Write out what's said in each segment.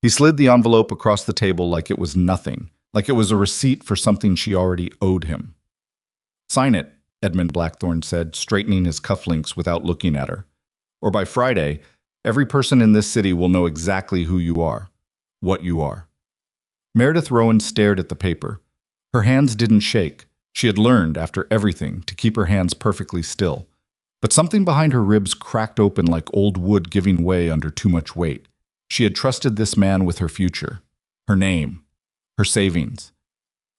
He slid the envelope across the table like it was nothing, like it was a receipt for something she already owed him. "Sign it," Edmund Blackthorne said, straightening his cufflinks without looking at her. "Or by Friday, every person in this city will know exactly who you are, what you are." Meredith Rowan stared at the paper. Her hands didn't shake. She had learned, after everything, to keep her hands perfectly still. But something behind her ribs cracked open like old wood giving way under too much weight. She had trusted this man with her future, her name, her savings,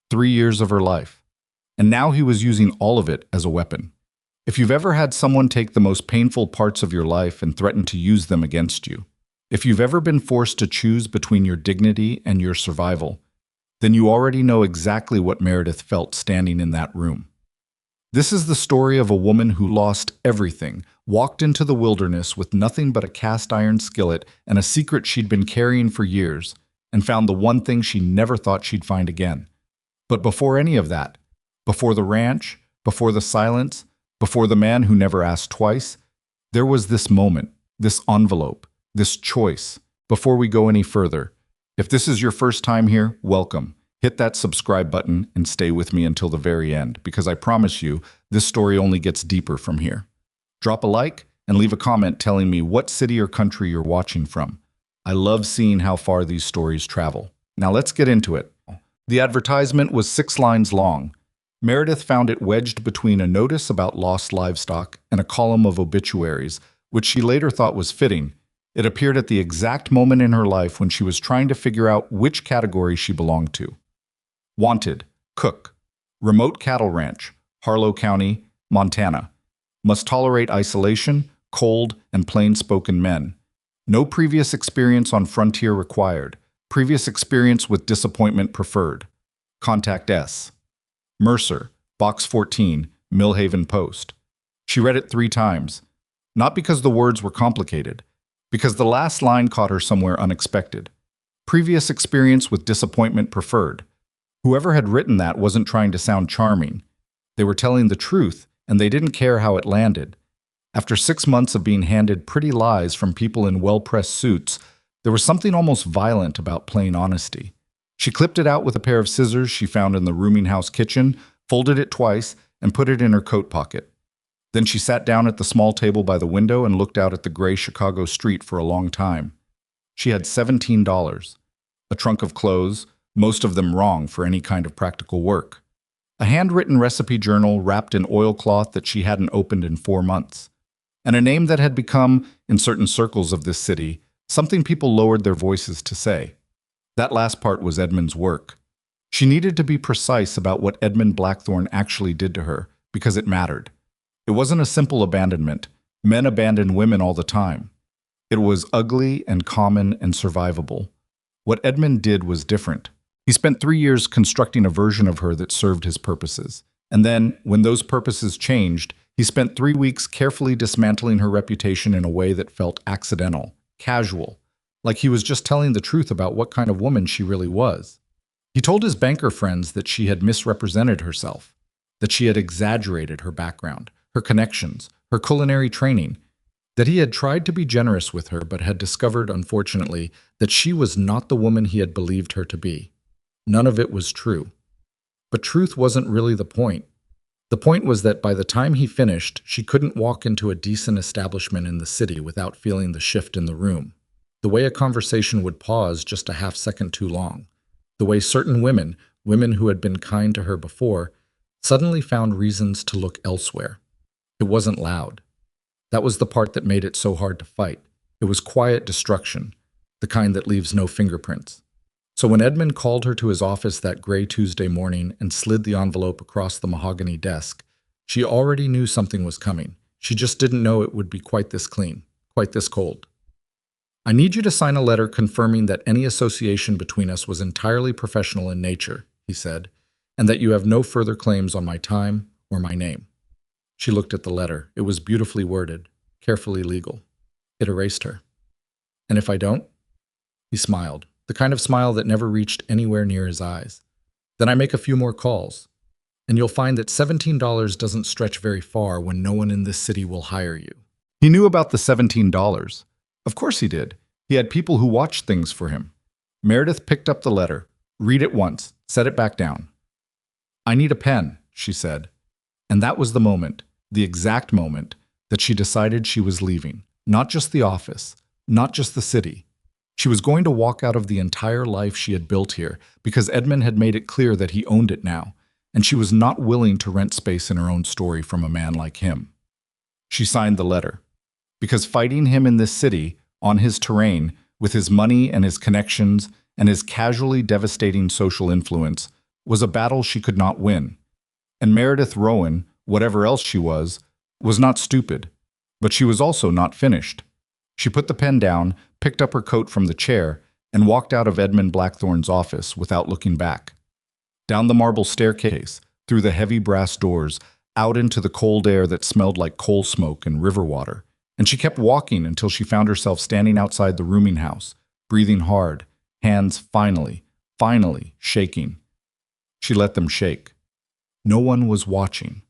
3 years of her life. And now he was using all of it as a weapon. If you've ever had someone take the most painful parts of your life and threaten to use them against you, if you've ever been forced to choose between your dignity and your survival, then you already know exactly what Meredith felt standing in that room. This is the story of a woman who lost everything, walked into the wilderness with nothing but a cast iron skillet and a secret she'd been carrying for years, and found the one thing she never thought she'd find again. But before any of that, before the ranch, before the silence, before the man who never asked twice, there was this moment, this envelope, this choice. Before we go any further, if this is your first time here, welcome. Hit that subscribe button and stay with me until the very end, because I promise you, this story only gets deeper from here. Drop a like and leave a comment telling me what city or country you're watching from. I love seeing how far these stories travel. Now let's get into it. The advertisement was 6 lines long. Meredith found it wedged between a notice about lost livestock and a column of obituaries, which she later thought was fitting. It appeared at the exact moment in her life when she was trying to figure out which category she belonged to. Wanted, cook, remote cattle ranch, Harlow County, Montana. Must tolerate isolation, cold, and plain-spoken men. No previous experience on frontier required. Previous experience with disappointment preferred. Contact S. Mercer, Box 14, Millhaven Post. She read it 3 times. Not because the words were complicated, because the last line caught her somewhere unexpected. Previous experience with disappointment preferred. Whoever had written that wasn't trying to sound charming. They were telling the truth, and they didn't care how it landed. After 6 months of being handed pretty lies from people in well-pressed suits, there was something almost violent about plain honesty. She clipped it out with a pair of scissors she found in the rooming house kitchen, folded it twice, and put it in her coat pocket. Then she sat down at the small table by the window and looked out at the gray Chicago street for a long time. She had $17, a trunk of clothes, most of them wrong for any kind of practical work, a handwritten recipe journal wrapped in oilcloth that she hadn't opened in 4 months, and a name that had become, in certain circles of this city, something people lowered their voices to say. That last part was Edmund's work. She needed to be precise about what Edmund Blackthorne actually did to her, because it mattered. It wasn't a simple abandonment. Men abandon women all the time. It was ugly and common and survivable. What Edmund did was different. He spent 3 years constructing a version of her that served his purposes. And then, when those purposes changed, he spent 3 weeks carefully dismantling her reputation in a way that felt accidental, casual, like he was just telling the truth about what kind of woman she really was. He told his banker friends that she had misrepresented herself, that she had exaggerated her background, her connections, her culinary training, that he had tried to be generous with her but had discovered, unfortunately, that she was not the woman he had believed her to be. None of it was true. But truth wasn't really the point. The point was that by the time he finished, she couldn't walk into a decent establishment in the city without feeling the shift in the room. The way a conversation would pause just a half-second too long. The way certain women who had been kind to her before, suddenly found reasons to look elsewhere. It wasn't loud. That was the part that made it so hard to fight. It was quiet destruction, the kind that leaves no fingerprints. So when Edmund called her to his office that gray Tuesday morning and slid the envelope across the mahogany desk, she already knew something was coming. She just didn't know it would be quite this clean, quite this cold. "I need you to sign a letter confirming that any association between us was entirely professional in nature," he said, "and that you have no further claims on my time or my name." She looked at the letter. It was beautifully worded, carefully legal. It erased her. "And if I don't?" He smiled, the kind of smile that never reached anywhere near his eyes. "Then I make a few more calls, and you'll find that $17 doesn't stretch very far when no one in this city will hire you." He knew about the $17. Of course he did. He had people who watched things for him. Meredith picked up the letter. Read it once, set it back down. I need a pen, she said. And that was the moment, the exact moment, that she decided she was leaving. Not just the office, not just the city. She was going to walk out of the entire life she had built here because Edmund had made it clear that he owned it now, and she was not willing to rent space in her own story from a man like him. She signed the letter. Because fighting him in this city, on his terrain, with his money and his connections and his casually devastating social influence, was a battle she could not win. And Meredith Rowan, whatever else she was not stupid. But she was also not finished. She put the pen down, picked up her coat from the chair, and walked out of Edmund Blackthorne's office without looking back. Down the marble staircase, through the heavy brass doors, out into the cold air that smelled like coal smoke and river water. And she kept walking until she found herself standing outside the rooming house, breathing hard, hands finally shaking. She let them shake. No one was watching.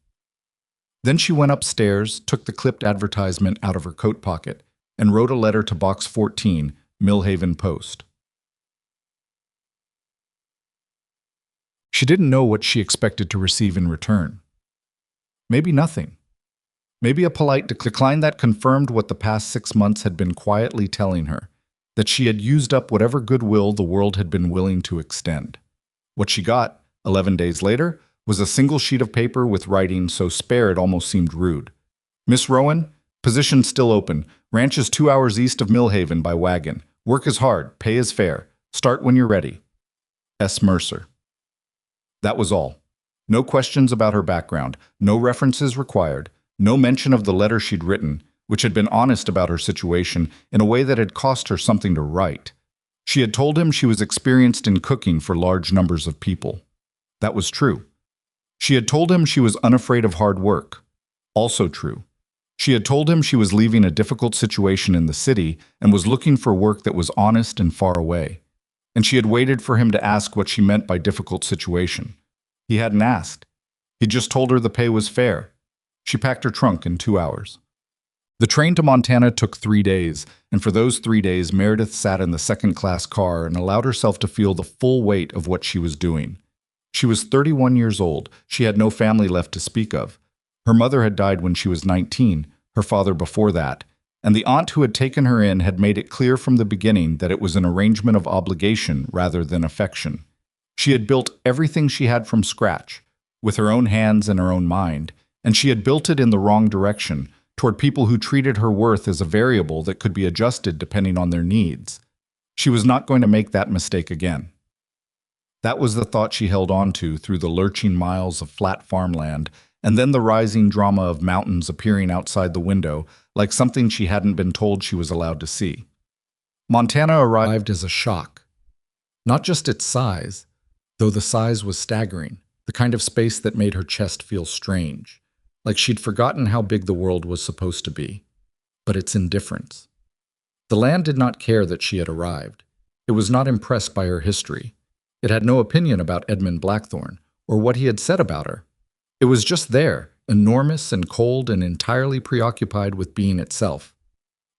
Then she went upstairs, took the clipped advertisement out of her coat pocket, and wrote a letter to Box 14, Millhaven Post. She didn't know what she expected to receive in return. Maybe nothing. Maybe a polite decline that confirmed what the past 6 months had been quietly telling her, that she had used up whatever goodwill the world had been willing to extend. What she got, 11 days later, was a single sheet of paper with writing so spare it almost seemed rude. Miss Rowan, position still open. Ranch is 2 hours east of Millhaven by wagon. Work is hard, pay is fair. Start when you're ready. S. Mercer. That was all. No questions about her background, no references required, no mention of the letter she'd written, which had been honest about her situation in a way that had cost her something to write. She had told him she was experienced in cooking for large numbers of people. That was true. She had told him she was unafraid of hard work. Also true. She had told him she was leaving a difficult situation in the city and was looking for work that was honest and far away. And she had waited for him to ask what she meant by difficult situation. He hadn't asked. He just told her the pay was fair. She packed her trunk in 2 hours. The train to Montana took 3 days, and for those 3 days Meredith sat in the second-class car and allowed herself to feel the full weight of what she was doing. She was 31 years old. She had no family left to speak of. Her mother had died when she was 19, her father before that, and the aunt who had taken her in had made it clear from the beginning that it was an arrangement of obligation rather than affection. She had built everything she had from scratch, with her own hands and her own mind, and she had built it in the wrong direction, toward people who treated her worth as a variable that could be adjusted depending on their needs. She was not going to make that mistake again. That was the thought she held on to through the lurching miles of flat farmland, and then the rising drama of mountains appearing outside the window, like something she hadn't been told she was allowed to see. Montana arrived as a shock. Not just its size, though the size was staggering, the kind of space that made her chest feel strange, like she'd forgotten how big the world was supposed to be, but its indifference. The land did not care that she had arrived. It was not impressed by her history. It had no opinion about Edmund Blackthorne, or what he had said about her. It was just there, enormous and cold and entirely preoccupied with being itself.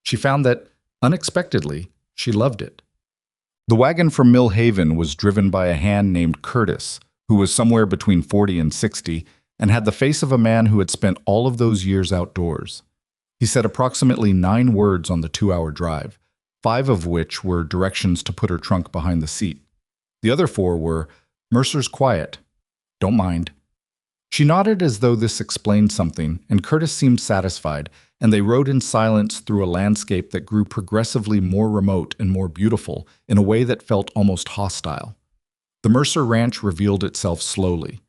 She found that, unexpectedly, she loved it. The wagon from Millhaven was driven by a hand named Curtis, who was somewhere between 40 and 60, and had the face of a man who had spent all of those years outdoors. He said approximately 9 words on the 2-hour drive, 5 of which were directions to put her trunk behind the seat. The other 4 were, "Mercer's quiet. Don't mind." She nodded as though this explained something, and Curtis seemed satisfied, and they rode in silence through a landscape that grew progressively more remote and more beautiful in a way that felt almost hostile. The Mercer Ranch revealed itself slowly.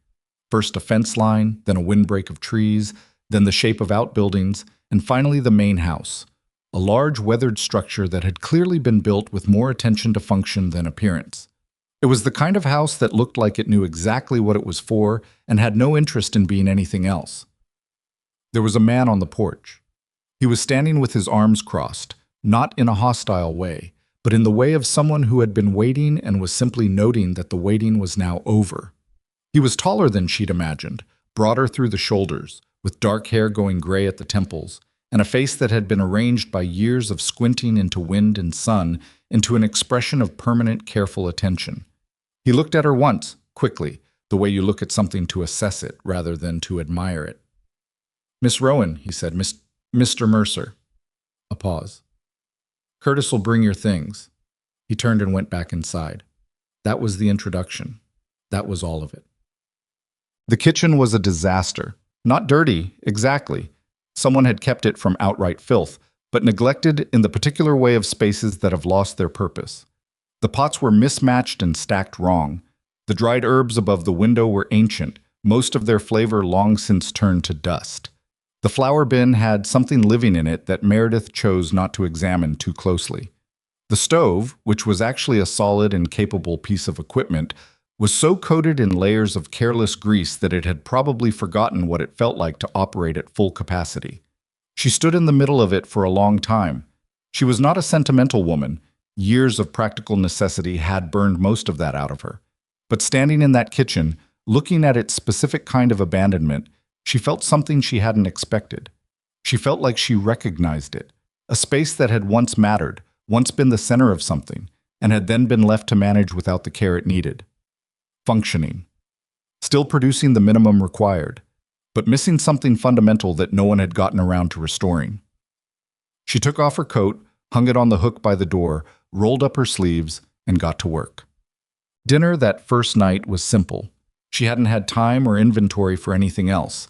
First a fence line, then a windbreak of trees, then the shape of outbuildings, and finally the main house, a large weathered structure that had clearly been built with more attention to function than appearance. It was the kind of house that looked like it knew exactly what it was for and had no interest in being anything else. There was a man on the porch. He was standing with his arms crossed, not in a hostile way, but in the way of someone who had been waiting and was simply noting that the waiting was now over. He was taller than she'd imagined, broader through the shoulders, with dark hair going gray at the temples, and a face that had been arranged by years of squinting into wind and sun into an expression of permanent, careful attention. He looked at her once, quickly, the way you look at something to assess it rather than to admire it. "Miss Rowan," he said, "Mr. Mercer." A pause. "Curtis will bring your things." He turned and went back inside. That was the introduction. That was all of it. The kitchen was a disaster. Not dirty, exactly. Someone had kept it from outright filth, but neglected in the particular way of spaces that have lost their purpose. The pots were mismatched and stacked wrong. The dried herbs above the window were ancient, most of their flavor long since turned to dust. The flour bin had something living in it that Meredith chose not to examine too closely. The stove, which was actually a solid and capable piece of equipment, was so coated in layers of careless grease that it had probably forgotten what it felt like to operate at full capacity. She stood in the middle of it for a long time. She was not a sentimental woman. Years of practical necessity had burned most of that out of her. But standing in that kitchen, looking at its specific kind of abandonment, she felt something she hadn't expected. She felt like she recognized it, a space that had once mattered, once been the center of something, and had then been left to manage without the care it needed. Functioning. Still producing the minimum required, but missing something fundamental that no one had gotten around to restoring. She took off her coat, hung it on the hook by the door, rolled up her sleeves, and got to work. Dinner that first night was simple. She hadn't had time or inventory for anything else.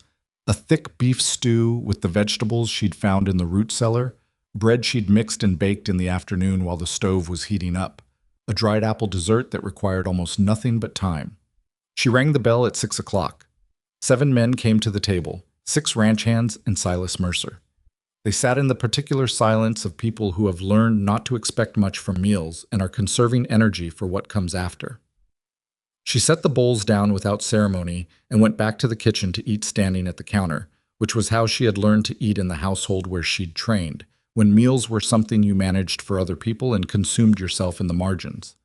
A thick beef stew with the vegetables she'd found in the root cellar, bread she'd mixed and baked in the afternoon while the stove was heating up, a dried apple dessert that required almost nothing but time. She rang the bell at 6 o'clock. 7 men came to the table, 6 ranch hands and Silas Mercer. They sat in the particular silence of people who have learned not to expect much from meals and are conserving energy for what comes after. She set the bowls down without ceremony and went back to the kitchen to eat standing at the counter, which was how she had learned to eat in the household where she'd trained, when meals were something you managed for other people and consumed yourself in the margins.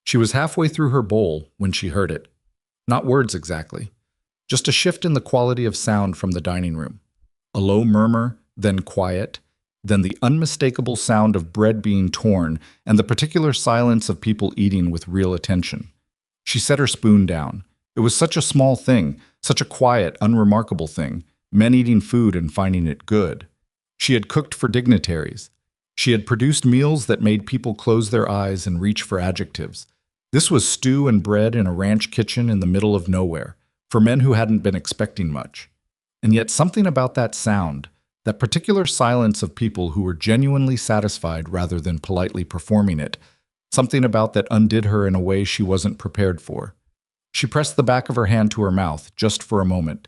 She was halfway through her bowl when she heard it. Not words exactly, just a shift in the quality of sound from the dining room. A low murmur, then quiet, then the unmistakable sound of bread being torn, and the particular silence of people eating with real attention. She set her spoon down. It was such a small thing, such a quiet, unremarkable thing, men eating food and finding it good. She had cooked for dignitaries. She had produced meals that made people close their eyes and reach for adjectives. This was stew and bread in a ranch kitchen in the middle of nowhere, for men who hadn't been expecting much. And yet something about that sound, that particular silence of people who were genuinely satisfied rather than politely performing it, something about that undid her in a way she wasn't prepared for. She pressed the back of her hand to her mouth, just for a moment.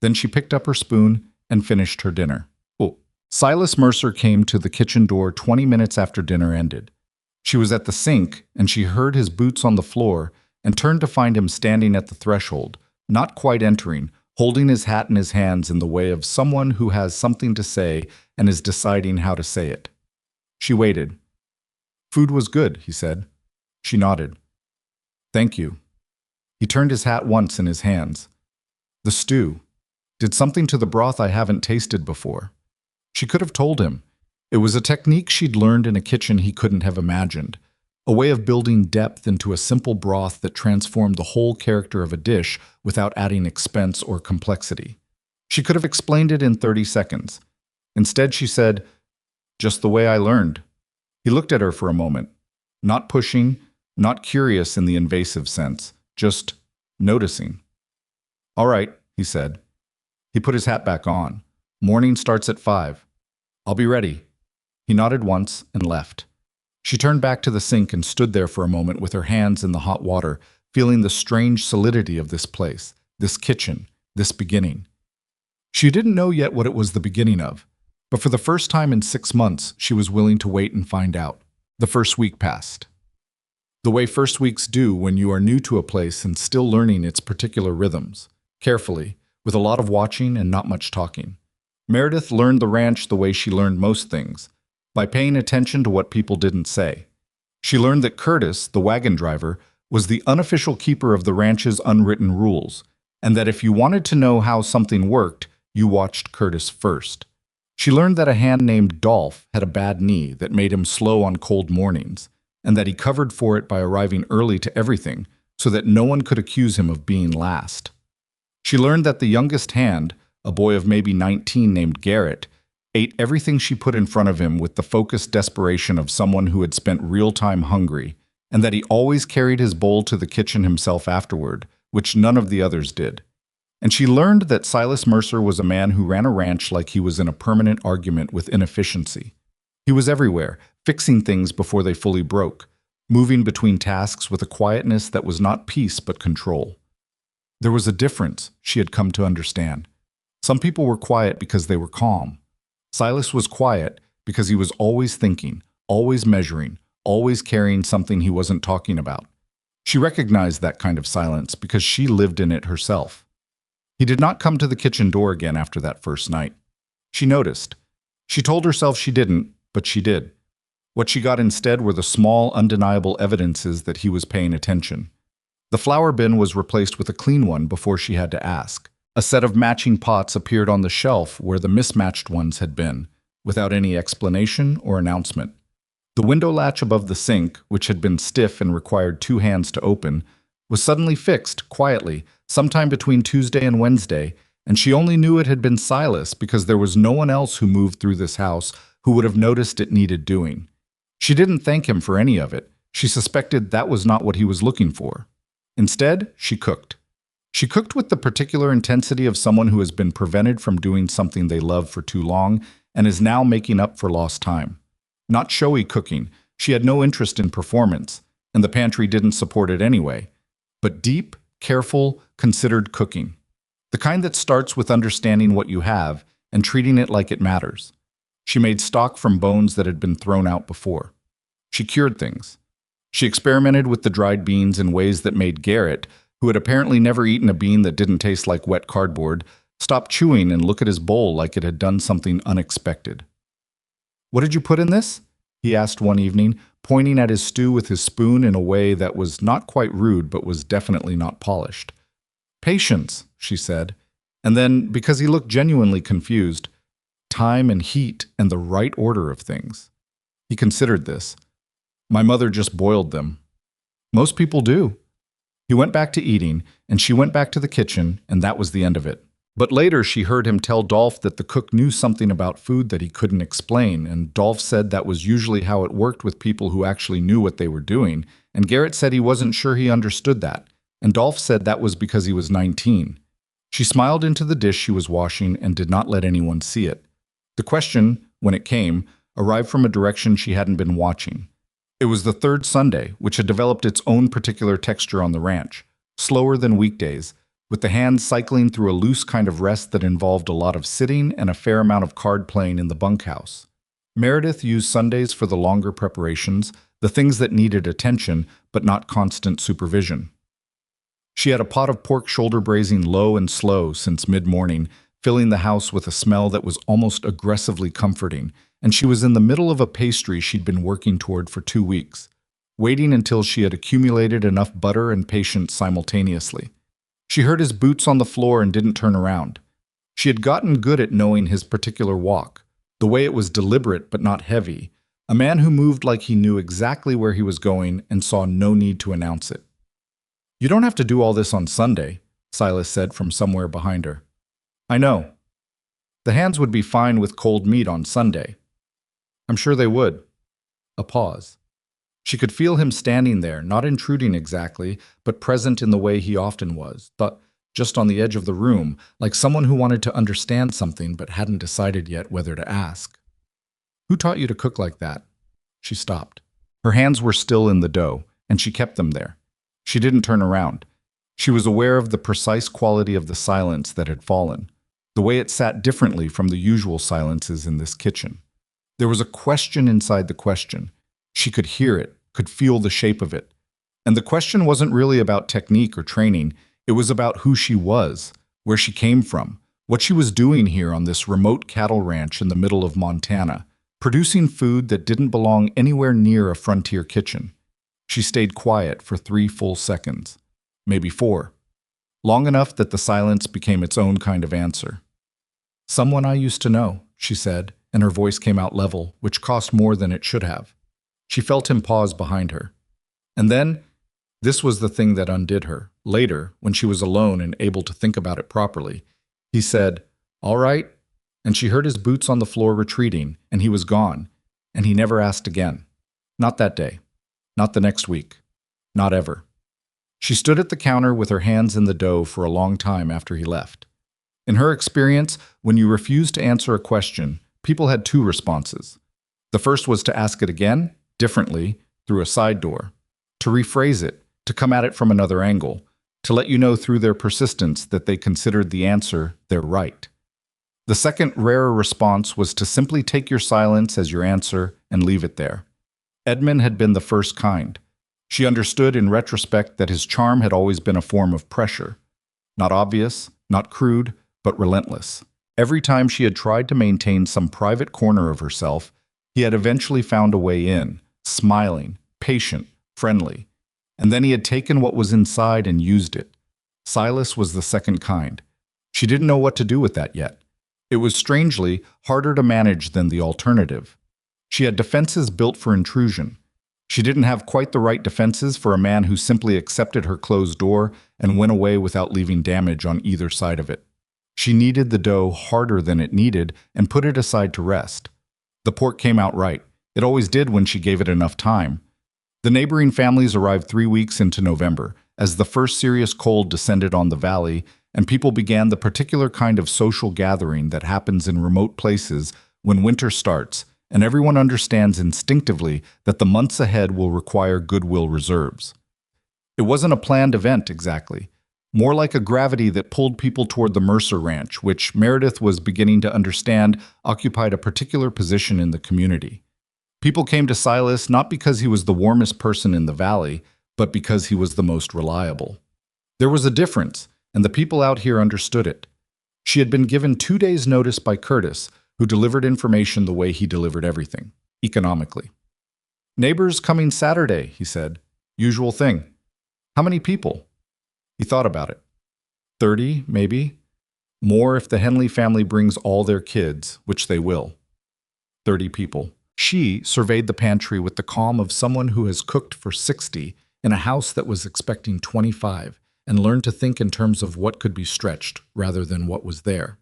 Then she picked up her spoon and finished her dinner. Oh. Silas Mercer came to the kitchen door 20 minutes after dinner ended. She was at the sink, and she heard his boots on the floor and turned to find him standing at the threshold, not quite entering, holding his hat in his hands in the way of someone who has something to say and is deciding how to say it. She waited. "Food was good," he said. She nodded. "Thank you." He turned his hat once in his hands. "The stew did something to the broth I haven't tasted before." She could have told him. It was a technique she'd learned in a kitchen he couldn't have imagined, a way of building depth into a simple broth that transformed the whole character of a dish without adding expense or complexity. She could have explained it in 30 seconds. Instead, she said, "Just the way I learned." He looked at her for a moment, not pushing, not curious in the invasive sense, just noticing. "All right," he said. He put his hat back on. "Morning starts at 5. I'll be ready." He nodded once and left. She turned back to the sink and stood there for a moment with her hands in the hot water, feeling the strange solidity of this place, this kitchen, this beginning. She didn't know yet what it was the beginning of, but for the first time in 6 months, she was willing to wait and find out. The first week passed. The way first weeks do when you are new to a place and still learning its particular rhythms, carefully, with a lot of watching and not much talking. Meredith learned the ranch the way she learned most things, by paying attention to what people didn't say. She learned that Curtis, the wagon driver, was the unofficial keeper of the ranch's unwritten rules, and that if you wanted to know how something worked, you watched Curtis first. She learned that a hand named Dolph had a bad knee that made him slow on cold mornings, and that he covered for it by arriving early to everything so that no one could accuse him of being last. She learned that the youngest hand, a boy of maybe 19 named Garrett, ate everything she put in front of him with the focused desperation of someone who had spent real time hungry, and that he always carried his bowl to the kitchen himself afterward, which none of the others did. And she learned that Silas Mercer was a man who ran a ranch like he was in a permanent argument with inefficiency. He was everywhere, fixing things before they fully broke, moving between tasks with a quietness that was not peace but control. There was a difference, she had come to understand. Some people were quiet because they were calm. Silas was quiet because he was always thinking, always measuring, always carrying something he wasn't talking about. She recognized that kind of silence because she lived in it herself. He did not come to the kitchen door again after that first night. She noticed. She told herself she didn't, but she did. What she got instead were the small, undeniable evidences that he was paying attention. The flour bin was replaced with a clean one before she had to ask. A set of matching pots appeared on the shelf where the mismatched ones had been, without any explanation or announcement. The window latch above the sink, which had been stiff and required 2 hands to open, was suddenly fixed, quietly, sometime between Tuesday and Wednesday, and she only knew it had been Silas because there was no one else who moved through this house who would have noticed it needed doing. She didn't thank him for any of it. She suspected that was not what he was looking for. Instead, she cooked. She cooked with the particular intensity of someone who has been prevented from doing something they love for too long and is now making up for lost time. Not showy cooking. She had no interest in performance, and the pantry didn't support it anyway. But deep, careful, considered cooking. The kind that starts with understanding what you have and treating it like it matters. She made stock from bones that had been thrown out before. She cured things. She experimented with the dried beans in ways that made Garrett, who had apparently never eaten a bean that didn't taste like wet cardboard, stop chewing and look at his bowl like it had done something unexpected. "What did you put in this?" he asked one evening, pointing at his stew with his spoon in a way that was not quite rude but was definitely not polished. "Patience," she said, and then, because he looked genuinely confused, "time and heat and the right order of things." He considered this. "My mother just boiled them." "Most people do." He went back to eating, and she went back to the kitchen, and that was the end of it. But later she heard him tell Dolph that the cook knew something about food that he couldn't explain, and Dolph said that was usually how it worked with people who actually knew what they were doing, and Garrett said he wasn't sure he understood that, and Dolph said that was because he was 19. She smiled into the dish she was washing and did not let anyone see it. The question, when it came, arrived from a direction she hadn't been watching. It was the third Sunday, which had developed its own particular texture on the ranch, slower than weekdays, with the hands cycling through a loose kind of rest that involved a lot of sitting and a fair amount of card playing in the bunkhouse. Meredith used Sundays for the longer preparations, the things that needed attention but not constant supervision. She had a pot of pork shoulder braising low and slow since mid-morning, filling the house with a smell that was almost aggressively comforting, and she was in the middle of a pastry she'd been working toward for 2 weeks, waiting until she had accumulated enough butter and patience simultaneously. She heard his boots on the floor and didn't turn around. She had gotten good at knowing his particular walk, the way it was deliberate but not heavy, a man who moved like he knew exactly where he was going and saw no need to announce it. "You don't have to do all this on Sunday," Silas said from somewhere behind her. "I know. The hands would be fine with cold meat on Sunday." "I'm sure they would." A pause. She could feel him standing there, not intruding exactly, but present in the way he often was, just on the edge of the room, like someone who wanted to understand something but hadn't decided yet whether to ask. "Who taught you to cook like that?" She stopped. Her hands were still in the dough, and she kept them there. She didn't turn around. She was aware of the precise quality of the silence that had fallen, the way it sat differently from the usual silences in this kitchen. There was a question inside the question. She could hear it, could feel the shape of it. And the question wasn't really about technique or training. It was about who she was, where she came from, what she was doing here on this remote cattle ranch in the middle of Montana, producing food that didn't belong anywhere near a frontier kitchen. She stayed quiet for 3 full seconds, maybe 4, long enough that the silence became its own kind of answer. "Someone I used to know," she said, and her voice came out level, which cost more than it should have. She felt him pause behind her. And then, this was the thing that undid her. Later, when she was alone and able to think about it properly, he said, "All right," and she heard his boots on the floor retreating, and he was gone, and he never asked again. Not that day. Not the next week. Not ever. She stood at the counter with her hands in the dough for a long time after he left. In her experience, when you refused to answer a question, people had two responses. The first was to ask it again, differently, through a side door, to rephrase it, to come at it from another angle, to let you know through their persistence that they considered the answer their right. The second, rarer response was to simply take your silence as your answer and leave it there. Edmund had been the first kind. She understood in retrospect that his charm had always been a form of pressure. Not obvious, not crude, but relentless. Every time she had tried to maintain some private corner of herself, he had eventually found a way in, smiling, patient, friendly. And then he had taken what was inside and used it. Silas was the second kind. She didn't know what to do with that yet. It was strangely harder to manage than the alternative. She had defenses built for intrusion. She didn't have quite the right defenses for a man who simply accepted her closed door and went away without leaving damage on either side of it. She kneaded the dough harder than it needed and put it aside to rest. The pork came out right. It always did when she gave it enough time. The neighboring families arrived 3 weeks into November, as the first serious cold descended on the valley, and people began the particular kind of social gathering that happens in remote places when winter starts, and everyone understands instinctively that the months ahead will require goodwill reserves. It wasn't a planned event exactly, more like a gravity that pulled people toward the Mercer Ranch, which Meredith was beginning to understand occupied a particular position in the community. People came to Silas not because he was the warmest person in the valley, but because he was the most reliable. There was a difference, and the people out here understood it. She had been given 2 days' notice by Curtis, who delivered information the way he delivered everything, economically. "Neighbors coming Saturday," he said. "Usual thing." "How many people?" He thought about it. 30, maybe. More if the Henley family brings all their kids, which they will. 30 people. She surveyed the pantry with the calm of someone who has cooked for 60 in a house that was expecting 25 and learned to think in terms of what could be stretched rather than what was there.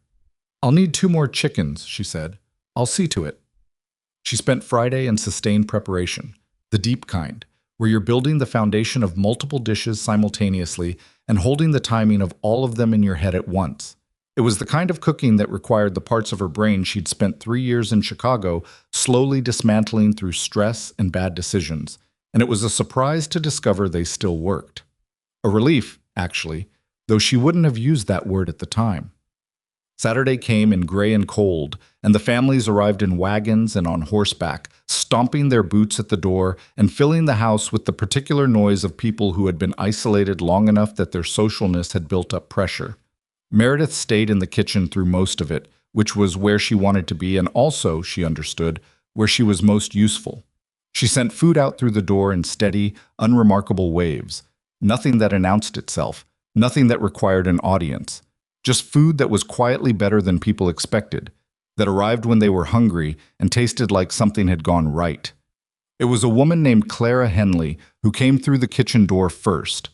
"I'll need 2 more chickens," she said. "I'll see to it." She spent Friday in sustained preparation, the deep kind, where you're building the foundation of multiple dishes simultaneously and holding the timing of all of them in your head at once. It was the kind of cooking that required the parts of her brain she'd spent 3 years in Chicago slowly dismantling through stress and bad decisions, and it was a surprise to discover they still worked. A relief, actually, though she wouldn't have used that word at the time. Saturday came in gray and cold, and the families arrived in wagons and on horseback, stomping their boots at the door and filling the house with the particular noise of people who had been isolated long enough that their socialness had built up pressure. Meredith stayed in the kitchen through most of it, which was where she wanted to be and also, she understood, where she was most useful. She sent food out through the door in steady, unremarkable waves. Nothing that announced itself, nothing that required an audience. Just food that was quietly better than people expected, that arrived when they were hungry and tasted like something had gone right. It was a woman named Clara Henley who came through the kitchen door first.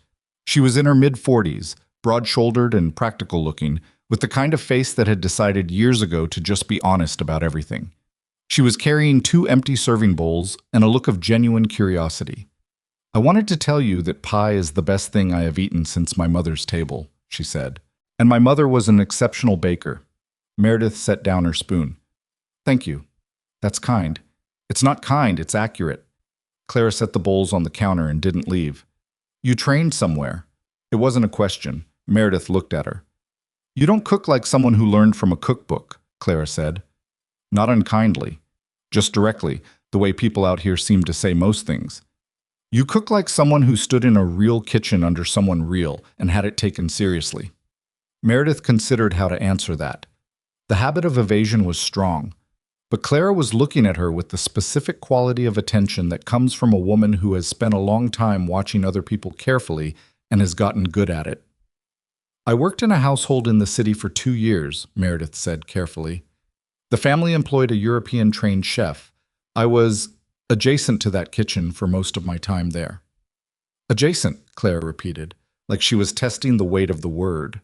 She was in her mid-40s, broad-shouldered and practical-looking, with the kind of face that had decided years ago to just be honest about everything. She was carrying 2 empty serving bowls and a look of genuine curiosity. "I wanted to tell you that pie is the best thing I have eaten since my mother's table," she said. "And my mother was an exceptional baker." Meredith set down her spoon. "Thank you. That's kind." "It's not kind, it's accurate." Clara set the bowls on the counter and didn't leave. "You trained somewhere." It wasn't a question. Meredith looked at her. "You don't cook like someone who learned from a cookbook," Clara said. Not unkindly, just directly, the way people out here seem to say most things. "You cook like someone who stood in a real kitchen under someone real and had it taken seriously." Meredith considered how to answer that. The habit of evasion was strong, but Clara was looking at her with the specific quality of attention that comes from a woman who has spent a long time watching other people carefully and has gotten good at it. "I worked in a household in the city for 2 years, Meredith said carefully. The family employed a European-trained chef. I was, Adjacent to that kitchen for most of my time there. Adjacent, Clara repeated, like she was testing the weight of the word.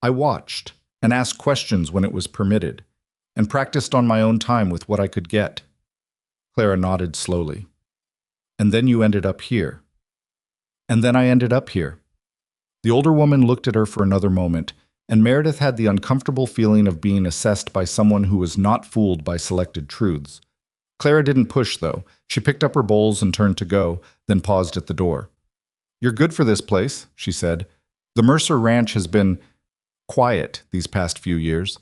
I watched and asked questions when it was permitted, and practiced on my own time with what I could get. Clara nodded slowly. And then you ended up here. And then I ended up here. The older woman looked at her for another moment, and Meredith had the uncomfortable feeling of being assessed by someone who was not fooled by selected truths. Clara didn't push, though. She picked up her bowls and turned to go, then paused at the door. You're good for this place, she said. The Mercer Ranch has been quiet these past few years,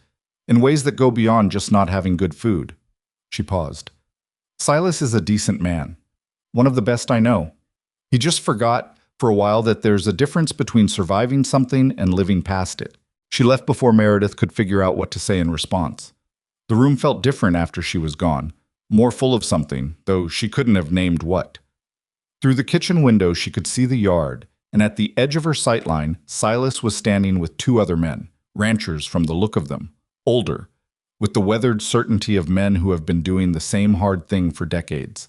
in ways that go beyond just not having good food. She paused. Silas is a decent man, one of the best I know. He just forgot for a while that there's a difference between surviving something and living past it. She left before Meredith could figure out what to say in response. The room felt different after she was gone, more full of something, though she couldn't have named what. Through the kitchen window she could see the yard, and at the edge of her sightline, Silas was standing with two other men, ranchers from the look of them, older, with the weathered certainty of men who have been doing the same hard thing for decades.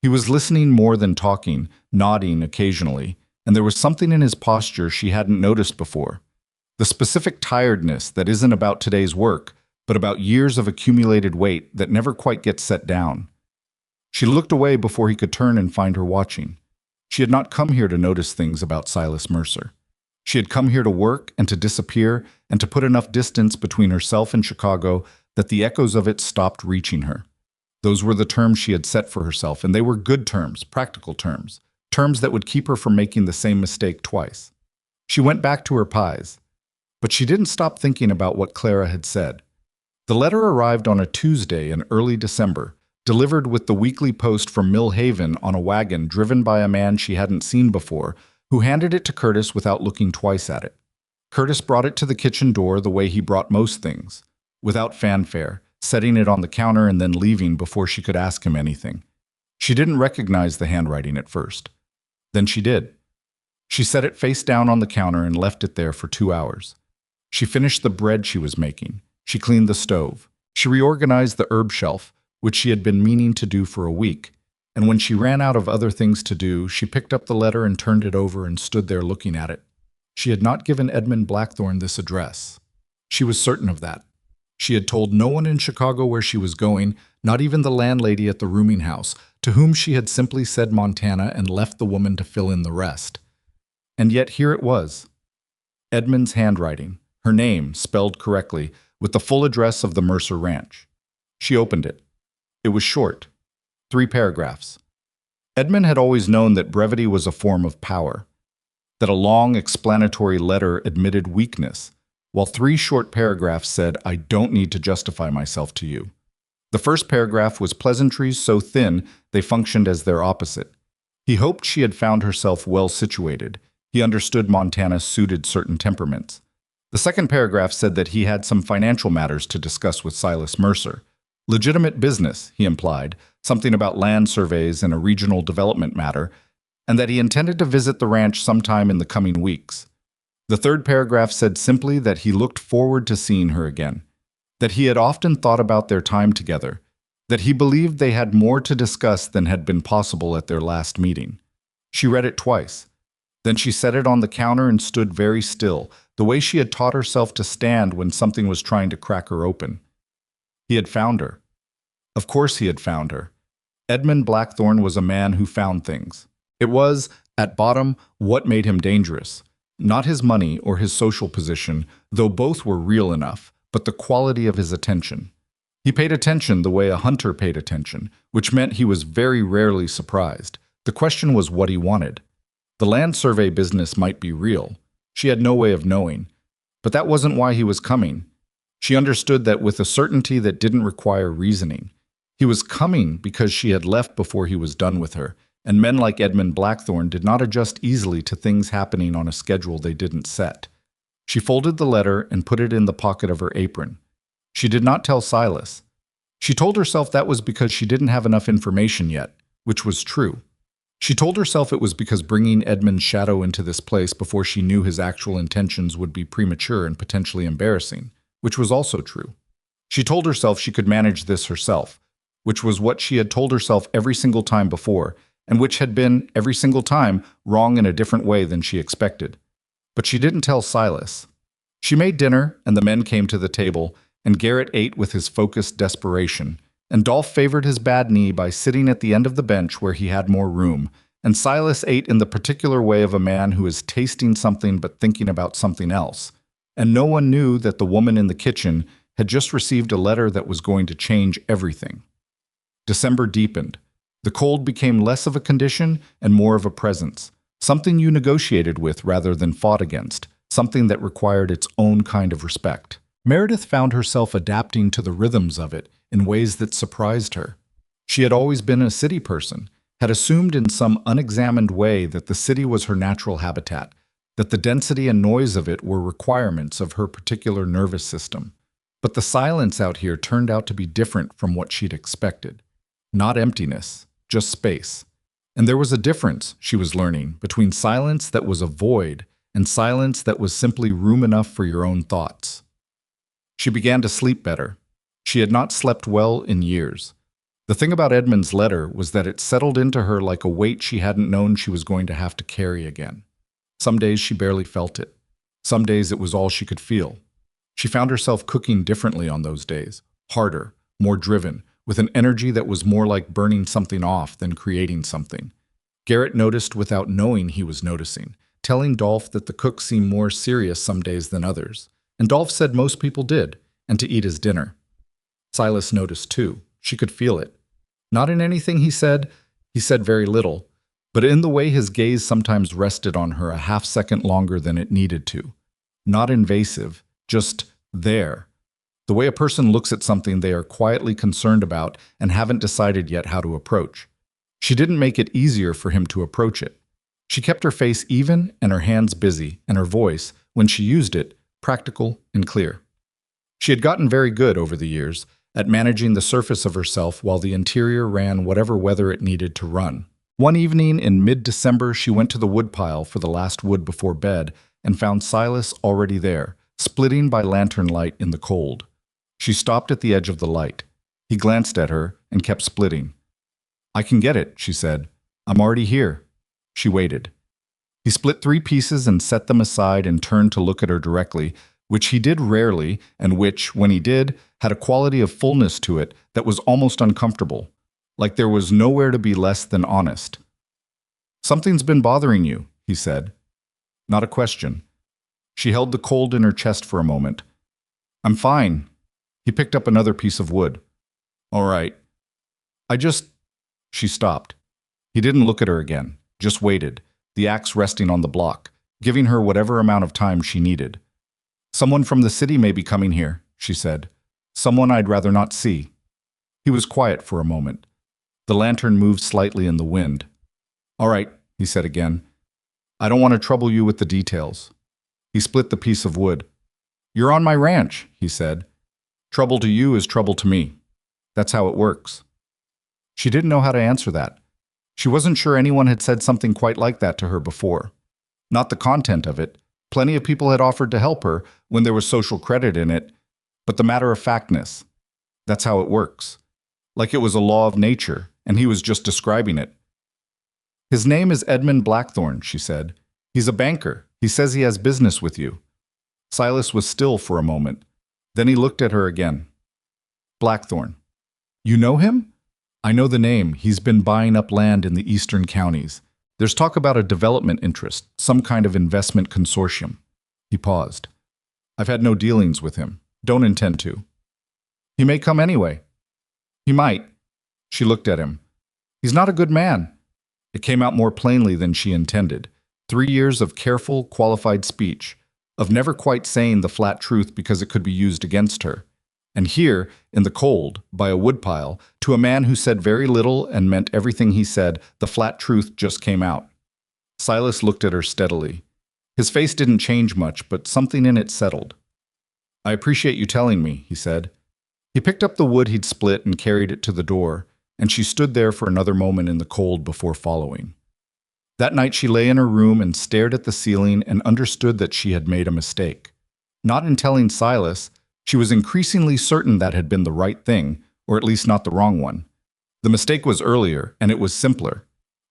He was listening more than talking, nodding occasionally, and there was something in his posture she hadn't noticed before. The specific tiredness that isn't about today's work, but about years of accumulated weight that never quite gets set down. She looked away before he could turn and find her watching. She had not come here to notice things about Silas Mercer. She had come here to work and to disappear and to put enough distance between herself and Chicago that the echoes of it stopped reaching her. Those were the terms she had set for herself, and they were good terms, practical terms, terms that would keep her from making the same mistake twice. She went back to her pies, but she didn't stop thinking about what Clara had said. The letter arrived on a Tuesday in early December, delivered with the weekly post from Mill Haven on a wagon driven by a man she hadn't seen before, who handed it to Curtis without looking twice at it. Curtis brought it to the kitchen door the way he brought most things, without fanfare, setting it on the counter and then leaving before she could ask him anything. She didn't recognize the handwriting at first. Then she did. She set it face down on the counter and left it there for 2 hours. She finished the bread she was making. She cleaned the stove. She reorganized the herb shelf, which she had been meaning to do for a week. And when she ran out of other things to do, she picked up the letter and turned it over and stood there looking at it. She had not given Edmund Blackthorne this address. She was certain of that. She had told no one in Chicago where she was going, not even the landlady at the rooming house, to whom she had simply said Montana and left the woman to fill in the rest. And yet here it was. Edmund's handwriting, her name spelled correctly, with the full address of the Mercer Ranch. She opened it. It was short. 3 paragraphs. Edmund had always known that brevity was a form of power, that a long explanatory letter admitted weakness, while 3 short paragraphs said, I don't need to justify myself to you. The first paragraph was pleasantries so thin they functioned as their opposite. He hoped she had found herself well situated. He understood Montana suited certain temperaments. The second paragraph said that he had some financial matters to discuss with Silas Mercer. Legitimate business, he implied, something about land surveys and a regional development matter, and that he intended to visit the ranch sometime in the coming weeks. The third paragraph said simply that he looked forward to seeing her again, that he had often thought about their time together, that he believed they had more to discuss than had been possible at their last meeting. She read it twice. Then she set it on the counter and stood very still, the way she had taught herself to stand when something was trying to crack her open. He had found her. Of course he had found her. Edmund Blackthorne was a man who found things. It was, at bottom, what made him dangerous. Not his money or his social position, though both were real enough, but the quality of his attention. He paid attention the way a hunter paid attention, which meant he was very rarely surprised. The question was what he wanted. The land survey business might be real. She had no way of knowing. But that wasn't why he was coming. She understood that with a certainty that didn't require reasoning. He was coming because she had left before he was done with her, and men like Edmund Blackthorne did not adjust easily to things happening on a schedule they didn't set. She folded the letter and put it in the pocket of her apron. She did not tell Silas. She told herself that was because she didn't have enough information yet, which was true. She told herself it was because bringing Edmund's shadow into this place before she knew his actual intentions would be premature and potentially embarrassing, which was also true. She told herself she could manage this herself, which was what she had told herself every single time before, and which had been, every single time, wrong in a different way than she expected. But she didn't tell Silas. She made dinner, and the men came to the table, and Garrett ate with his focused desperation, and Dolph favored his bad knee by sitting at the end of the bench where he had more room, and Silas ate in the particular way of a man who is tasting something but thinking about something else. And no one knew that the woman in the kitchen had just received a letter that was going to change everything. December deepened. The cold became less of a condition and more of a presence, something you negotiated with rather than fought against, something that required its own kind of respect. Meredith found herself adapting to the rhythms of it in ways that surprised her. She had always been a city person, had assumed in some unexamined way that the city was her natural habitat, that the density and noise of it were requirements of her particular nervous system. But the silence out here turned out to be different from what she'd expected. Not emptiness, just space. And there was a difference, she was learning, between silence that was a void and silence that was simply room enough for your own thoughts. She began to sleep better. She had not slept well in years. The thing about Edmund's letter was that it settled into her like a weight she hadn't known she was going to have to carry again. Some days she barely felt it. Some days it was all she could feel. She found herself cooking differently on those days, harder, more driven, with an energy that was more like burning something off than creating something. Garrett noticed without knowing he was noticing, telling Dolph that the cook seemed more serious some days than others, and Dolph said most people did, and to eat his dinner. Silas noticed too. She could feel it. Not in anything he said very little, but in the way his gaze sometimes rested on her a half-second longer than it needed to. Not invasive, just there. The way a person looks at something they are quietly concerned about and haven't decided yet how to approach. She didn't make it easier for him to approach it. She kept her face even and her hands busy, and her voice, when she used it, practical and clear. She had gotten very good over the years at managing the surface of herself while the interior ran whatever weather it needed to run. One evening in mid-December, she went to the woodpile for the last wood before bed and found Silas already there, splitting by lantern light in the cold. She stopped at the edge of the light. He glanced at her and kept splitting. "I can get it," she said. "I'm already here." She waited. He split 3 pieces and set them aside and turned to look at her directly, which he did rarely, and which, when he did, had a quality of fullness to it that was almost uncomfortable, like there was nowhere to be less than honest. "Something's been bothering you," he said. Not a question. She held the cold in her chest for a moment. "I'm fine." He picked up another piece of wood. "All right. She stopped. He didn't look at her again, just waited, the axe resting on the block, giving her whatever amount of time she needed. "Someone from the city may be coming here," she said. "Someone I'd rather not see." He was quiet for a moment. The lantern moved slightly in the wind. "All right," he said again. "I don't want to trouble you with the details." He split the piece of wood. "You're on my ranch," he said. "Trouble to you is trouble to me. That's how it works." She didn't know how to answer that. She wasn't sure anyone had said something quite like that to her before. Not the content of it. Plenty of people had offered to help her when there was social credit in it, but the matter-of-factness. That's how it works. Like it was a law of nature, and he was just describing it. "His name is Edmund Blackthorne," she said. "He's a banker. He says he has business with you." Silas was still for a moment. Then he looked at her again. "Blackthorne. You know him?" "I know the name. He's been buying up land in the eastern counties. There's talk about a development interest, some kind of investment consortium." He paused. "I've had no dealings with him. Don't intend to." "He may come anyway." "He might." She looked at him. "He's not a good man." It came out more plainly than she intended. 3 years of careful, qualified speech, of never quite saying the flat truth because it could be used against her. And here, in the cold, by a woodpile, to a man who said very little and meant everything he said, the flat truth just came out. Silas looked at her steadily. His face didn't change much, but something in it settled. "I appreciate you telling me," he said. He picked up the wood he'd split and carried it to the door, and she stood there for another moment in the cold before following. That night she lay in her room and stared at the ceiling and understood that she had made a mistake. Not in telling Silas. She was increasingly certain that had been the right thing, or at least not the wrong one. The mistake was earlier, and it was simpler.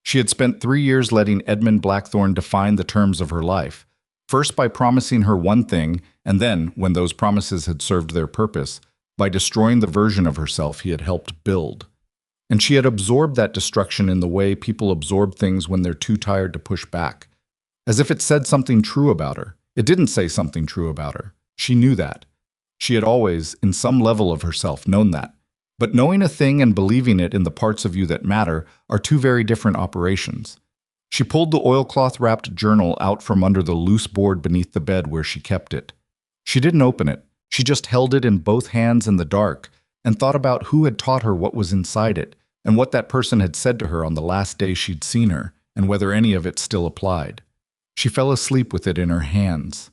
She had spent 3 years letting Edmund Blackthorne define the terms of her life, first by promising her one thing, and then, when those promises had served their purpose, by destroying the version of herself he had helped build. And she had absorbed that destruction in the way people absorb things when they're too tired to push back. As if it said something true about her. It didn't say something true about her. She knew that. She had always, in some level of herself, known that. But knowing a thing and believing it in the parts of you that matter are two very different operations. She pulled the oilcloth-wrapped journal out from under the loose board beneath the bed where she kept it. She didn't open it. She just held it in both hands in the dark and thought about who had taught her what was inside it and what that person had said to her on the last day she'd seen her and whether any of it still applied. She fell asleep with it in her hands.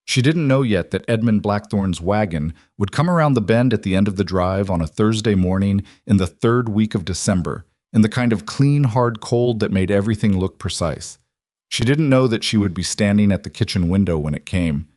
She didn't know yet that Edmund Blackthorne's wagon would come around the bend at the end of the drive on a Thursday morning in the 3rd week of December, in the kind of clean, hard cold that made everything look precise. She didn't know that she would be standing at the kitchen window when it came,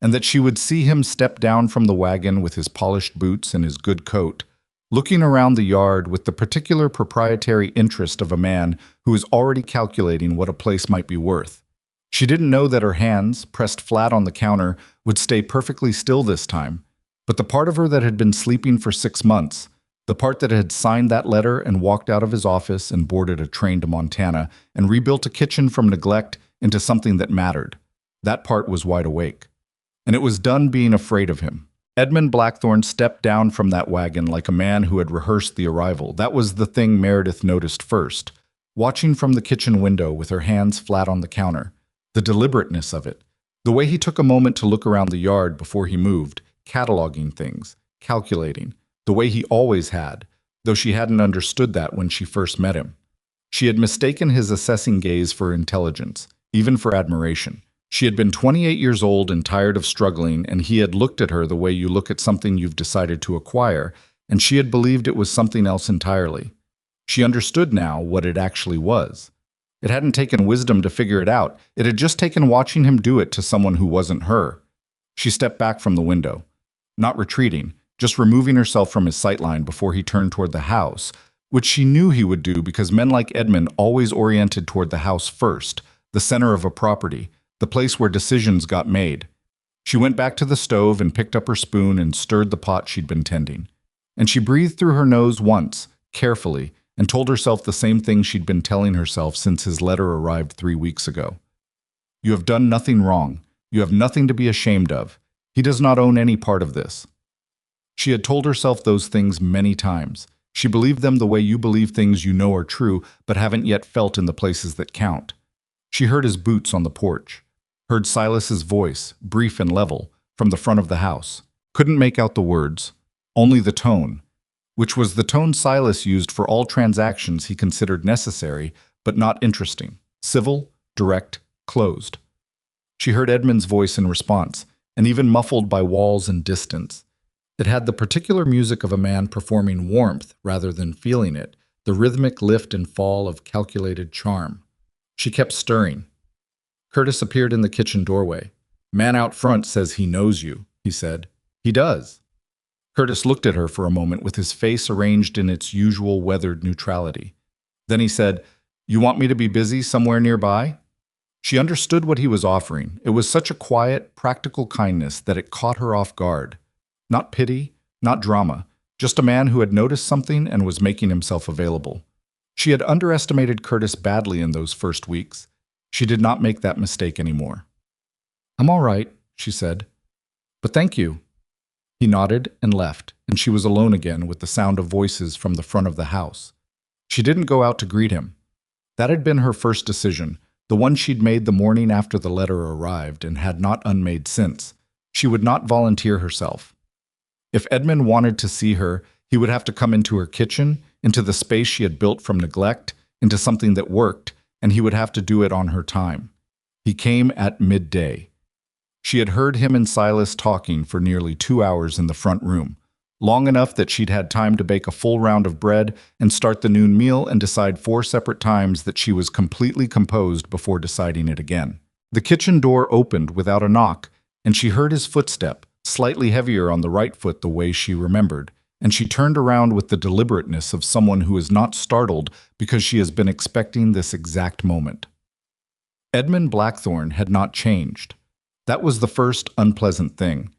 and that she would see him step down from the wagon with his polished boots and his good coat, looking around the yard with the particular proprietary interest of a man who is already calculating what a place might be worth. She didn't know that her hands, pressed flat on the counter, would stay perfectly still this time, but the part of her that had been sleeping for 6 months, the part that had signed that letter and walked out of his office and boarded a train to Montana and rebuilt a kitchen from neglect into something that mattered, that part was wide awake. And it was done being afraid of him. Edmund Blackthorne stepped down from that wagon like a man who had rehearsed the arrival. That was the thing Meredith noticed first, watching from the kitchen window with her hands flat on the counter. The deliberateness of it, the way he took a moment to look around the yard before he moved, cataloging things, calculating, the way he always had, though she hadn't understood that when she first met him. She had mistaken his assessing gaze for intelligence, even for admiration. She had been 28 years old and tired of struggling, and he had looked at her the way you look at something you've decided to acquire, and she had believed it was something else entirely. She understood now what it actually was. It hadn't taken wisdom to figure it out. It had just taken watching him do it to someone who wasn't her. She stepped back from the window, not retreating, just removing herself from his sightline before he turned toward the house, which she knew he would do because men like Edmund always oriented toward the house first, the center of a property, the place where decisions got made. She went back to the stove and picked up her spoon and stirred the pot she'd been tending. And she breathed through her nose once, carefully, and told herself the same thing she'd been telling herself since his letter arrived 3 weeks ago. You have done nothing wrong. You have nothing to be ashamed of. He does not own any part of this. She had told herself those things many times. She believed them the way you believe things you know are true but haven't yet felt in the places that count. She heard his boots on the porch, heard Silas's voice, brief and level, from the front of the house. Couldn't make out the words, only the tone, which was the tone Silas used for all transactions he considered necessary but not interesting, civil, direct, closed. She heard Edmund's voice in response, and even muffled by walls and distance. It had the particular music of a man performing warmth rather than feeling it, the rhythmic lift and fall of calculated charm. She kept stirring. Curtis appeared in the kitchen doorway. "Man out front says he knows you," he said. "He does." Curtis looked at her for a moment with his face arranged in its usual weathered neutrality. Then he said, "You want me to be busy somewhere nearby?" She understood what he was offering. It was such a quiet, practical kindness that it caught her off guard. Not pity, not drama, just a man who had noticed something and was making himself available. She had underestimated Curtis badly in those first weeks. She did not make that mistake anymore. "I'm all right," she said. "But thank you." He nodded and left, and she was alone again with the sound of voices from the front of the house. She didn't go out to greet him. That had been her first decision, the one she'd made the morning after the letter arrived and had not unmade since. She would not volunteer herself. If Edmund wanted to see her, he would have to come into her kitchen, into the space she had built from neglect, into something that worked, and he would have to do it on her time. He came at midday. She had heard him and Silas talking for nearly 2 hours in the front room, long enough that she'd had time to bake a full round of bread and start the noon meal and decide 4 separate times that she was completely composed before deciding it again. The kitchen door opened without a knock, and she heard his footstep, slightly heavier on the right foot the way she remembered, and she turned around with the deliberateness of someone who is not startled because she has been expecting this exact moment. Edmund Blackthorne had not changed. That was the first unpleasant thing.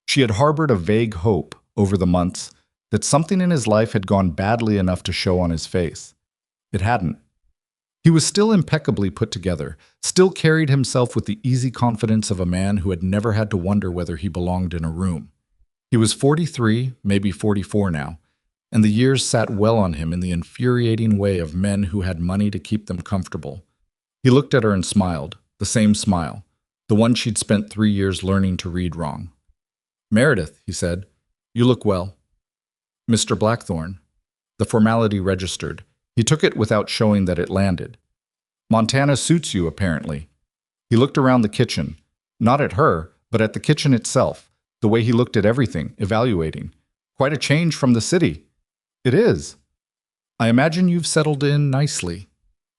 She had harbored a vague hope over the months that something in his life had gone badly enough to show on his face. It hadn't. He was still impeccably put together, still carried himself with the easy confidence of a man who had never had to wonder whether he belonged in a room. He was 43, maybe 44 now, and the years sat well on him in the infuriating way of men who had money to keep them comfortable. He looked at her and smiled, the same smile, the one she'd spent 3 years learning to read wrong. "Meredith," he said, "you look well." "Mr. Blackthorne." The formality registered. He took it without showing that it landed. "Montana suits you, apparently." He looked around the kitchen, not at her, but at the kitchen itself, the way he looked at everything, evaluating. "Quite a change from the city." "It is." "I imagine you've settled in nicely."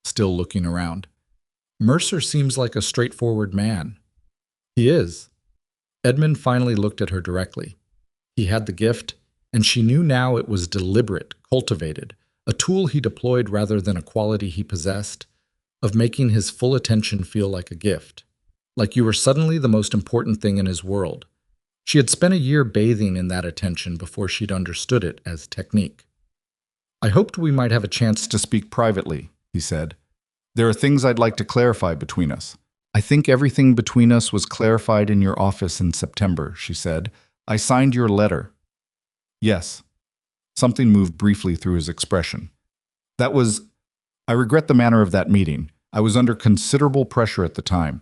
Still looking around. "Mercer seems like a straightforward man." "He is." Edmund finally looked at her directly. He had the gift, and she knew now it was deliberate, cultivated, a tool he deployed rather than a quality he possessed, of making his full attention feel like a gift, like you were suddenly the most important thing in his world. She had spent a year bathing in that attention before she'd understood it as technique. "I hoped we might have a chance to speak privately," he said. "There are things I'd like to clarify between us." "I think everything between us was clarified in your office in September," she said. "I signed your letter." "Yes." Something moved briefly through his expression. I regret the manner of that meeting. I was under considerable pressure at the time.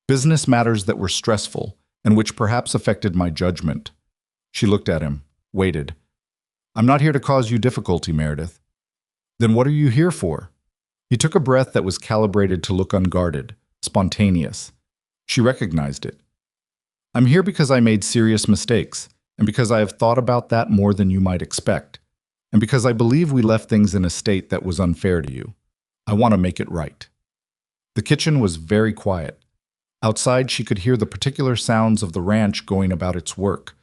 Business matters that were stressful, and which perhaps affected my judgment." She looked at him, waited. "I'm not here to cause you difficulty, Meredith." "Then what are you here for?" He took a breath that was calibrated to look unguarded, spontaneous. She recognized it. "I'm here because I made serious mistakes, and because I have thought about that more than you might expect, and because I believe we left things in a state that was unfair to you. I want to make it right." The kitchen was very quiet. Outside, she could hear the particular sounds of the ranch going about its work,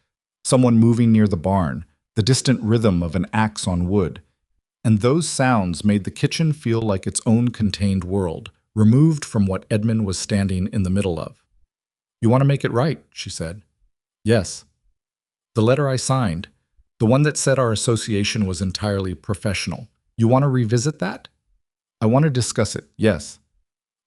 someone moving near the barn, the distant rhythm of an axe on wood. And those sounds made the kitchen feel like its own contained world, removed from what Edmund was standing in the middle of. "You want to make it right," she said. "Yes." "The letter I signed, the one that said our association was entirely professional. You want to revisit that?" "I want to discuss it, yes.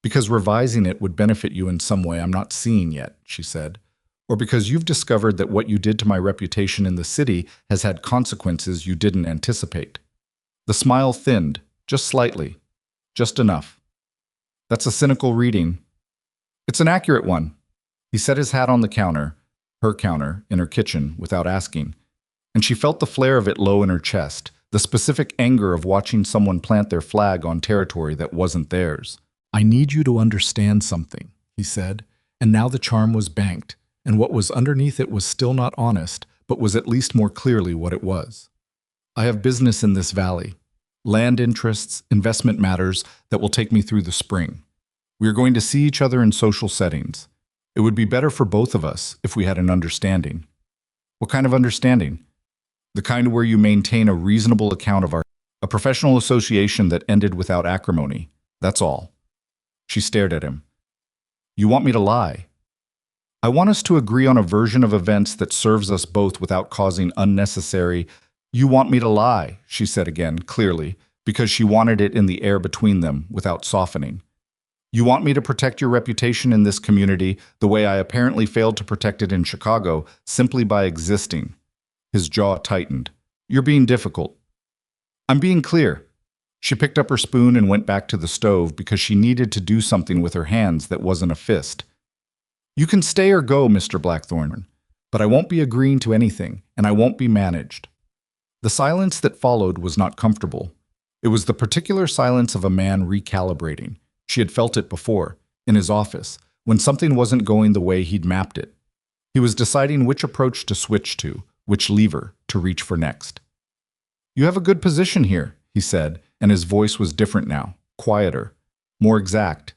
Because revising it would benefit you in some way I'm not seeing yet," she said. "Or because you've discovered that what you did to my reputation in the city has had consequences you didn't anticipate." The smile thinned, just slightly, just enough. "That's a cynical reading." "It's an accurate one." He set his hat on the counter, her counter, in her kitchen, without asking, and she felt the flare of it low in her chest, the specific anger of watching someone plant their flag on territory that wasn't theirs. "I need you to understand something," he said, and now the charm was banked, and what was underneath it was still not honest, but was at least more clearly what it was. "I have business in this valley, land interests, investment matters that will take me through the spring. We are going to see each other in social settings. It would be better for both of us if we had an understanding." "What kind of understanding?" "The kind where you maintain a reasonable account of a professional association that ended without acrimony. That's all." She stared at him. "You want me to lie?" "I want us to agree on a version of events that serves us both without causing unnecessary—" "You want me to lie," she said again, clearly, because she wanted it in the air between them, without softening. "You want me to protect your reputation in this community the way I apparently failed to protect it in Chicago, simply by existing." His jaw tightened. "You're being difficult." "I'm being clear." She picked up her spoon and went back to the stove because she needed to do something with her hands that wasn't a fist. "You can stay or go, Mr. Blackthorne, but I won't be agreeing to anything, and I won't be managed." The silence that followed was not comfortable. It was the particular silence of a man recalibrating. She had felt it before, in his office, when something wasn't going the way he'd mapped it. He was deciding which approach to switch to, which lever to reach for next. "You have a good position here," he said, and his voice was different now, quieter, more exact.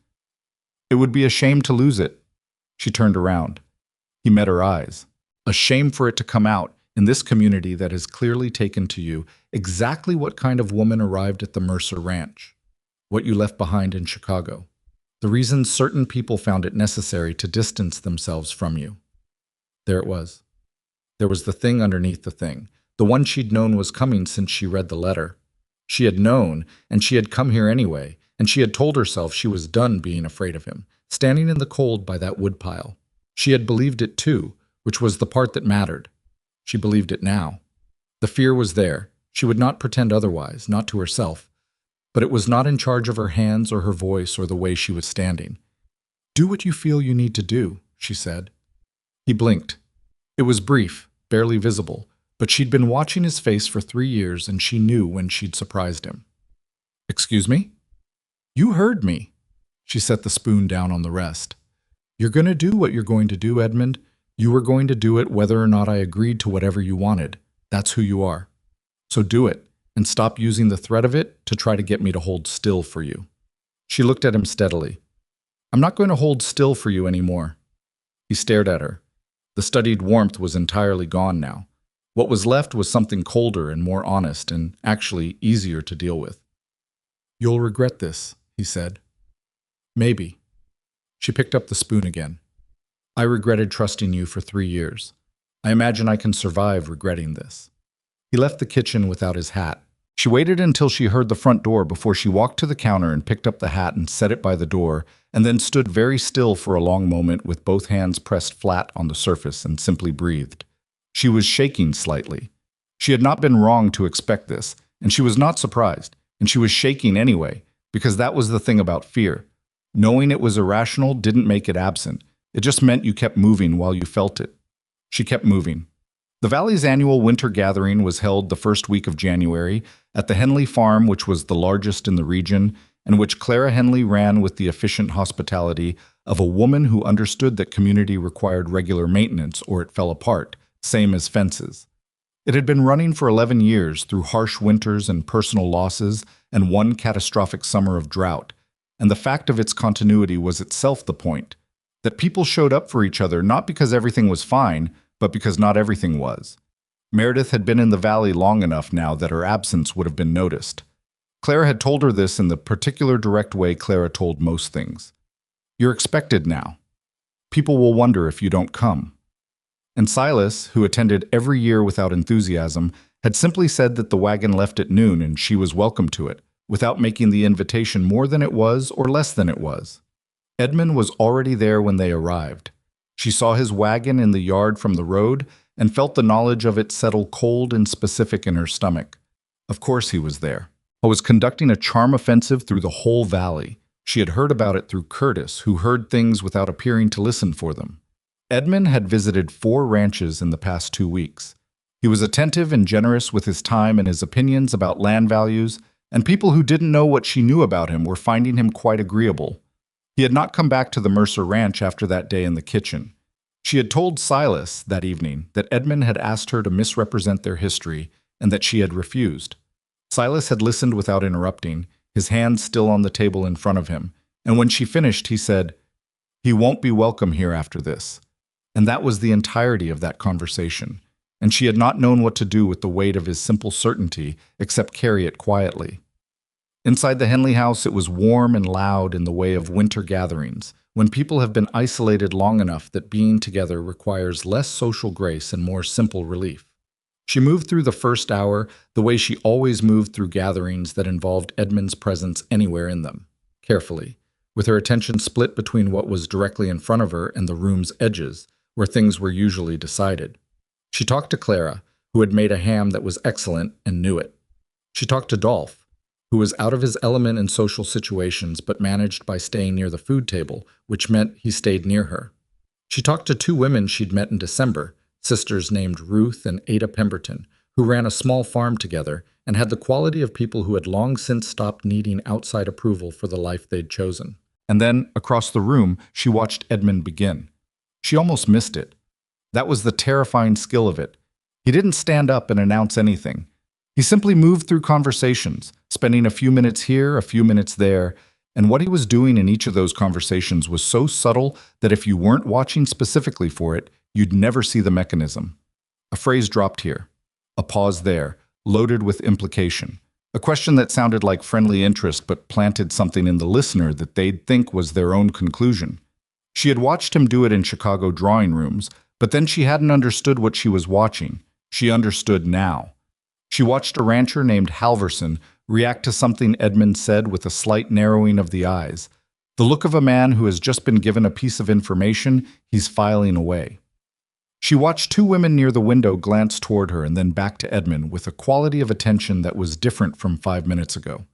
"It would be a shame to lose it." She turned around. He met her eyes. "A shame for it to come out, in this community that has clearly taken to you exactly what kind of woman arrived at the Mercer Ranch, what you left behind in Chicago, the reasons certain people found it necessary to distance themselves from you. There it was. There was the thing underneath the thing, the one she'd known was coming since she read the letter. She had known, and she had come here anyway, and she had told herself she was done being afraid of him, standing in the cold by that woodpile. She had believed it too, which was the part that mattered. She believed it now. The fear was there. She would not pretend otherwise, not to herself. But it was not in charge of her hands or her voice or the way she was standing. "Do what you feel you need to do," she said. He blinked. It was brief, barely visible, but she'd been watching his face for 3 years and she knew when she'd surprised him. "Excuse me?" "You heard me." She set the spoon down on the rest. "You're going to do what you're going to do, Edmund. You were going to do it whether or not I agreed to whatever you wanted. That's who you are. So do it, and stop using the threat of it to try to get me to hold still for you." She looked at him steadily. "I'm not going to hold still for you anymore." He stared at her. The studied warmth was entirely gone now. What was left was something colder and more honest and actually easier to deal with. "You'll regret this," he said. "Maybe." She picked up the spoon again. "I regretted trusting you for 3 years. I imagine I can survive regretting this." He left the kitchen without his hat. She waited until she heard the front door before she walked to the counter and picked up the hat and set it by the door, and then stood very still for a long moment with both hands pressed flat on the surface and simply breathed. She was shaking slightly. She had not been wrong to expect this, and she was not surprised, and she was shaking anyway, because that was the thing about fear. Knowing it was irrational didn't make it absent. It just meant you kept moving while you felt it. She kept moving. The Valley's annual winter gathering was held the first week of January at the Henley Farm, which was the largest in the region, and which Clara Henley ran with the efficient hospitality of a woman who understood that community required regular maintenance or it fell apart, same as fences. It had been running for 11 years through harsh winters and personal losses and one catastrophic summer of drought, and the fact of its continuity was itself the point, that people showed up for each other not because everything was fine, but because not everything was. Meredith had been in the valley long enough now that her absence would have been noticed. Clara had told her this in the particular direct way Clara told most things. "You're expected now. People will wonder if you don't come." And Silas, who attended every year without enthusiasm, had simply said that the wagon left at noon and she was welcome to it, without making the invitation more than it was or less than it was. Edmund was already there when they arrived. She saw his wagon in the yard from the road and felt the knowledge of it settle cold and specific in her stomach. Of course he was there. I was conducting a charm offensive through the whole valley. She had heard about it through Curtis, who heard things without appearing to listen for them. Edmund had visited 4 ranches in the past 2 weeks. He was attentive and generous with his time and his opinions about land values, and people who didn't know what she knew about him were finding him quite agreeable. He had not come back to the Mercer Ranch after that day in the kitchen. She had told Silas that evening that Edmund had asked her to misrepresent their history and that she had refused. Silas had listened without interrupting, his hands still on the table in front of him, and when she finished, he said, "He won't be welcome here after this." And that was the entirety of that conversation, and she had not known what to do with the weight of his simple certainty except carry it quietly. Inside the Henley house, it was warm and loud in the way of winter gatherings, when people have been isolated long enough that being together requires less social grace and more simple relief. She moved through the first hour the way she always moved through gatherings that involved Edmund's presence anywhere in them, carefully, with her attention split between what was directly in front of her and the room's edges, where things were usually decided. She talked to Clara, who had made a ham that was excellent and knew it. She talked to Dolph, who was out of his element in social situations but managed by staying near the food table, which meant he stayed near her. She talked to 2 women she'd met in December, sisters named Ruth and Ada Pemberton, who ran a small farm together and had the quality of people who had long since stopped needing outside approval for the life they'd chosen. And then, across the room, she watched Edmund begin. She almost missed it. That was the terrifying skill of it. He didn't stand up and announce anything. He simply moved through conversations, spending a few minutes here, a few minutes there, and what he was doing in each of those conversations was so subtle that if you weren't watching specifically for it, you'd never see the mechanism. A phrase dropped here. A pause there, loaded with implication. A question that sounded like friendly interest but planted something in the listener that they'd think was their own conclusion. She had watched him do it in Chicago drawing rooms, but then she hadn't understood what she was watching. She understood now. She watched a rancher named Halverson react to something Edmund said with a slight narrowing of the eyes. The look of a man who has just been given a piece of information he's filing away. She watched two women near the window glance toward her and then back to Edmund with a quality of attention that was different from 5 minutes ago.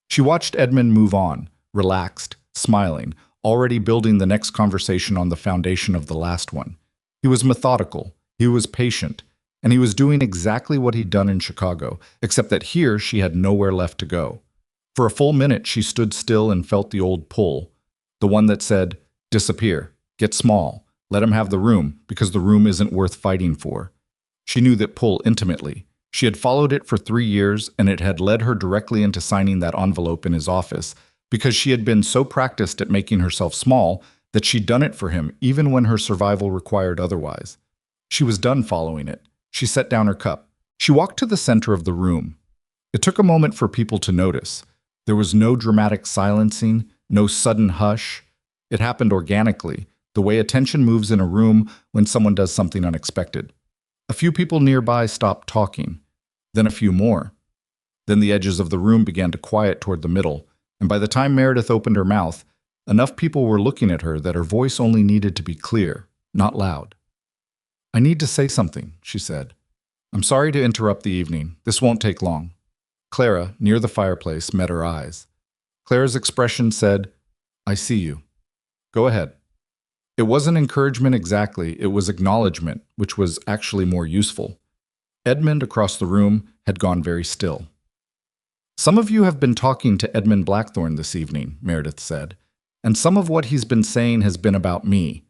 She watched Edmund move on, relaxed, smiling, already building the next conversation on the foundation of the last one. He was methodical, he was patient, and he was doing exactly what he'd done in Chicago, except that here she had nowhere left to go. For a full minute she stood still and felt the old pull, the one that said, disappear, get small, let him have the room, because the room isn't worth fighting for. She knew that pull intimately. She had followed it for 3 years, and it had led her directly into signing that envelope in his office, because she had been so practiced at making herself small that she'd done it for him even when her survival required otherwise. She was done following it. She set down her cup. She walked to the center of the room. It took a moment for people to notice. There was no dramatic silencing, no sudden hush. It happened organically, the way attention moves in a room when someone does something unexpected. A few people nearby stopped talking, then a few more. Then the edges of the room began to quiet toward the middle, and by the time Meredith opened her mouth, enough people were looking at her that her voice only needed to be clear, not loud. I need to say something, she said. I'm sorry to interrupt the evening. This won't take long. Clara, near the fireplace, met her eyes. Clara's expression said, I see you. Go ahead. It wasn't encouragement exactly, it was acknowledgement, which was actually more useful. Edmund, across the room, had gone very still. Some of you have been talking to Edmund Blackthorne this evening, Meredith said, and some of what he's been saying has been about me.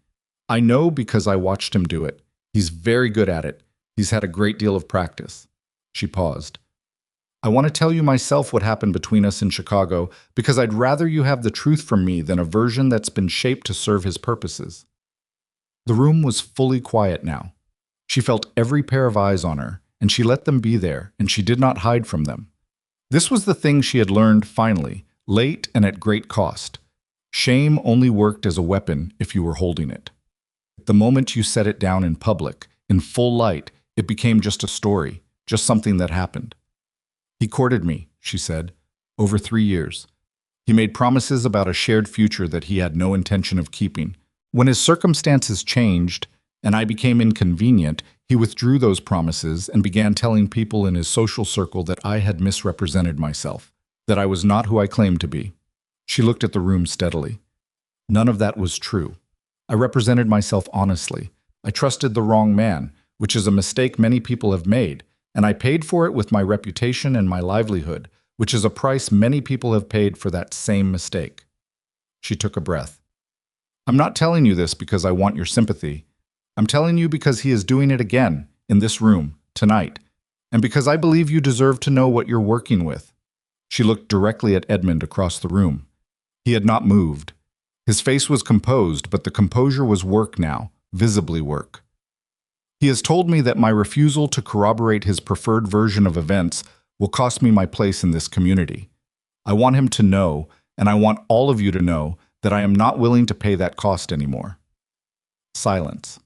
I know because I watched him do it. He's very good at it. He's had a great deal of practice. She paused. I want to tell you myself what happened between us in Chicago because I'd rather you have the truth from me than a version that's been shaped to serve his purposes. The room was fully quiet now. She felt every pair of eyes on her, and she let them be there, and she did not hide from them. This was the thing she had learned finally, late and at great cost. Shame only worked as a weapon if you were holding it. The moment you set it down in public, in full light, it became just a story, just something that happened. He courted me, she said, over 3 years. He made promises about a shared future that he had no intention of keeping. When his circumstances changed, and I became inconvenient, he withdrew those promises and began telling people in his social circle that I had misrepresented myself, that I was not who I claimed to be. She looked at the room steadily. None of that was true. I represented myself honestly. I trusted the wrong man, which is a mistake many people have made, and I paid for it with my reputation and my livelihood, which is a price many people have paid for that same mistake. She took a breath. I'm not telling you this because I want your sympathy. I'm telling you because he is doing it again, in this room, tonight, and because I believe you deserve to know what you're working with. She looked directly at Edmund across the room. He had not moved. His face was composed, but the composure was work now, visibly work. He has told me that my refusal to corroborate his preferred version of events will cost me my place in this community. I want him to know, and I want all of you to know, that I am not willing to pay that cost anymore. Silence.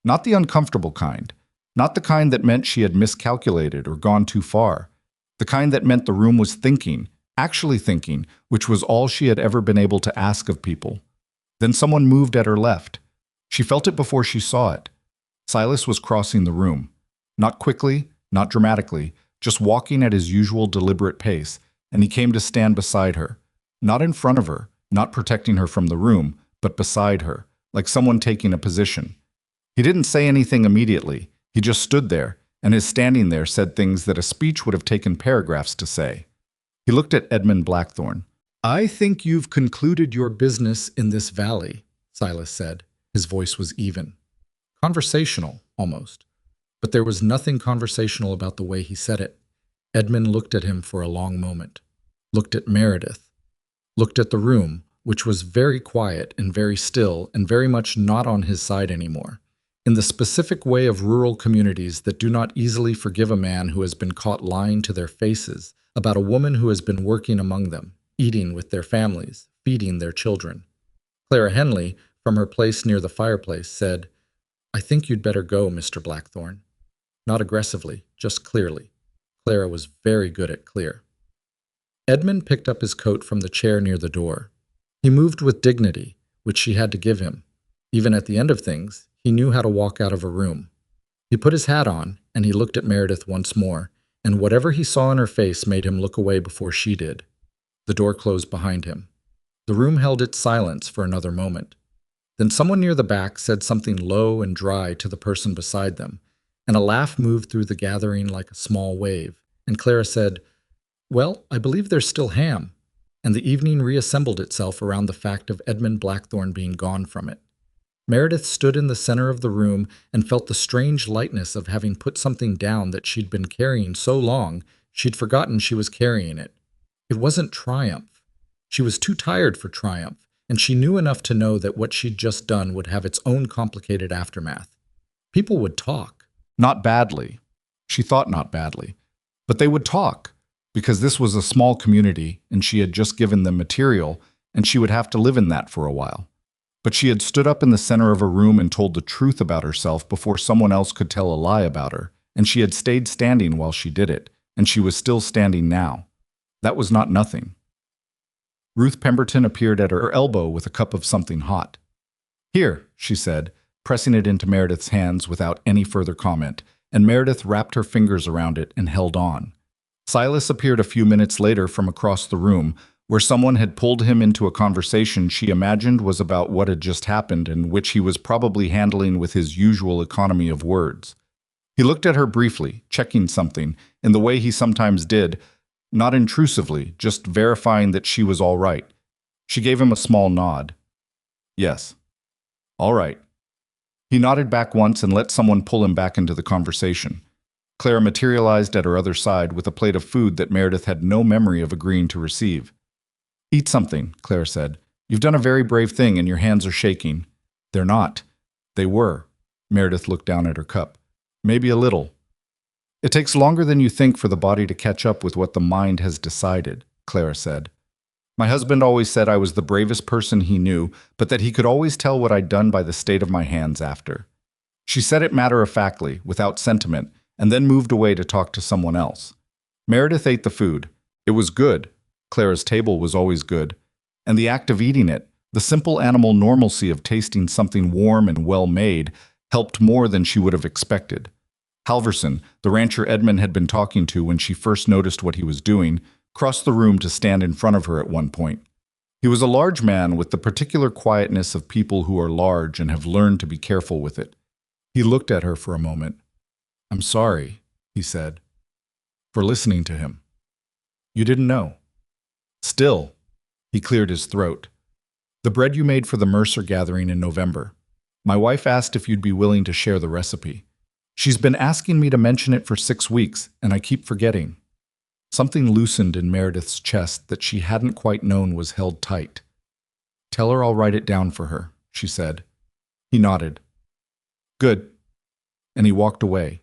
Not the uncomfortable kind. Not the kind that meant she had miscalculated or gone too far. The kind that meant the room was thinking, actually thinking, which was all she had ever been able to ask of people. Then someone moved at her left. She felt it before she saw it. Silas was crossing the room. Not quickly, not dramatically, just walking at his usual deliberate pace, and he came to stand beside her. Not in front of her, not protecting her from the room, but beside her, like someone taking a position. He didn't say anything immediately. He just stood there, and his standing there said things that a speech would have taken paragraphs to say. He looked at Edmund Blackthorne. I think you've concluded your business in this valley, Silas said. His voice was even. Conversational, almost. But there was nothing conversational about the way he said it. Edmund looked at him for a long moment. Looked at Meredith. Looked at the room, which was very quiet and very still and very much not on his side anymore. in the specific way of rural communities that do not easily forgive a man who has been caught lying to their faces about a woman who has been working among them, eating with their families, feeding their children. Clara Henley, from her place near the fireplace, said, "I think you'd better go, Mr. Blackthorne." Not aggressively, just clearly. Clara was very good at clear. Edmund picked up his coat from the chair near the door. He moved with dignity, which she had to give him. Even at the end of things, he knew how to walk out of a room. He put his hat on, and he looked at Meredith once more, and whatever he saw in her face made him look away before she did. The door closed behind him. The room held its silence for another moment. Then someone near the back said something low and dry to the person beside them, and a laugh moved through the gathering like a small wave, and Clara said, "Well, I believe there's still ham," and the evening reassembled itself around the fact of Edmund Blackthorne being gone from it. Meredith stood in the center of the room and felt the strange lightness of having put something down that she'd been carrying so long she'd forgotten she was carrying it. It wasn't triumph. She was too tired for triumph, and she knew enough to know that what she'd just done would have its own complicated aftermath. People would talk. Not badly. She thought not badly. But they would talk, because this was a small community and she had just given them material, and she would have to live in that for a while. But she had stood up in the center of a room and told the truth about herself before someone else could tell a lie about her, and she had stayed standing while she did it, and she was still standing now. That was not nothing. Ruth Pemberton appeared at her elbow with a cup of something hot. "Here," she said, pressing it into Meredith's hands without any further comment, and Meredith wrapped her fingers around it and held on. Silas appeared a few minutes later from across the room, where someone had pulled him into a conversation she imagined was about what had just happened and which he was probably handling with his usual economy of words. He looked at her briefly, checking something, in the way he sometimes did, not intrusively, just verifying that she was all right. She gave him a small nod. "Yes. All right." He nodded back once and let someone pull him back into the conversation. Clara materialized at her other side with a plate of food that Meredith had no memory of agreeing to receive. "Eat something," Claire said. "You've done a very brave thing and your hands are shaking." "They're not." "They were." Meredith looked down at her cup. "Maybe a little." "It takes longer than you think for the body to catch up with what the mind has decided," Clara said. "My husband always said I was the bravest person he knew, but that he could always tell what I'd done by the state of my hands after." She said it matter-of-factly, without sentiment, and then moved away to talk to someone else. Meredith ate the food. It was good. Clara's table was always good. And the act of eating it, the simple animal normalcy of tasting something warm and well-made, helped more than she would have expected. Halverson, the rancher Edmund had been talking to when she first noticed what he was doing, crossed the room to stand in front of her at one point. He was a large man with the particular quietness of people who are large and have learned to be careful with it. He looked at her for a moment. "I'm sorry," he said, "for listening to him. You didn't know." "Still," he cleared his throat. "The bread you made for the Mercer gathering in November. My wife asked if you'd be willing to share the recipe. She's been asking me to mention it for 6 weeks, and I keep forgetting." Something loosened in Meredith's chest that she hadn't quite known was held tight. "Tell her I'll write it down for her," she said. He nodded. "Good." And he walked away.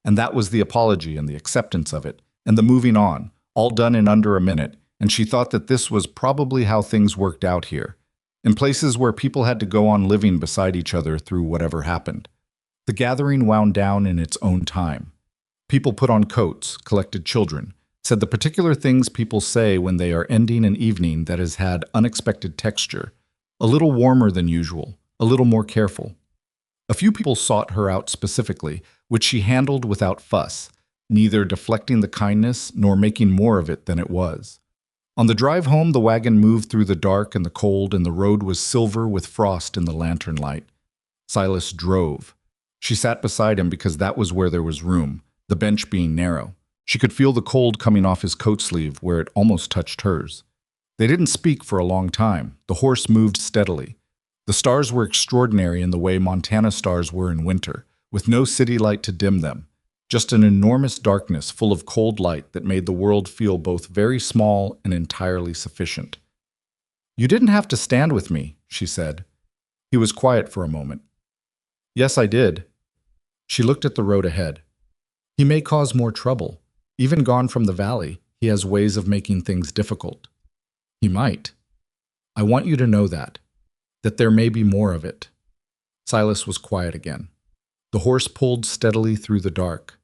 And that was the apology and the acceptance of it, and the moving on, all done in under a minute, and she thought that this was probably how things worked out here, in places where people had to go on living beside each other through whatever happened. The gathering wound down in its own time. People put on coats, collected children, said the particular things people say when they are ending an evening that has had unexpected texture, a little warmer than usual, a little more careful. A few people sought her out specifically, which she handled without fuss, neither deflecting the kindness nor making more of it than it was. On the drive home, the wagon moved through the dark and the cold, and the road was silver with frost in the lantern light. Silas drove. She sat beside him because that was where there was room, the bench being narrow. She could feel the cold coming off his coat sleeve where it almost touched hers. They didn't speak for a long time. The horse moved steadily. The stars were extraordinary in the way Montana stars were in winter, with no city light to dim them. Just an enormous darkness full of cold light that made the world feel both very small and entirely sufficient. "You didn't have to stand with me," she said. He was quiet for a moment. Yes, I did. She looked at the road ahead. He may cause more trouble. Even gone from the valley, he has ways of making things difficult. He might. I want you to know that there may be more of it. Silas was quiet again. The horse pulled steadily through the dark.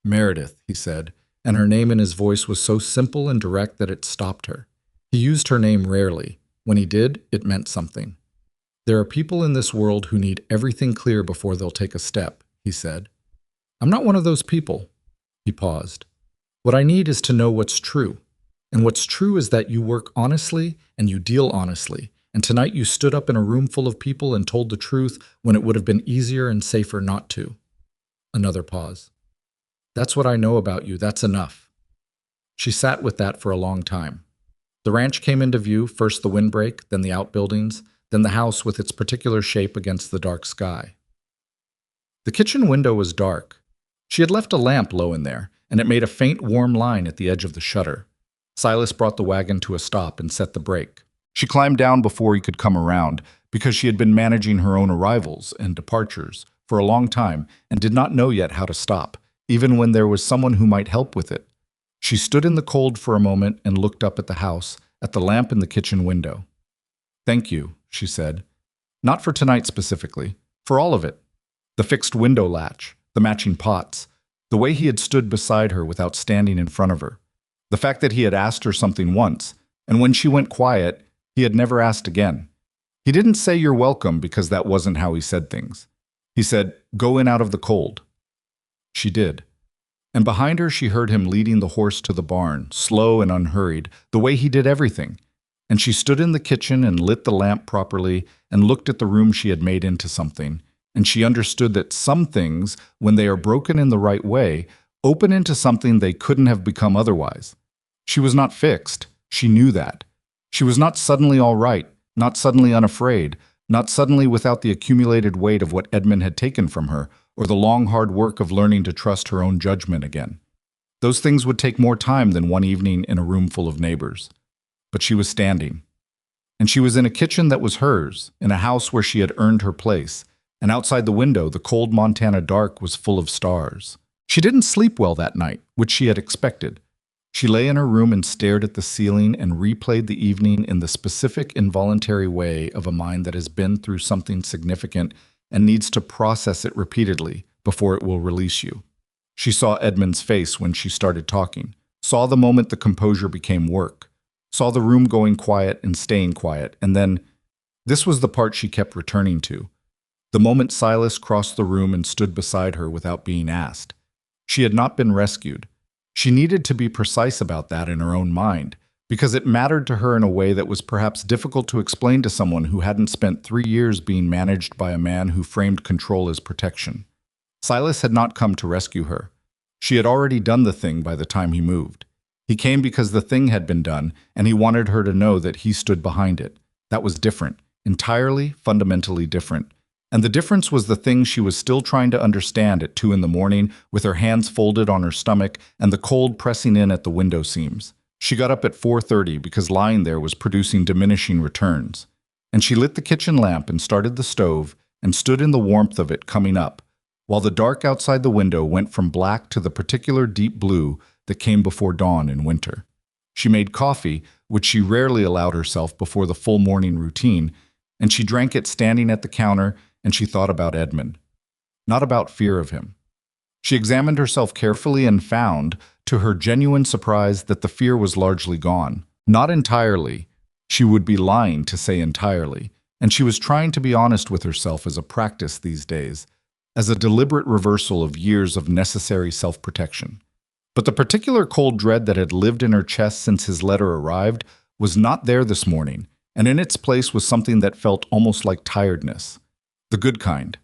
Meredith, he said, and her name in his voice was so simple and direct that it stopped her. He used her name rarely. When he did, it meant something. There are people in this world who need everything clear before they'll take a step, he said. I'm not one of those people. He paused. What I need is to know what's true. And what's true is that you work honestly and you deal honestly. And tonight you stood up in a room full of people and told the truth when it would have been easier and safer not to. Another pause. That's what I know about you. That's enough. She sat with that for a long time. The ranch came into view, first the windbreak, then the outbuildings, then the house with its particular shape against the dark sky. The kitchen window was dark. She had left a lamp low in there, and it made a faint warm line at the edge of the shutter. Silas brought the wagon to a stop and set the brake. She climbed down before he could come around, because she had been managing her own arrivals and departures for a long time and did not know yet how to stop, even when there was someone who might help with it. She stood in the cold for a moment and looked up at the house, at the lamp in the kitchen window. Thank you, she said. Not for tonight specifically, for all of it. The fixed window latch, the matching pots, the way he had stood beside her without standing in front of her, the fact that he had asked her something once, and when she went quiet, he had never asked again. He didn't say you're welcome because that wasn't how he said things. He said, go in out of the cold. She did. And behind her she heard him leading the horse to the barn, slow and unhurried, the way he did everything. And she stood in the kitchen and lit the lamp properly and looked at the room she had made into something. And she understood that some things, when they are broken in the right way, open into something they couldn't have become otherwise. She was not fixed. She knew that. She was not suddenly all right, not suddenly unafraid, not suddenly without the accumulated weight of what Edmund had taken from her, or the long hard work of learning to trust her own judgment again. Those things would take more time than one evening in a room full of neighbors. But she was standing. And she was in a kitchen that was hers, in a house where she had earned her place, and outside the window the cold Montana dark was full of stars. She didn't sleep well that night, which she had expected. She lay in her room and stared at the ceiling and replayed the evening in the specific involuntary way of a mind that has been through something significant and needs to process it repeatedly before it will release you. She saw Edmund's face when she started talking, saw the moment the composure became work, saw the room going quiet and staying quiet, and then, this was the part she kept returning to, the moment Silas crossed the room and stood beside her without being asked. She had not been rescued. She needed to be precise about that in her own mind, because it mattered to her in a way that was perhaps difficult to explain to someone who hadn't spent 3 years being managed by a man who framed control as protection. Silas had not come to rescue her. She had already done the thing by the time he moved. He came because the thing had been done, and he wanted her to know that he stood behind it. That was different, entirely, fundamentally different. And the difference was the thing she was still trying to understand at 2 in the morning, with her hands folded on her stomach and the cold pressing in at the window seams. She got up at 4:30 because lying there was producing diminishing returns. And she lit the kitchen lamp and started the stove and stood in the warmth of it coming up, while the dark outside the window went from black to the particular deep blue that came before dawn in winter. She made coffee, which she rarely allowed herself before the full morning routine, and she drank it standing at the counter, and she thought about Edmund, not about fear of him. She examined herself carefully and found, to her genuine surprise, that the fear was largely gone. Not entirely. She would be lying to say entirely, and she was trying to be honest with herself as a practice these days, as a deliberate reversal of years of necessary self-protection. But the particular cold dread that had lived in her chest since his letter arrived was not there this morning, and in its place was something that felt almost like tiredness. The good kind.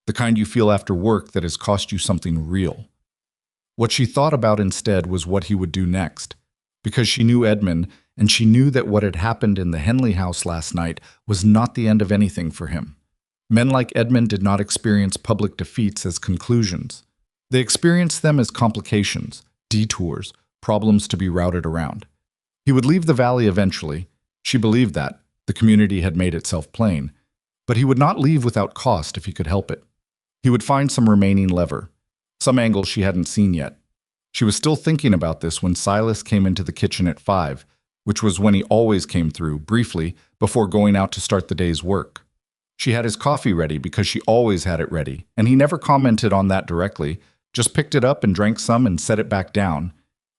The kind you feel after work that has cost you something real. What she thought about instead was what he would do next, because she knew Edmund, and she knew that what had happened in the Henley house last night was not the end of anything for him. Men like Edmund did not experience public defeats as conclusions. They experienced them as complications, detours, problems to be routed around. He would leave the valley eventually. She believed that. The community had made itself plain. But he would not leave without cost if he could help it. He would find some remaining lever, some angle she hadn't seen yet. She was still thinking about this when Silas came into the kitchen at 5, which was when he always came through, briefly, before going out to start the day's work. She had his coffee ready because she always had it ready, and he never commented on that directly, just picked it up and drank some and set it back down.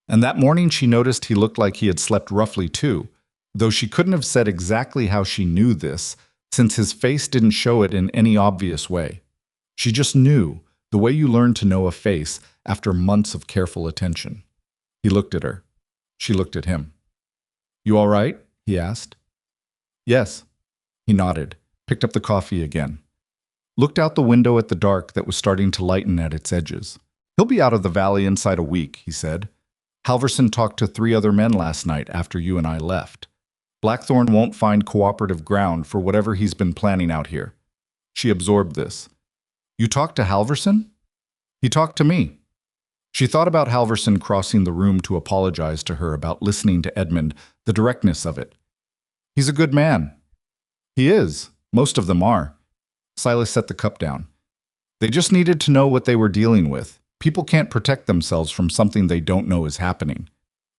And that morning she noticed he looked like he had slept roughly too, though she couldn't have said exactly how she knew this, since his face didn't show it in any obvious way. She just knew, the way you learn to know a face after months of careful attention. He looked at her. She looked at him. "You all right?" he asked. "Yes." He nodded, picked up the coffee again, looked out the window at the dark that was starting to lighten at its edges. "He'll be out of the valley inside a week," he said. "Halverson talked to 3 other men last night after you and I left. Blackthorn won't find cooperative ground for whatever he's been planning out here." She absorbed this. "You talked to Halverson?" "He talked to me." She thought about Halverson crossing the room to apologize to her about listening to Edmund, the directness of it. "He's a good man." "He is. Most of them are." Silas set the cup down. "They just needed to know what they were dealing with. People can't protect themselves from something they don't know is happening."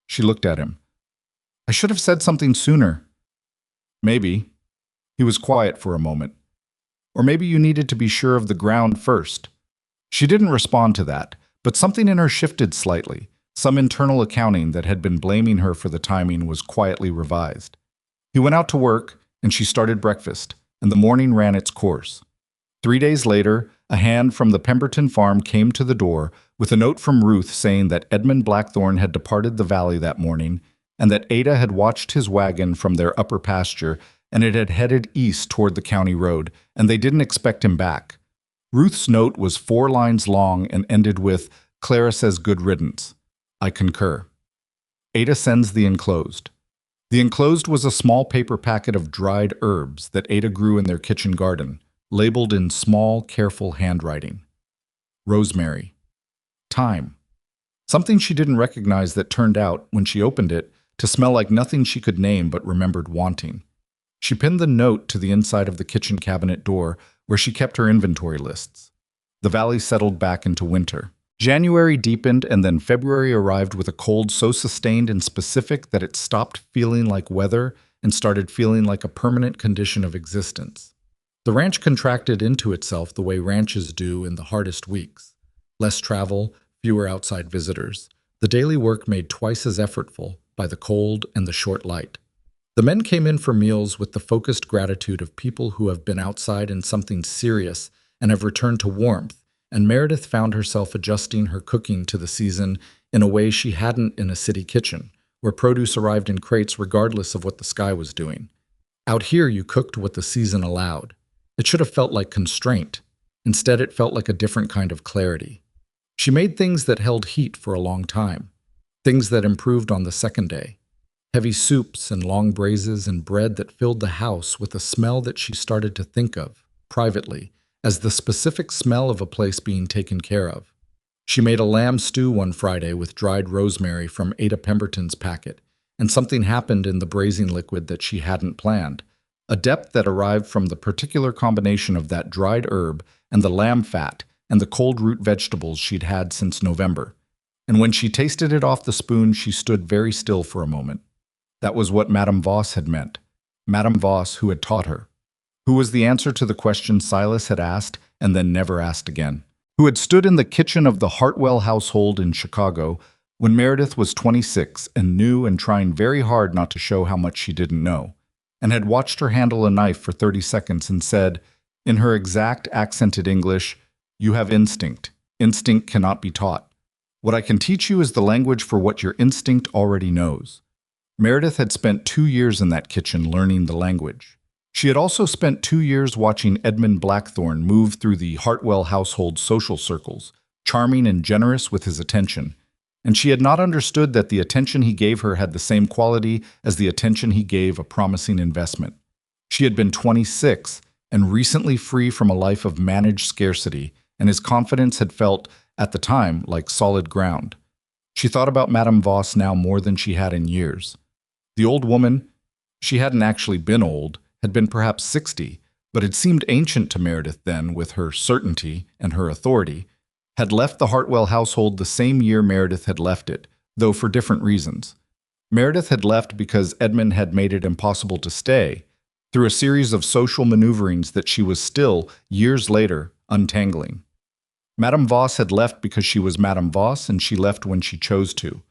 She looked at him. "I should have said something sooner." "Maybe." He was quiet for a moment. "Or maybe you needed to be sure of the ground first." She didn't respond to that, but something in her shifted slightly. Some internal accounting that had been blaming her for the timing was quietly revised. He went out to work, and she started breakfast, and the morning ran its course. 3 days later, a hand from the Pemberton farm came to the door with a note from Ruth saying that Edmund Blackthorn had departed the valley that morning, and that Ada had watched his wagon from their upper pasture, and it had headed east toward the county road, and they didn't expect him back. Ruth's note was 4 lines long and ended with, "Clara says good riddance. I concur." Ada sends the enclosed. The enclosed was a small paper packet of dried herbs that Ada grew in their kitchen garden, labeled in small, careful handwriting. Rosemary. Thyme. Something she didn't recognize that turned out, when she opened it, to smell like nothing she could name but remembered wanting. She pinned the note to the inside of the kitchen cabinet door, where she kept her inventory lists. The valley settled back into winter. January deepened, and then February arrived with a cold so sustained and specific that it stopped feeling like weather and started feeling like a permanent condition of existence. The ranch contracted into itself the way ranches do in the hardest weeks. Less travel, fewer outside visitors. The daily work made twice as effortful by the cold and the short light. The men came in for meals with the focused gratitude of people who have been outside in something serious and have returned to warmth, and Meredith found herself adjusting her cooking to the season in a way she hadn't in a city kitchen, where produce arrived in crates regardless of what the sky was doing. Out here, you cooked what the season allowed. It should have felt like constraint. Instead, it felt like a different kind of clarity. She made things that held heat for a long time, things that improved on the second day. Heavy soups and long braises and bread that filled the house with a smell that she started to think of, privately, as the specific smell of a place being taken care of. She made a lamb stew one Friday with dried rosemary from Ada Pemberton's packet, and something happened in the braising liquid that she hadn't planned, a depth that arrived from the particular combination of that dried herb and the lamb fat and the cold root vegetables she'd had since November. And when she tasted it off the spoon, she stood very still for a moment. That was what Madame Voss had meant. Madame Voss, who had taught her. Who was the answer to the question Silas had asked and then never asked again. Who had stood in the kitchen of the Hartwell household in Chicago when Meredith was 26 and knew and trying very hard not to show how much she didn't know, and had watched her handle a knife for 30 seconds and said, in her exact accented English, "You have instinct. Instinct cannot be taught. What I can teach you is the language for what your instinct already knows." Meredith had spent 2 years in that kitchen learning the language. She had also spent 2 years watching Edmund Blackthorn move through the Hartwell household social circles, charming and generous with his attention, and she had not understood that the attention he gave her had the same quality as the attention he gave a promising investment. She had been 26 and recently free from a life of managed scarcity, and his confidence had felt, at the time, like solid ground. She thought about Madame Voss now more than she had in years. The old woman, she hadn't actually been old, had been perhaps 60, but it seemed ancient to Meredith then, with her certainty and her authority, had left the Hartwell household the same year Meredith had left it, though for different reasons. Meredith had left because Edmund had made it impossible to stay, through a series of social maneuverings that she was still, years later, untangling. Madame Voss had left because she was Madame Voss, and she left when she chose to.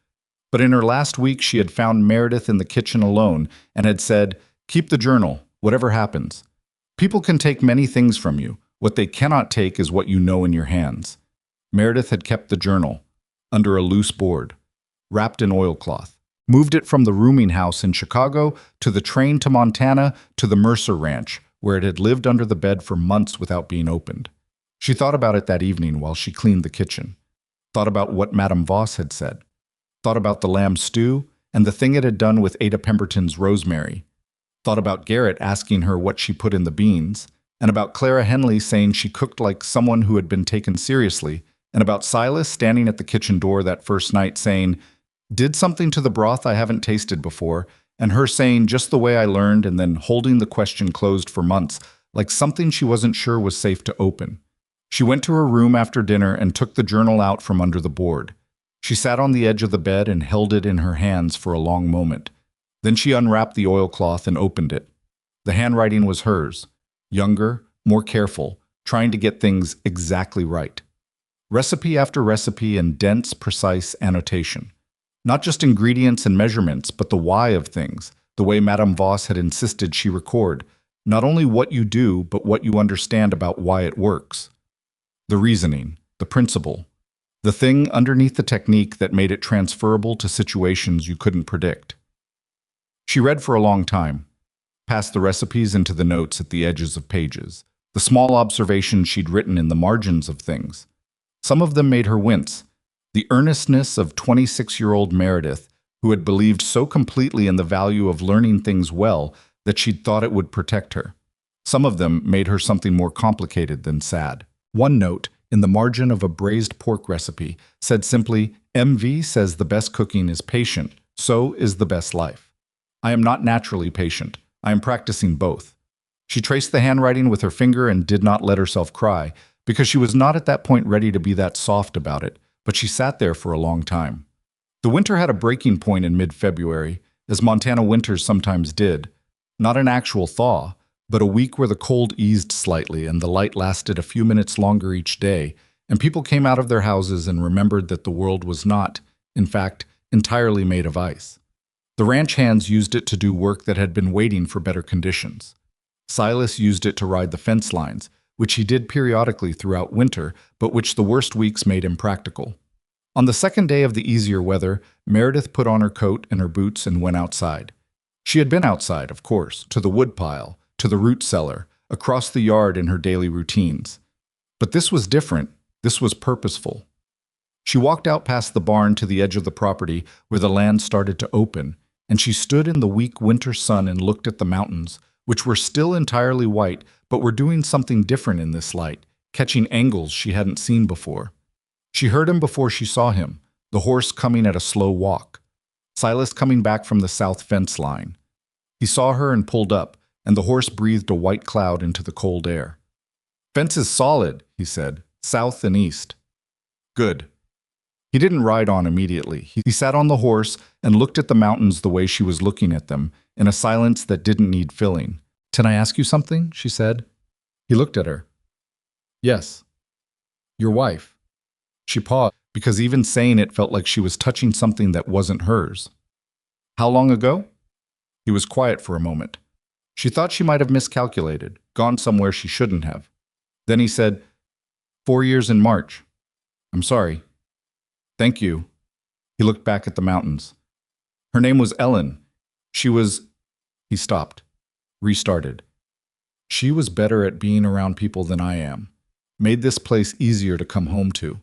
But in her last week, she had found Meredith in the kitchen alone and had said, "Keep the journal, whatever happens. People can take many things from you. What they cannot take is what you know in your hands." Meredith had kept the journal, under a loose board, wrapped in oilcloth, moved it from the rooming house in Chicago to the train to Montana to the Mercer Ranch, where it had lived under the bed for months without being opened. She thought about it that evening while she cleaned the kitchen, thought about what Madame Voss had said, thought about the lamb stew and the thing it had done with Ada Pemberton's rosemary, thought about Garrett asking her what she put in the beans, and about Clara Henley saying she cooked like someone who had been taken seriously, and about Silas standing at the kitchen door that first night saying, "Did something to the broth I haven't tasted before," and her saying just the way I learned, and then holding the question closed for months, like something she wasn't sure was safe to open. She went to her room after dinner and took the journal out from under the board. She sat on the edge of the bed and held it in her hands for a long moment. Then she unwrapped the oilcloth and opened it. The handwriting was hers, younger, more careful, trying to get things exactly right. Recipe after recipe and dense, precise annotation. Not just ingredients and measurements, but the why of things, the way Madame Voss had insisted she record. Not only what you do, but what you understand about why it works. The reasoning, the principle, the thing underneath the technique that made it transferable to situations you couldn't predict. She read for a long time, passed the recipes into the notes at the edges of pages, the small observations she'd written in the margins of things. Some of them made her wince. The earnestness of 26-year-old Meredith, who had believed so completely in the value of learning things well that she'd thought it would protect her. Some of them made her something more complicated than sad. One note, in the margin of a braised pork recipe, said simply, "MV says the best cooking is patient, so is the best life. I am not naturally patient. I am practicing both." She traced the handwriting with her finger and did not let herself cry, because she was not at that point ready to be that soft about it, but she sat there for a long time. The winter had a breaking point in mid-February, as Montana winters sometimes did. Not an actual thaw, but a week where the cold eased slightly and the light lasted a few minutes longer each day, and people came out of their houses and remembered that the world was not, in fact, entirely made of ice. The ranch hands used it to do work that had been waiting for better conditions. Silas used it to ride the fence lines, which he did periodically throughout winter, but which the worst weeks made impractical. On the second day of the easier weather, Meredith put on her coat and her boots and went outside. She had been outside, of course, to the woodpile, to the root cellar, across the yard in her daily routines. But this was different. This was purposeful. She walked out past the barn to the edge of the property where the land started to open, and she stood in the weak winter sun and looked at the mountains, which were still entirely white, but were doing something different in this light, catching angles she hadn't seen before. She heard him before she saw him, the horse coming at a slow walk. Silas coming back from the south fence line. He saw her and pulled up, and the horse breathed a white cloud into the cold air. "Fence is solid," he said, "south and east." "Good." He didn't ride on immediately. He sat on the horse and looked at the mountains the way she was looking at them, in a silence that didn't need filling. "Can I ask you something?" she said. He looked at her. "Yes." "Your wife." She paused, because even saying it felt like she was touching something that wasn't hers. "How long ago?" He was quiet for a moment. She thought she might have miscalculated, gone somewhere she shouldn't have. Then he said, 4 years in March. "I'm sorry." "Thank you." He looked back at the mountains. "Her name was Ellen. She was—" He stopped, restarted. "She was better at being around people than I am. Made this place easier to come home to."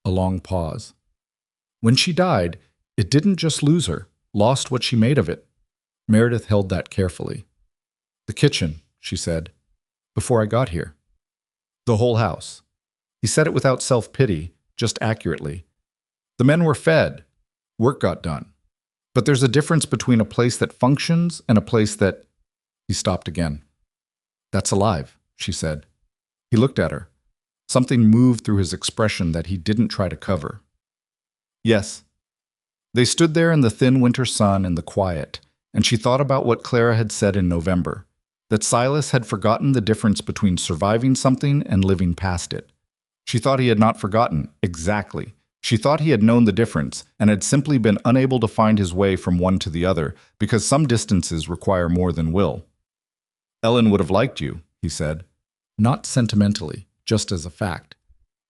A long pause. "When she died, it didn't just lose her, lost what she made of it." Meredith held that carefully. "The kitchen," she said, "before I got here." "The whole house." He said it without self-pity, just accurately. "The men were fed. Work got done. But there's a difference between a place that functions and a place that—" He stopped again. That's alive, she said. He looked at her. Something moved through his expression that he didn't try to cover. Yes. They stood there in the thin winter sun and the quiet, and she thought about what Clara had said in November, that Silas had forgotten the difference between surviving something and living past it. She thought he had not forgotten, exactly. She thought he had known the difference and had simply been unable to find his way from one to the other because some distances require more than will. Ellen would have liked you, he said. Not sentimentally, just as a fact.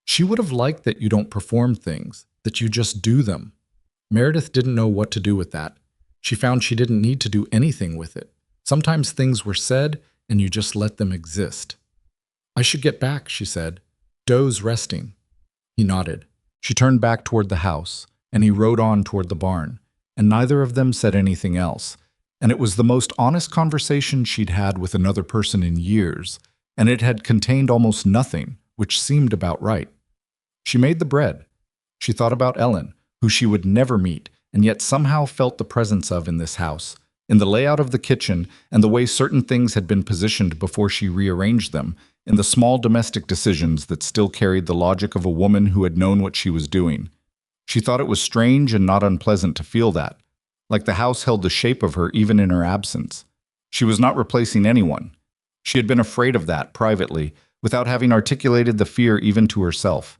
She would have liked that you don't perform things, that you just do them. Meredith didn't know what to do with that. She found she didn't need to do anything with it. Sometimes things were said, and you just let them exist. I should get back, she said. Doe's resting. He nodded. She turned back toward the house, and he rode on toward the barn, and neither of them said anything else. And it was the most honest conversation she'd had with another person in years, and it had contained almost nothing, which seemed about right. She made the bread. She thought about Ellen, who she would never meet, and yet somehow felt the presence of in this house, in the layout of the kitchen and the way certain things had been positioned before she rearranged them, in the small domestic decisions that still carried the logic of a woman who had known what she was doing. She thought it was strange and not unpleasant to feel that, like the house held the shape of her even in her absence. She was not replacing anyone. She had been afraid of that privately, without having articulated the fear even to herself.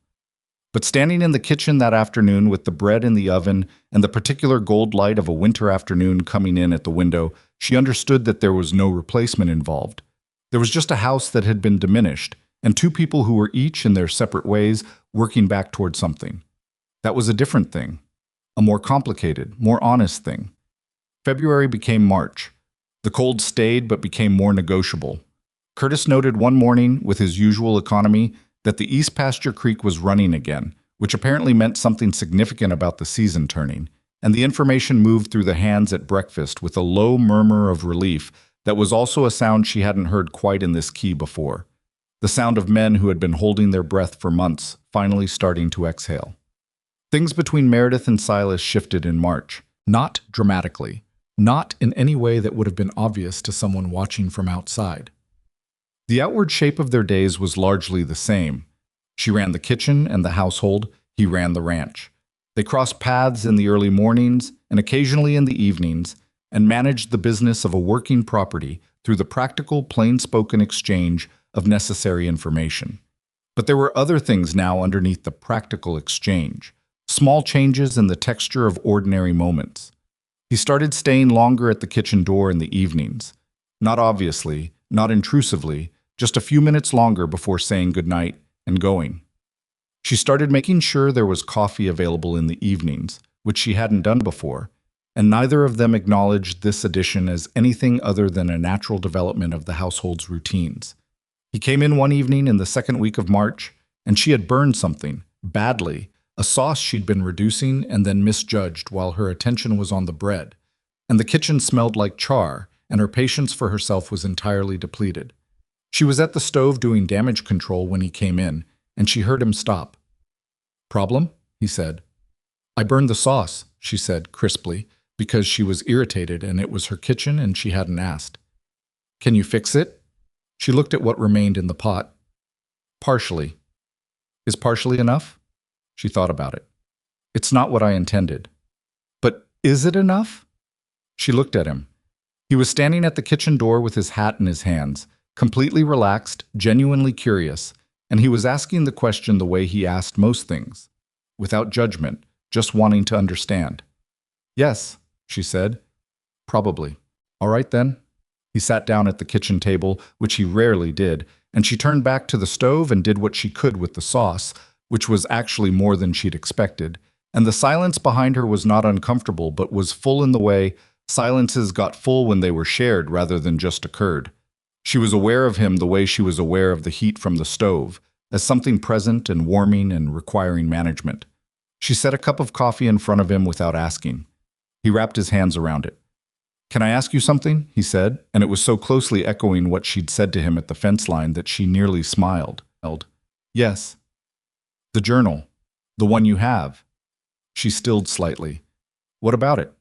But standing in the kitchen that afternoon with the bread in the oven and the particular gold light of a winter afternoon coming in at the window, she understood that there was no replacement involved. There was just a house that had been diminished, and two people who were each in their separate ways working back toward something. That was a different thing, a more complicated, more honest thing. February became March. The cold stayed but became more negotiable. Curtis noted one morning, with his usual economy, that the East Pasture Creek was running again, which apparently meant something significant about the season turning, and the information moved through the hands at breakfast with a low murmur of relief that was also a sound she hadn't heard quite in this key before. The sound of men who had been holding their breath for months, finally starting to exhale. Things between Meredith and Silas shifted in March, not dramatically, not in any way that would have been obvious to someone watching from outside. The outward shape of their days was largely the same. She ran the kitchen and the household, he ran the ranch. They crossed paths in the early mornings and occasionally in the evenings, and managed the business of a working property through the practical, plain-spoken exchange of necessary information. But there were other things now underneath the practical exchange, small changes in the texture of ordinary moments. He started staying longer at the kitchen door in the evenings, not obviously, not intrusively, just a few minutes longer before saying goodnight and going. She started making sure there was coffee available in the evenings, which she hadn't done before, and neither of them acknowledged this addition as anything other than a natural development of the household's routines. He came in one evening in the second week of March, and she had burned something, badly, a sauce she'd been reducing and then misjudged while her attention was on the bread, and the kitchen smelled like char, and her patience for herself was entirely depleted. She was at the stove doing damage control when he came in, and she heard him stop. "Problem?" he said. "I burned the sauce," she said crisply, because she was irritated and it was her kitchen and she hadn't asked. "Can you fix it?" She looked at what remained in the pot. "Partially." "Is partially enough?" She thought about it. "It's not what I intended." "But is it enough?" She looked at him. He was standing at the kitchen door with his hat in his hands, completely relaxed, genuinely curious, and he was asking the question the way he asked most things, without judgment, just wanting to understand. "Yes," she said. "Probably." "All right then." He sat down at the kitchen table, which he rarely did, and she turned back to the stove and did what she could with the sauce, which was actually more than she'd expected, and the silence behind her was not uncomfortable but was full in the way silences got full when they were shared rather than just occurred. She was aware of him the way she was aware of the heat from the stove, as something present and warming and requiring management. She set a cup of coffee in front of him without asking. He wrapped his hands around it. "Can I ask you something?" he said, and it was so closely echoing what she'd said to him at the fence line that she nearly smiled. "Yes." "The journal. The one you have." She stilled slightly. "What about it?"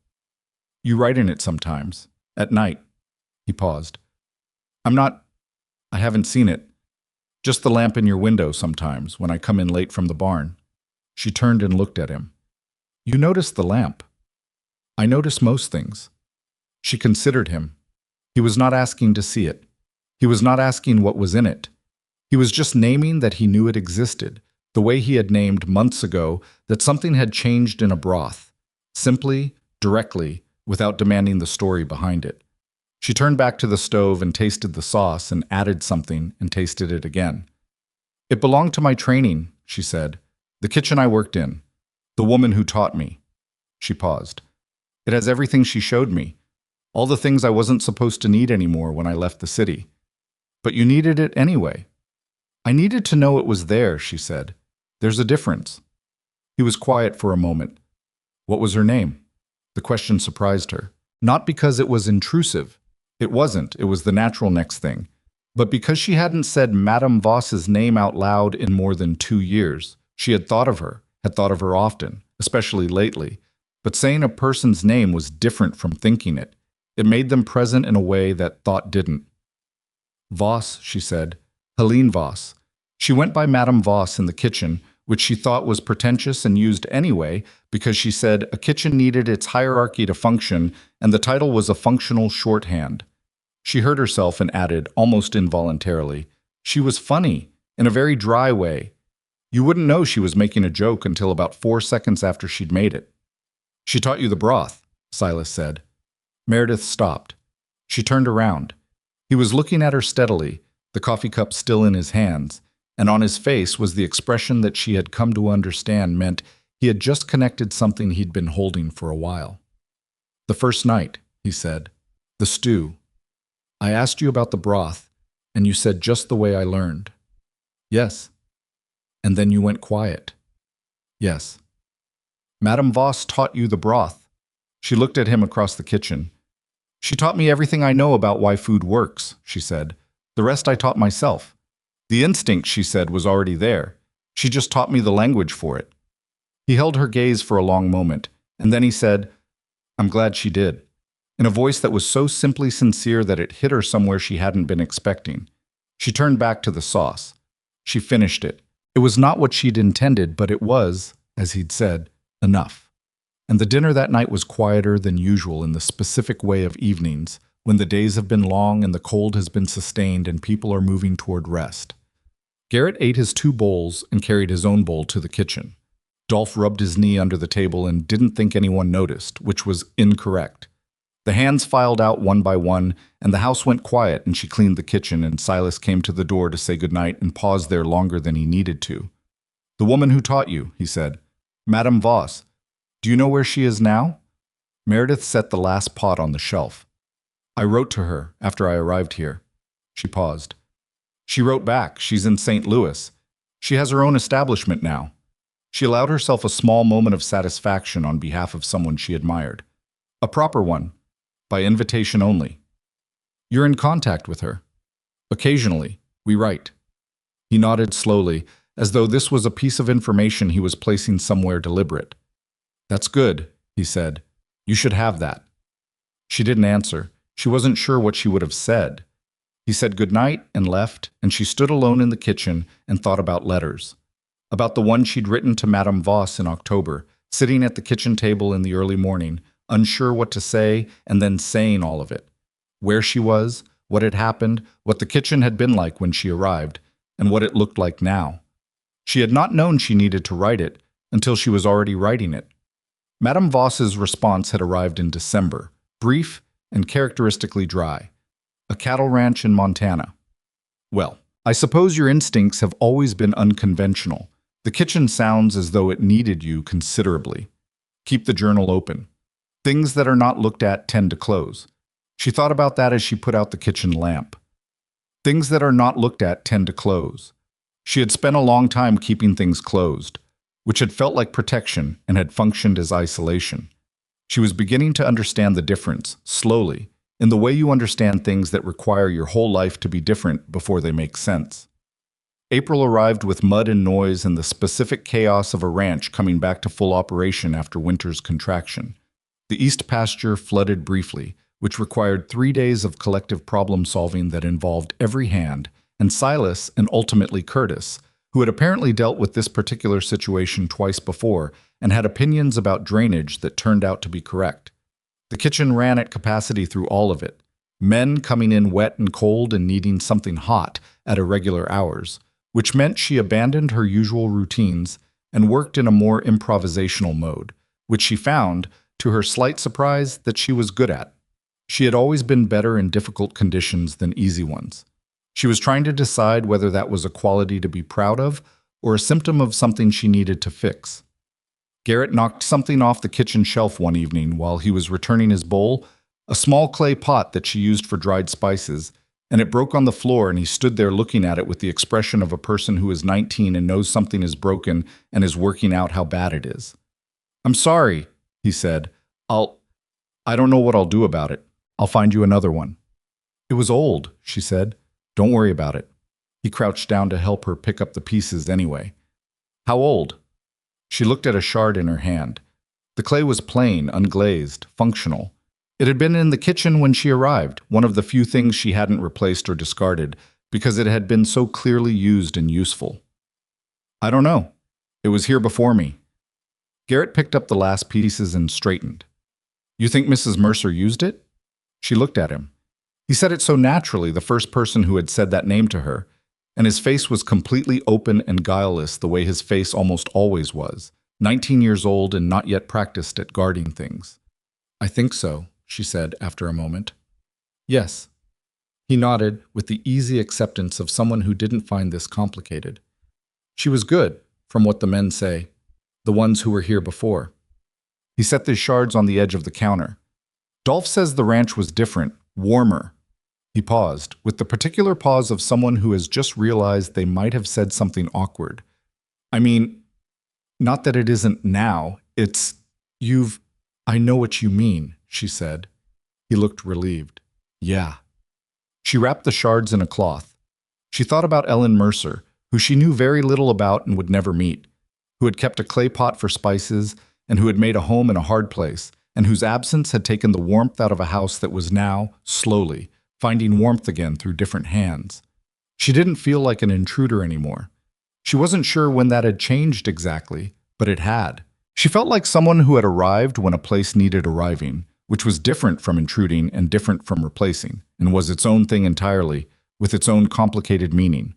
"You write in it sometimes. At night." He paused. I'm not I haven't seen it. Just the lamp in your window sometimes when I come in late from the barn. She turned and looked at him. You noticed the lamp. I notice most things. She considered him. He was not asking to see it. He was not asking what was in it. He was just naming that he knew it existed, the way he had named months ago that something had changed in a broth, simply, directly, without demanding the story behind it. She turned back to the stove and tasted the sauce and added something and tasted it again. It belonged to my training, she said. The kitchen I worked in. The woman who taught me. She paused. It has everything she showed me. All the things I wasn't supposed to need anymore when I left the city. But you needed it anyway. I needed to know it was there, she said. There's a difference. He was quiet for a moment. What was her name? The question surprised her. Not because it was intrusive. It wasn't. It was the natural next thing. But because she hadn't said Madame Voss's name out loud in more than 2 years, she had thought of her often, especially lately. But saying a person's name was different from thinking it. It made them present in a way that thought didn't. Voss, she said. Helene Voss. She went by Madame Voss in the kitchen, which she thought was pretentious and used anyway because she said a kitchen needed its hierarchy to function and the title was a functional shorthand. She heard herself and added, almost involuntarily, she was funny, in a very dry way. You wouldn't know she was making a joke until about 4 seconds after she'd made it. She taught you the broth, Silas said. Meredith stopped. She turned around. He was looking at her steadily, the coffee cup still in his hands, and on his face was the expression that she had come to understand meant he had just connected something he'd been holding for a while. The first night, he said. The stew. I asked you about the broth, and you said just the way I learned. Yes. And then you went quiet. Yes. Madame Voss taught you the broth. She looked at him across the kitchen. She taught me everything I know about why food works, she said. The rest I taught myself. The instinct, she said, was already there. She just taught me the language for it. He held her gaze for a long moment, and then he said, I'm glad she did, in a voice that was so simply sincere that it hit her somewhere she hadn't been expecting. She turned back to the sauce. She finished it. It was not what she'd intended, but it was, as he'd said, enough. And the dinner that night was quieter than usual in the specific way of evenings, when the days have been long and the cold has been sustained and people are moving toward rest. Garrett ate his 2 bowls and carried his own bowl to the kitchen. Dolph rubbed his knee under the table and didn't think anyone noticed, which was incorrect. The hands filed out one by one, and the house went quiet and she cleaned the kitchen and Silas came to the door to say goodnight and paused there longer than he needed to. The woman who taught you, he said. Madame Voss. Do you know where she is now? Meredith set the last pot on the shelf. I wrote to her after I arrived here. She paused. She wrote back. She's in St. Louis. She has her own establishment now. She allowed herself a small moment of satisfaction on behalf of someone she admired. A proper one, by invitation only. You're in contact with her. Occasionally, we write. He nodded slowly, as though this was a piece of information he was placing somewhere deliberate. That's good, he said. You should have that. She didn't answer. She wasn't sure what she would have said. He said goodnight and left, and she stood alone in the kitchen and thought about letters. About the one she'd written to Madame Voss in October, sitting at the kitchen table in the early morning, unsure what to say, and then saying all of it. Where she was, what had happened, what the kitchen had been like when she arrived, and what it looked like now. She had not known she needed to write it until she was already writing it. Madame Voss's response had arrived in December, brief and characteristically dry. A cattle ranch in Montana. Well, I suppose your instincts have always been unconventional. The kitchen sounds as though it needed you considerably. Keep the journal open. Things that are not looked at tend to close. She thought about that as she put out the kitchen lamp. Things that are not looked at tend to close. She had spent a long time keeping things closed, which had felt like protection and had functioned as isolation. She was beginning to understand the difference, slowly, in the way you understand things that require your whole life to be different before they make sense. April arrived with mud and noise and the specific chaos of a ranch coming back to full operation after winter's contraction. The east pasture flooded briefly, which required 3 days of collective problem-solving that involved every hand, and Silas and ultimately Curtis, who had apparently dealt with this particular situation twice before and had opinions about drainage that turned out to be correct. The kitchen ran at capacity through all of it. Men coming in wet and cold and needing something hot at irregular hours, which meant she abandoned her usual routines and worked in a more improvisational mode, which she found, to her slight surprise, that she was good at. She had always been better in difficult conditions than easy ones. She was trying to decide whether that was a quality to be proud of or a symptom of something she needed to fix. Garrett knocked something off the kitchen shelf one evening while he was returning his bowl, a small clay pot that she used for dried spices, and it broke on the floor, and he stood there looking at it with the expression of a person who is 19 and knows something is broken and is working out how bad it is. "I'm sorry," he said. I don't know what I'll do about it. I'll find you another one." "It was old," she said. "Don't worry about it." He crouched down to help her pick up the pieces anyway. "How old?" She looked at a shard in her hand. The clay was plain, unglazed, functional. It had been in the kitchen when she arrived, one of the few things she hadn't replaced or discarded, because it had been so clearly used and useful. "I don't know. It was here before me." Garrett picked up the last pieces and straightened. "You think Mrs. Mercer used it?" She looked at him. He said it so naturally, the first person who had said that name to her, and his face was completely open and guileless the way his face almost always was, 19 years old and not yet practiced at guarding things. "I think so," she said after a moment. "Yes." He nodded with the easy acceptance of someone who didn't find this complicated. "She was good, from what the men say, the ones who were here before." He set the shards on the edge of the counter. "Dolph says the ranch was different, warmer." He paused, with the particular pause of someone who has just realized they might have said something awkward. "I mean, not that it isn't now, I know what you mean," she said. He looked relieved. "Yeah." She wrapped the shards in a cloth. She thought about Ellen Mercer, who she knew very little about and would never meet, who had kept a clay pot for spices and who had made a home in a hard place, and whose absence had taken the warmth out of a house that was now, slowly, finding warmth again through different hands. She didn't feel like an intruder anymore. She wasn't sure when that had changed exactly, but it had. She felt like someone who had arrived when a place needed arriving, which was different from intruding and different from replacing, and was its own thing entirely, with its own complicated meaning.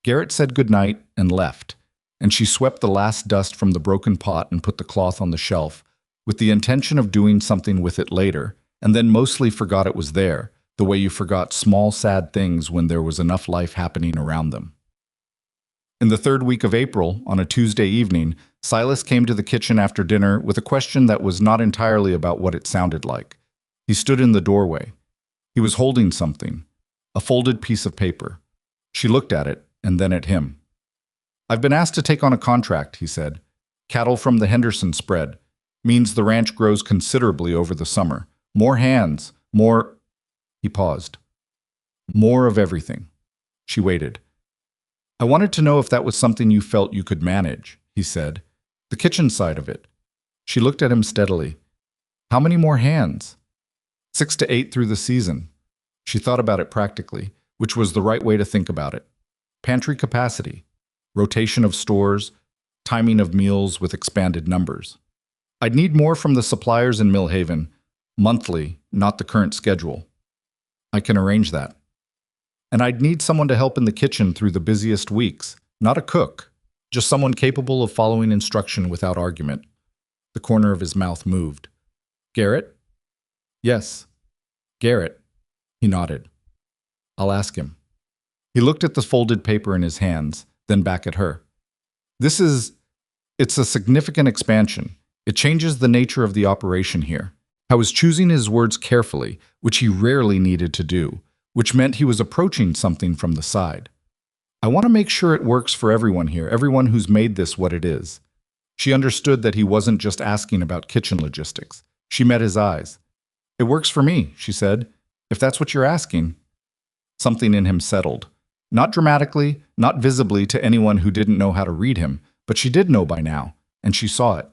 Garrett said goodnight and left, and she swept the last dust from the broken pot and put the cloth on the shelf, with the intention of doing something with it later, and then mostly forgot it was there, the way you forgot small, sad things when there was enough life happening around them. In the third week of April, on a Tuesday evening, Silas came to the kitchen after dinner with a question that was not entirely about what it sounded like. He stood in the doorway. He was holding something, a folded piece of paper. She looked at it, and then at him. "I've been asked to take on a contract," he said. "Cattle from the Henderson spread. Means the ranch grows considerably over the summer. More hands, more—" He paused. "More of everything." She waited. "I wanted to know if that was something you felt you could manage," he said. "The kitchen side of it." She looked at him steadily. "How many more hands?" 6 to 8 through the season. She thought about it practically, which was the right way to think about it. Pantry capacity, rotation of stores, timing of meals with expanded numbers. "I'd need more from the suppliers in Millhaven, monthly, not the current schedule." "I can arrange that." "And I'd need someone to help in the kitchen through the busiest weeks, not a cook, just someone capable of following instruction without argument." The corner of his mouth moved. "Garrett?" "Yes." "Garrett." He nodded. "I'll ask him." He looked at the folded paper in his hands, then back at her. It's a significant expansion. It changes the nature of the operation here." I was choosing his words carefully, which he rarely needed to do, which meant he was approaching something from the side. "I want to make sure it works for everyone here, everyone who's made this what it is." She understood that he wasn't just asking about kitchen logistics. She met his eyes. "It works for me," she said, "if that's what you're asking." Something in him settled. Not dramatically, not visibly to anyone who didn't know how to read him, but she did know by now, and she saw it.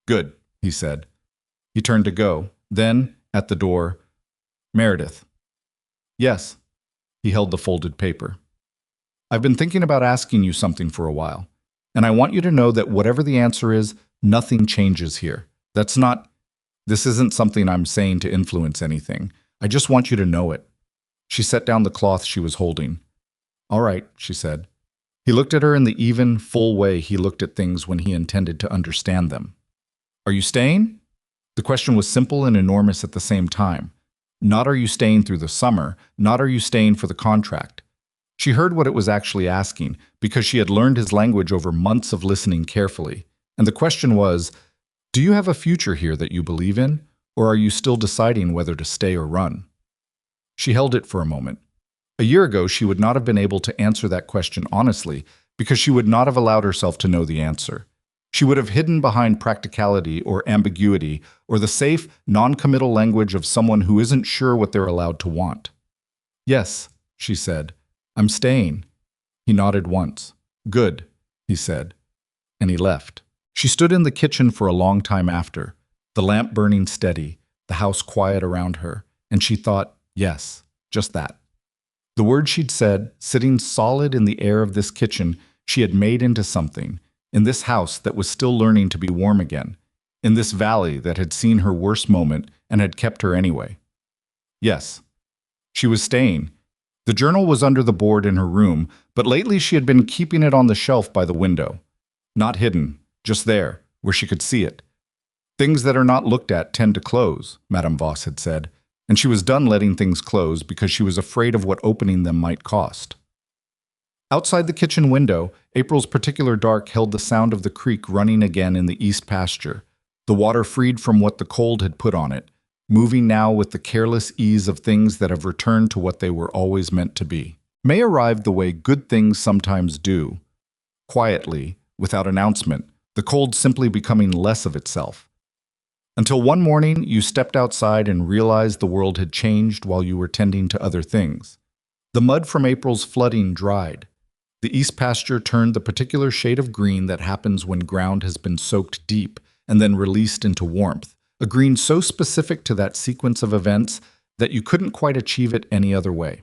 "Good," he said. He turned to go. Then, at the door, "Meredith." "Yes." He held the folded paper. I've been thinking about asking you something for a while, and I want you to know that whatever the answer is, nothing changes here. This isn't something I'm saying to influence anything. I just want you to know it. She set down the cloth she was holding. All right, she said. He looked at her in the even, full way he looked at things when he intended to understand them. Are you staying? The question was simple and enormous at the same time. Not are you staying through the summer, not are you staying for the contract. She heard what it was actually asking, because she had learned his language over months of listening carefully. And the question was, do you have a future here that you believe in, or are you still deciding whether to stay or run? She held it for a moment. A year ago, she would not have been able to answer that question honestly, because she would not have allowed herself to know the answer. She would have hidden behind practicality or ambiguity or the safe, non-committal language of someone who isn't sure what they're allowed to want. Yes, she said. I'm staying. He nodded once. Good, he said. And he left. She stood in the kitchen for a long time after, the lamp burning steady, the house quiet around her, and she thought, yes, just that. The word she'd said, sitting solid in the air of this kitchen, she had made into something, in this house that was still learning to be warm again, in this valley that had seen her worst moment and had kept her anyway. Yes, she was staying. The journal was under the board in her room, but lately she had been keeping it on the shelf by the window. Not hidden, just there, where she could see it. Things that are not looked at tend to close, Madame Voss had said, and she was done letting things close because she was afraid of what opening them might cost. Outside the kitchen window, April's particular dark held the sound of the creek running again in the east pasture, the water freed from what the cold had put on it, moving now with the careless ease of things that have returned to what they were always meant to be. May arrived the way good things sometimes do, quietly, without announcement, the cold simply becoming less of itself. Until one morning you stepped outside and realized the world had changed while you were tending to other things. The mud from April's flooding dried. The east pasture turned the particular shade of green that happens when ground has been soaked deep and then released into warmth, a green so specific to that sequence of events that you couldn't quite achieve it any other way.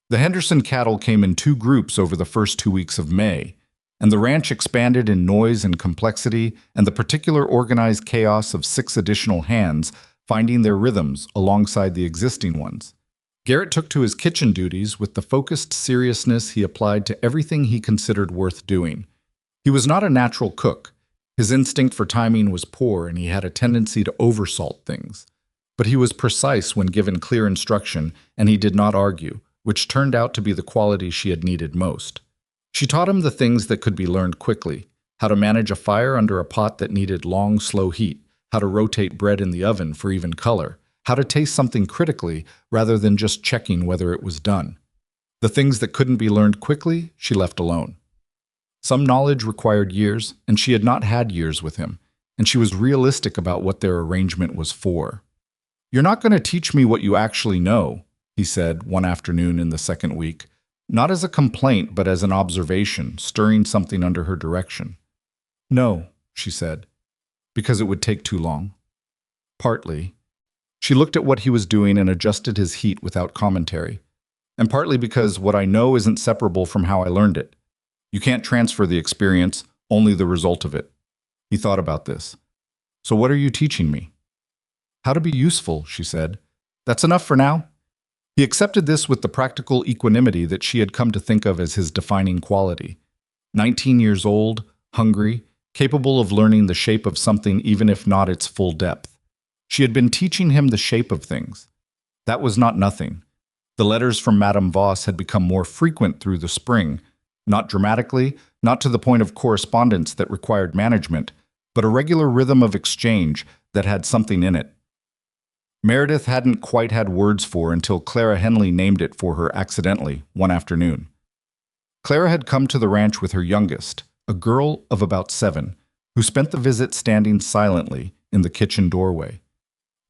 The Henderson cattle came in 2 groups over the first 2 weeks of May, and the ranch expanded in noise and complexity and the particular organized chaos of 6 additional hands finding their rhythms alongside the existing ones. Garrett took to his kitchen duties with the focused seriousness he applied to everything he considered worth doing. He was not a natural cook. His instinct for timing was poor and he had a tendency to oversalt things. But he was precise when given clear instruction, and he did not argue, which turned out to be the quality she had needed most. She taught him the things that could be learned quickly: how to manage a fire under a pot that needed long, slow heat, how to rotate bread in the oven for even color, how to taste something critically rather than just checking whether it was done. The things that couldn't be learned quickly, she left alone. Some knowledge required years, and she had not had years with him, and she was realistic about what their arrangement was for. "You're not going to teach me what you actually know," he said one afternoon in the second week, not as a complaint but as an observation, stirring something under her direction. "No," she said, "because it would take too long." Partly. She looked at what he was doing and adjusted his heat without commentary. And partly because what I know isn't separable from how I learned it. You can't transfer the experience, only the result of it. He thought about this. "So what are you teaching me?" "How to be useful," she said. "That's enough for now." He accepted this with the practical equanimity that she had come to think of as his defining quality. 19 years old, hungry, capable of learning the shape of something even if not its full depth. She had been teaching him the shape of things. That was not nothing. The letters from Madame Voss had become more frequent through the spring, not dramatically, not to the point of correspondence that required management, but a regular rhythm of exchange that had something in it. Meredith hadn't quite had words for until Clara Henley named it for her accidentally one afternoon. Clara had come to the ranch with her youngest, a girl of about 7, who spent the visit standing silently in the kitchen doorway,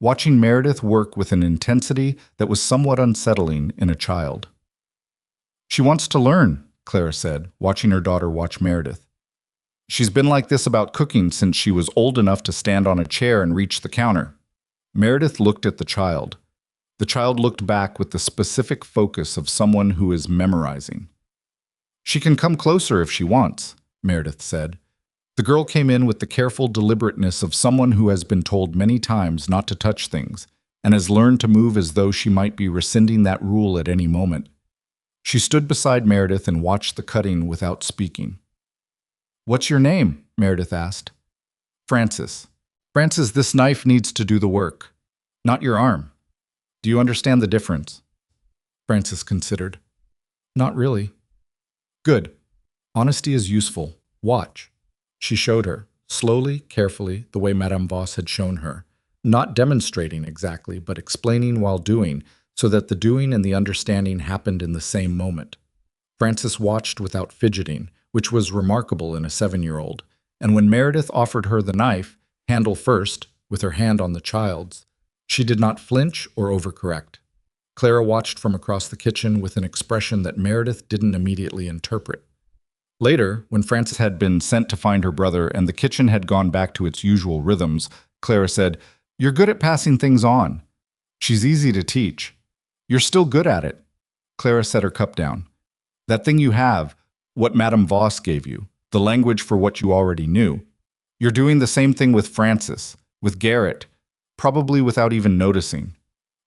watching Meredith work with an intensity that was somewhat unsettling in a child. "She wants to learn," Clara said, watching her daughter watch Meredith. "She's been like this about cooking since she was old enough to stand on a chair and reach the counter." Meredith looked at the child. The child looked back with the specific focus of someone who is memorizing. She can come closer if she wants, Meredith said. The girl came in with the careful deliberateness of someone who has been told many times not to touch things, and has learned to move as though she might be rescinding that rule at any moment. She stood beside Meredith and watched the cutting without speaking. "What's your name?" Meredith asked. "Francis. Francis, this knife needs to do the work, not your arm. Do you understand the difference?" Francis considered. "Not really." "Good. Honesty is useful. Watch." She showed her, slowly, carefully, the way Madame Voss had shown her, not demonstrating exactly, but explaining while doing, so that the doing and the understanding happened in the same moment. Francis watched without fidgeting, which was remarkable in a 7-year-old, and when Meredith offered her the knife, handle first, with her hand on the child's, she did not flinch or overcorrect. Clara watched from across the kitchen with an expression that Meredith didn't immediately interpret. Later, when Francis had been sent to find her brother and the kitchen had gone back to its usual rhythms, Clara said, "You're good at passing things on. She's easy to teach. You're still good at it." Clara set her cup down. "That thing you have, what Madame Voss gave you, the language for what you already knew. You're doing the same thing with Francis, with Garrett, probably without even noticing."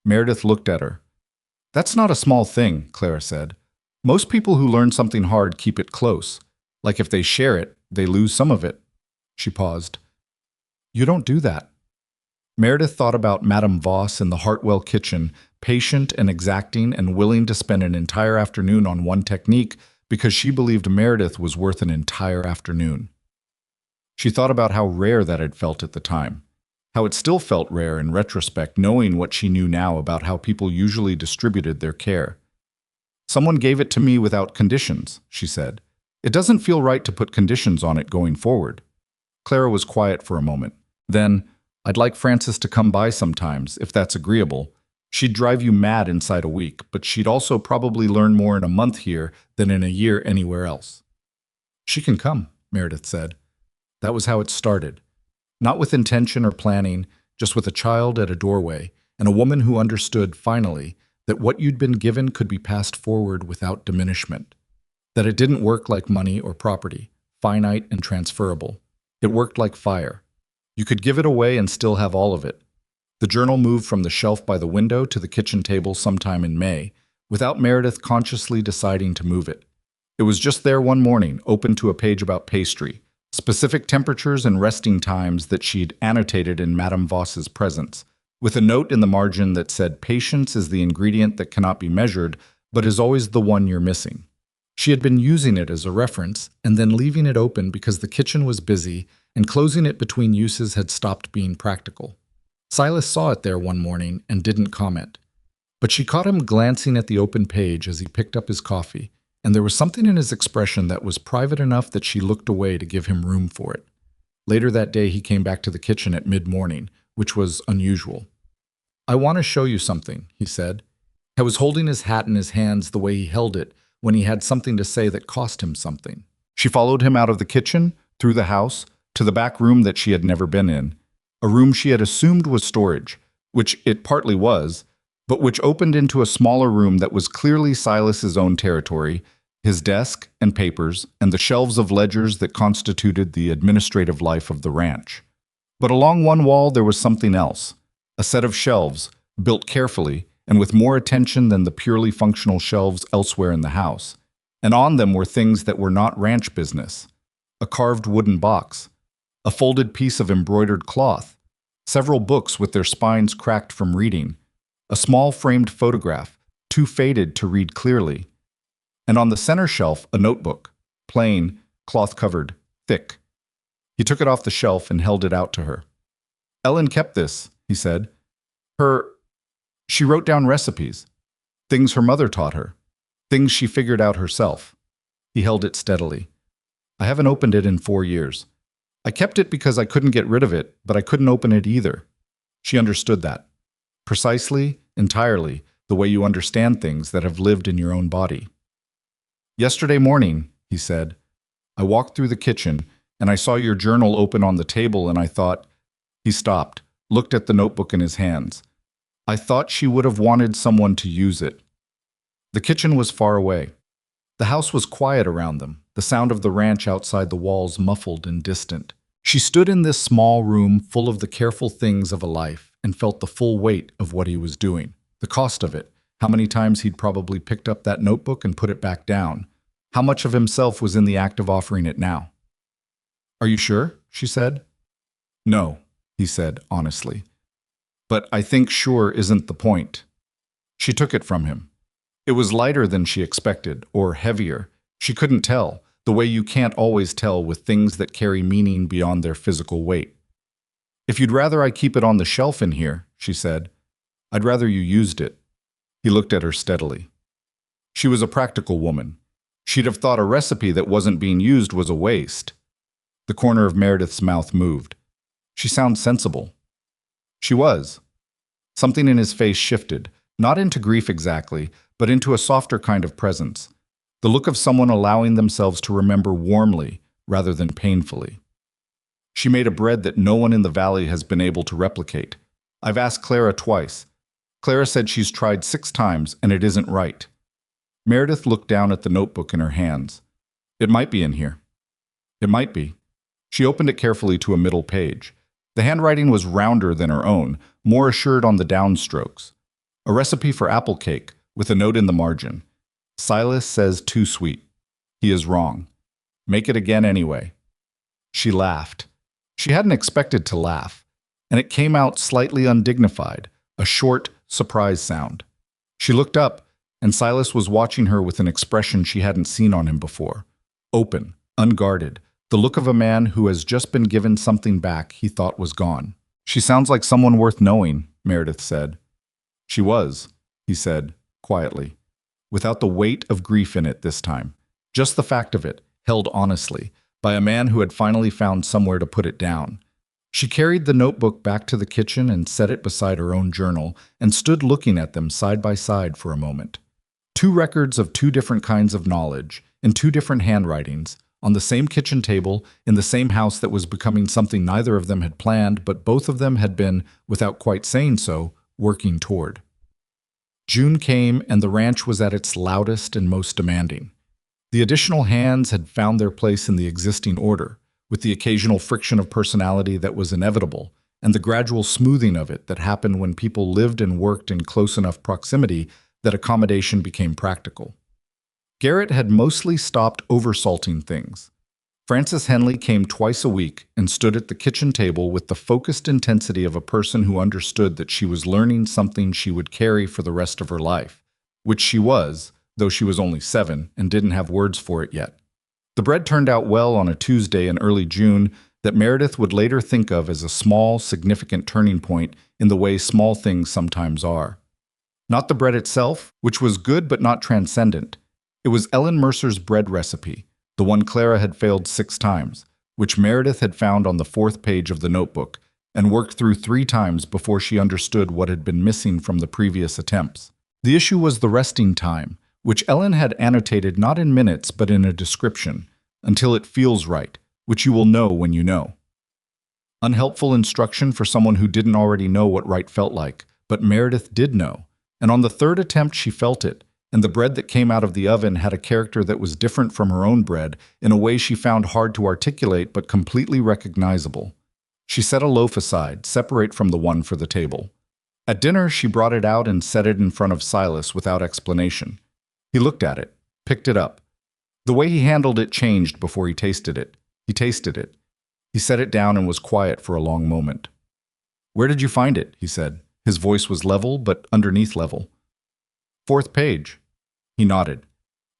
Meredith looked at her. "That's not a small thing," Clara said. "Most people who learn something hard keep it close. Like if they share it, they lose some of it." She paused. "You don't do that." Meredith thought about Madame Voss in the Hartwell kitchen, patient and exacting and willing to spend an entire afternoon on one technique because she believed Meredith was worth an entire afternoon. She thought about how rare that had felt at the time, how it still felt rare in retrospect, knowing what she knew now about how people usually distributed their care. "Someone gave it to me without conditions," she said. "It doesn't feel right to put conditions on it going forward." Clara was quiet for a moment. Then, "I'd like Francis to come by sometimes, if that's agreeable. She'd drive you mad inside a week, but she'd also probably learn more in a month here than in a year anywhere else." "She can come," Meredith said. That was how it started. Not with intention or planning, just with a child at a doorway, and a woman who understood, finally, that what you'd been given could be passed forward without diminishment. That it didn't work like money or property, finite and transferable. It worked like fire. You could give it away and still have all of it. The journal moved from the shelf by the window to the kitchen table sometime in May, without Meredith consciously deciding to move it. It was just there one morning, open to a page about pastry, specific temperatures and resting times that she'd annotated in Madame Voss's presence, with a note in the margin that said, "Patience is the ingredient that cannot be measured, but is always the one you're missing." She had been using it as a reference, and then leaving it open because the kitchen was busy, and closing it between uses had stopped being practical. Silas saw it there one morning and didn't comment. But she caught him glancing at the open page as he picked up his coffee, and there was something in his expression that was private enough that she looked away to give him room for it. Later that day he came back to the kitchen at mid-morning, which was unusual. "I want to show you something," he said. He was holding his hat in his hands the way he held it when he had something to say that cost him something. She followed him out of the kitchen, through the house, to the back room that she had never been in, a room she had assumed was storage, which it partly was, but which opened into a smaller room that was clearly Silas's own territory, his desk and papers, and the shelves of ledgers that constituted the administrative life of the ranch. But along one wall there was something else, a set of shelves, built carefully, and with more attention than the purely functional shelves elsewhere in the house. And on them were things that were not ranch business. A carved wooden box, a folded piece of embroidered cloth, several books with their spines cracked from reading, a small framed photograph, too faded to read clearly, and on the center shelf a notebook, plain, cloth-covered, thick. He took it off the shelf and held it out to her. "Ellen kept this," he said. She wrote down recipes, things her mother taught her, things she figured out herself." He held it steadily. "I haven't opened it in 4 years. I kept it because I couldn't get rid of it, but I couldn't open it either." She understood that. Precisely, entirely, the way you understand things that have lived in your own body. "Yesterday morning," he said, "I walked through the kitchen, and I saw your journal open on the table, and I thought—" He stopped, looked at the notebook in his hands. "I thought she would have wanted someone to use it." The kitchen was far away. The house was quiet around them, the sound of the ranch outside the walls muffled and distant. She stood in this small room full of the careful things of a life and felt the full weight of what he was doing, the cost of it, how many times he'd probably picked up that notebook and put it back down, how much of himself was in the act of offering it now. "Are you sure?" she said. "No," he said honestly. "But I think sure isn't the point." She took it from him. It was lighter than she expected, or heavier. She couldn't tell, the way you can't always tell with things that carry meaning beyond their physical weight. "If you'd rather I keep it on the shelf in here," she said, "I'd rather you used it." He looked at her steadily. She was a practical woman. She'd have thought a recipe that wasn't being used was a waste. The corner of Meredith's mouth moved. "She sounds sensible." She was. Something in his face shifted, not into grief exactly, but into a softer kind of presence. The look of someone allowing themselves to remember warmly rather than painfully. "She made a bread that no one in the valley has been able to replicate. I've asked Clara twice. Clara said she's tried 6 times and it isn't right." Meredith looked down at the notebook in her hands. "It might be in here." "It might be." She opened it carefully to a middle page. The handwriting was rounder than her own, more assured on the downstrokes. A recipe for apple cake, with a note in the margin. "Silas says too sweet. He is wrong. Make it again anyway." She laughed. She hadn't expected to laugh, and it came out slightly undignified, a short, surprise sound. She looked up, and Silas was watching her with an expression she hadn't seen on him before. Open, unguarded, the look of a man who has just been given something back he thought was gone. "She sounds like someone worth knowing," Meredith said. "She was," he said, quietly, without the weight of grief in it this time. Just the fact of it, held honestly, by a man who had finally found somewhere to put it down. She carried the notebook back to the kitchen and set it beside her own journal and stood looking at them side by side for a moment. 2 records of 2 different kinds of knowledge, in 2 different handwritings, on the same kitchen table, in the same house that was becoming something neither of them had planned, but both of them had been, without quite saying so, working toward. June came, and the ranch was at its loudest and most demanding. The additional hands had found their place in the existing order, with the occasional friction of personality that was inevitable, and the gradual smoothing of it that happened when people lived and worked in close enough proximity that accommodation became practical. Garrett had mostly stopped oversalting things. Frances Henley came twice a week and stood at the kitchen table with the focused intensity of a person who understood that she was learning something she would carry for the rest of her life, which she was, though she was only 7 and didn't have words for it yet. The bread turned out well on a Tuesday in early June that Meredith would later think of as a small, significant turning point in the way small things sometimes are. Not the bread itself, which was good but not transcendent. It was Ellen Mercer's bread recipe, the one Clara had failed 6 times, which Meredith had found on the 4th page of the notebook and worked through 3 times before she understood what had been missing from the previous attempts. The issue was the resting time, which Ellen had annotated not in minutes but in a description, until it feels right, which you will know when you know. Unhelpful instruction for someone who didn't already know what right felt like, but Meredith did know, and on the 3rd attempt she felt it, and the bread that came out of the oven had a character that was different from her own bread in a way she found hard to articulate but completely recognizable. She set a loaf aside, separate from the one for the table. At dinner, she brought it out and set it in front of Silas without explanation. He looked at it, picked it up. The way he handled it changed before he tasted it. He tasted it. He set it down and was quiet for a long moment. "Where did you find it?" he said. His voice was level, but underneath level. "4th page." He nodded.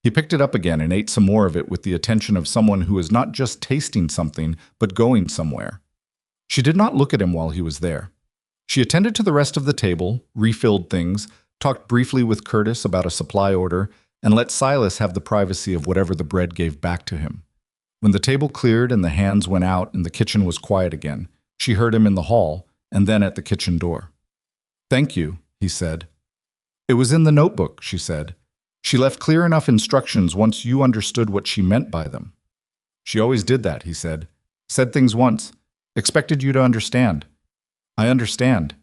He picked it up again and ate some more of it with the attention of someone who is not just tasting something, but going somewhere. She did not look at him while he was there. She attended to the rest of the table, refilled things, talked briefly with Curtis about a supply order, and let Silas have the privacy of whatever the bread gave back to him. When the table cleared and the hands went out and the kitchen was quiet again, she heard him in the hall and then at the kitchen door. "Thank you," he said. "It was in the notebook," she said. "She left clear enough instructions once you understood what she meant by them." "She always did that," he said. "Said things once. Expected you to understand." "I understand."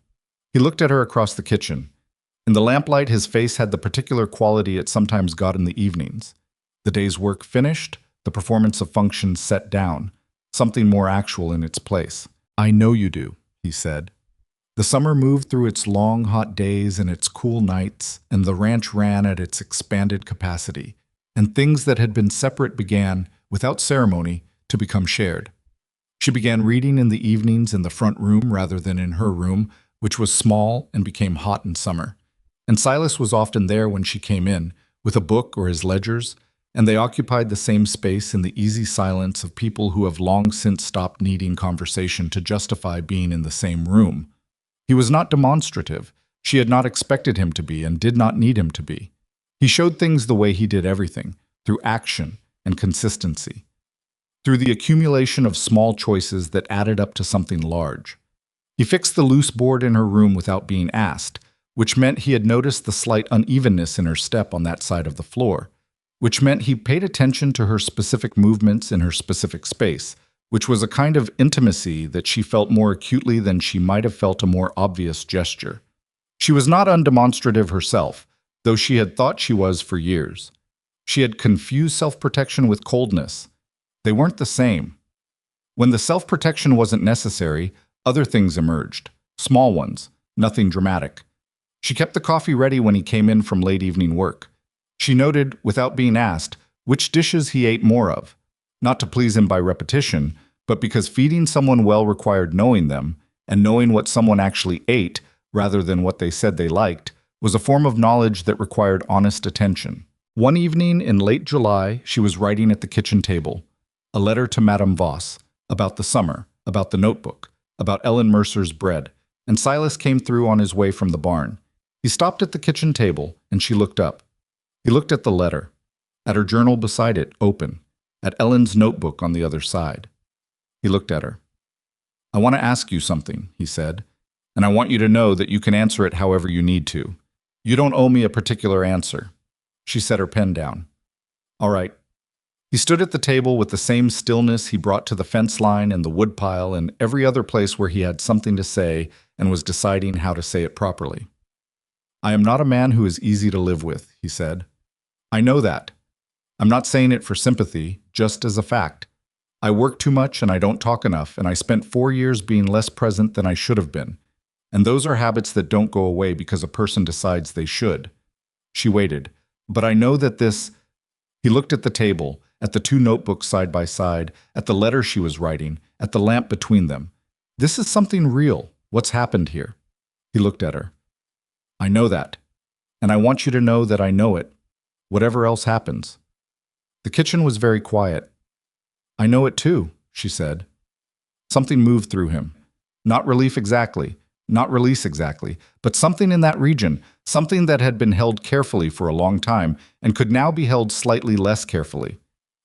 He looked at her across the kitchen. In the lamplight, his face had the particular quality it sometimes got in the evenings. The day's work finished, the performance of functions set down, something more actual in its place. "I know you do," he said. The summer moved through its long, hot days and its cool nights, and the ranch ran at its expanded capacity, and things that had been separate began, without ceremony, to become shared. She began reading in the evenings in the front room rather than in her room, which was small and became hot in summer. And Silas was often there when she came in, with a book or his ledgers, and they occupied the same space in the easy silence of people who have long since stopped needing conversation to justify being in the same room. He was not demonstrative. She had not expected him to be and did not need him to be. He showed things the way he did everything, through action and consistency, through the accumulation of small choices that added up to something large. He fixed the loose board in her room without being asked, which meant he had noticed the slight unevenness in her step on that side of the floor, which meant he paid attention to her specific movements in her specific space, which was a kind of intimacy that she felt more acutely than she might have felt a more obvious gesture. She was not undemonstrative herself, though she had thought she was for years. She had confused self-protection with coldness. They weren't the same. When the self-protection wasn't necessary, other things emerged, small ones, nothing dramatic. She kept the coffee ready when he came in from late evening work. She noted, without being asked, which dishes he ate more of, not to please him by repetition, but because feeding someone well required knowing them, and knowing what someone actually ate, rather than what they said they liked, was a form of knowledge that required honest attention. One evening in late July, she was writing at the kitchen table, a letter to Madame Voss, about the summer, about the notebook, about Ellen Mercer's bread, and Silas came through on his way from the barn. He stopped at the kitchen table, and she looked up. He looked at the letter, at her journal beside it, open, at Ellen's notebook on the other side. He looked at her. "I want to ask you something," he said, "and I want you to know that you can answer it however you need to. You don't owe me a particular answer." She set her pen down. "All right." He stood at the table with the same stillness he brought to the fence line and the woodpile and every other place where he had something to say and was deciding how to say it properly. "I am not a man who is easy to live with," he said. "I know that. I'm not saying it for sympathy, just as a fact. I work too much and I don't talk enough, and I spent 4 years being less present than I should have been. And those are habits that don't go away because a person decides they should." She waited. "But I know that this—" He looked at the table, at the 2 notebooks side by side, at the letter she was writing, at the lamp between them. "This is something real. What's happened here?" He looked at her. "I know that. And I want you to know that I know it, whatever else happens." The kitchen was very quiet. "I know it too," she said. Something moved through him. Not relief exactly, not release exactly, but something in that region, something that had been held carefully for a long time and could now be held slightly less carefully.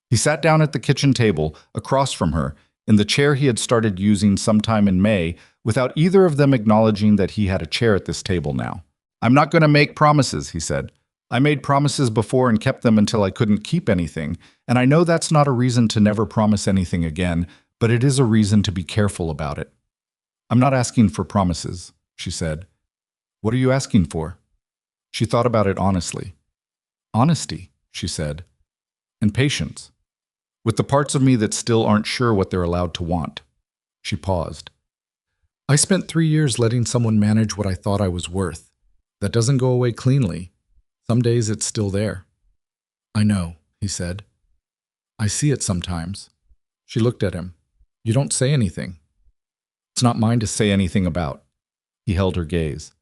He sat down at the kitchen table, across from her, in the chair he had started using sometime in May, without either of them acknowledging that he had a chair at this table now. "I'm not going to make promises," he said. "I made promises before and kept them until I couldn't keep anything, and I know that's not a reason to never promise anything again, but it is a reason to be careful about it." "I'm not asking for promises," she said. "What are you asking for?" She thought about it honestly. "Honesty," she said, "and patience, with the parts of me that still aren't sure what they're allowed to want." She paused. "I spent 3 years letting someone manage what I thought I was worth. That doesn't go away cleanly. Some days it's still there." "I know," he said. "I see it sometimes." She looked at him. "You don't say anything." "It's not mine to say anything about." He held her gaze.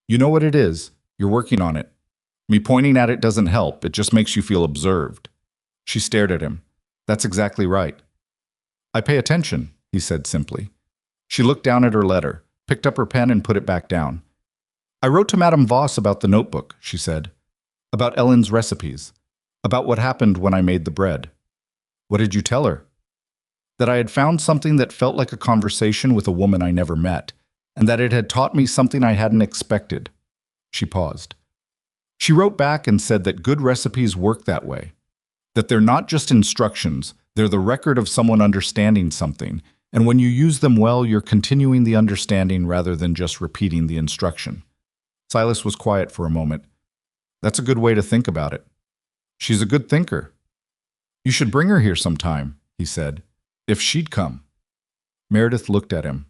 "You know what it is. You're working on it. Me pointing at it doesn't help. It just makes you feel observed." She stared at him. "That's exactly right." "I pay attention," he said simply. She looked down at her letter, picked up her pen and put it back down. "I wrote to Madame Voss about the notebook," she said. "About Ellen's recipes. About what happened when I made the bread." "What did you tell her?" "That I had found something that felt like a conversation with a woman I never met, and that it had taught me something I hadn't expected." She paused. She wrote back and said that good recipes work that way. That they're not just instructions, they're the record of someone understanding something, and when you use them well, you're continuing the understanding rather than just repeating the instruction. Silas was quiet for a moment. "That's a good way to think about it." "She's a good thinker." You should bring her here sometime, he said. If she'd come. Meredith looked at him.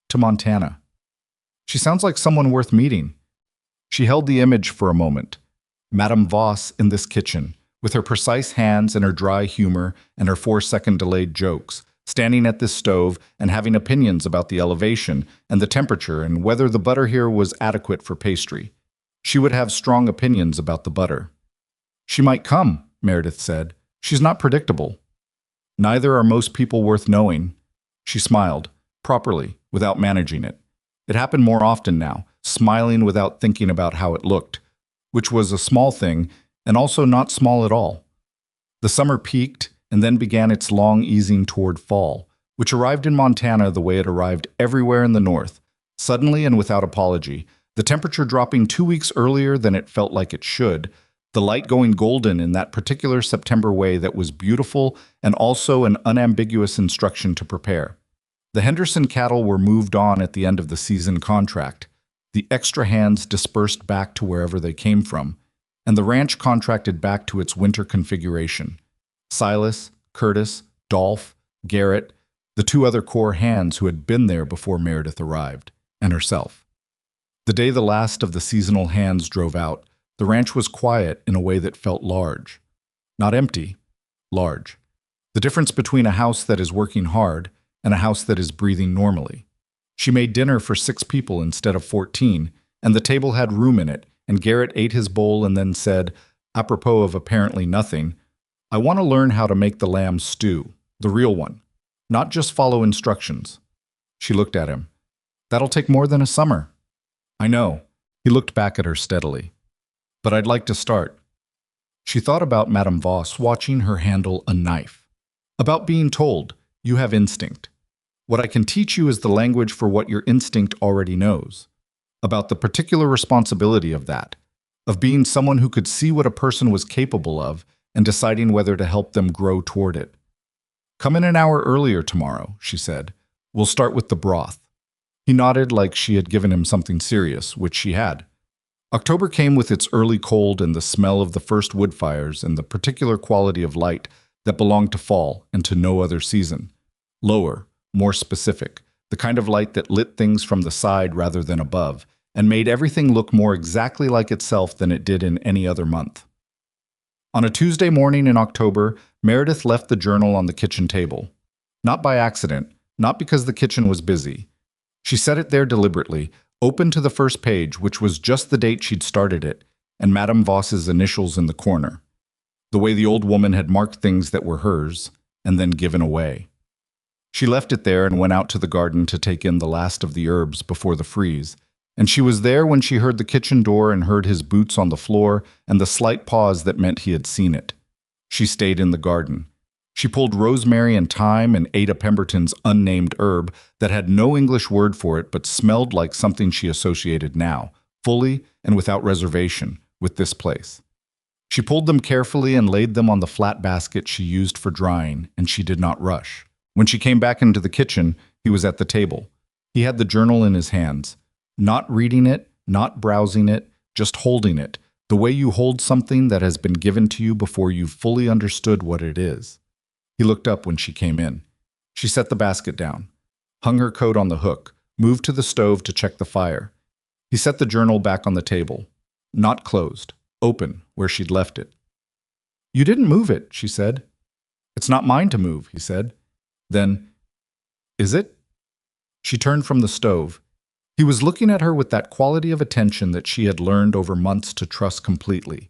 To Montana. She sounds like someone worth meeting. She held the image for a moment. Madame Voss in this kitchen, with her precise hands and her dry humor and her 4-second delayed jokes, standing at this stove and having opinions about the elevation and the temperature and whether the butter here was adequate for pastry. She would have strong opinions about the butter. She might come, Meredith said. She's not predictable. Neither are most people worth knowing. She smiled, properly, without managing it. It happened more often now, smiling without thinking about how it looked, which was a small thing and also not small at all. The summer peaked and then began its long easing toward fall, which arrived in Montana the way it arrived everywhere in the north, suddenly and without apology, the temperature dropping 2 weeks earlier than it felt like it should, the light going golden in that particular September way that was beautiful and also an unambiguous instruction to prepare. The Henderson cattle were moved on at the end of the season contract, the extra hands dispersed back to wherever they came from, and the ranch contracted back to its winter configuration. Silas, Curtis, Dolph, Garrett, the 2 other core hands who had been there before Meredith arrived, and herself. The day the last of the seasonal hands drove out, the ranch was quiet in a way that felt large. Not empty, large. The difference between a house that is working hard and a house that is breathing normally. She made dinner for 6 people instead of 14, and the table had room in it, and Garrett ate his bowl and then said, apropos of apparently nothing, I want to learn how to make the lamb stew, the real one, not just follow instructions. She looked at him. That'll take more than a summer. I know. He looked back at her steadily. But I'd like to start. She thought about Madame Voss watching her handle a knife. About being told, you have instinct. What I can teach you is the language for what your instinct already knows. About the particular responsibility of that, of being someone who could see what a person was capable of and deciding whether to help them grow toward it. Come in an hour earlier tomorrow, she said. We'll start with the broth. He nodded like she had given him something serious, which she had. October came with its early cold and the smell of the first wood fires and the particular quality of light that belonged to fall and to no other season. Lower, more specific, the kind of light that lit things from the side rather than above, and made everything look more exactly like itself than it did in any other month. On a Tuesday morning in October, Meredith left the journal on the kitchen table. Not by accident, not because the kitchen was busy. She set it there deliberately, open to the first page, which was just the date she'd started it, and Madame Voss's initials in the corner. The way the old woman had marked things that were hers, and then given away. She left it there and went out to the garden to take in the last of the herbs before the freeze, and she was there when she heard the kitchen door and heard his boots on the floor and the slight pause that meant he had seen it. She stayed in the garden. She pulled rosemary and thyme and ate a Pemberton's unnamed herb that had no English word for it but smelled like something she associated now, fully and without reservation, with this place. She pulled them carefully and laid them on the flat basket she used for drying, and she did not rush. When she came back into the kitchen, he was at the table. He had the journal in his hands. Not reading it, not browsing it, just holding it, the way you hold something that has been given to you before you've fully understood what it is. He looked up when she came in. She set the basket down, hung her coat on the hook, moved to the stove to check the fire. He set the journal back on the table, not closed, open where she'd left it. You didn't move it, she said. It's not mine to move, he said. Then, is it? She turned from the stove. He was looking at her with that quality of attention that she had learned over months to trust completely.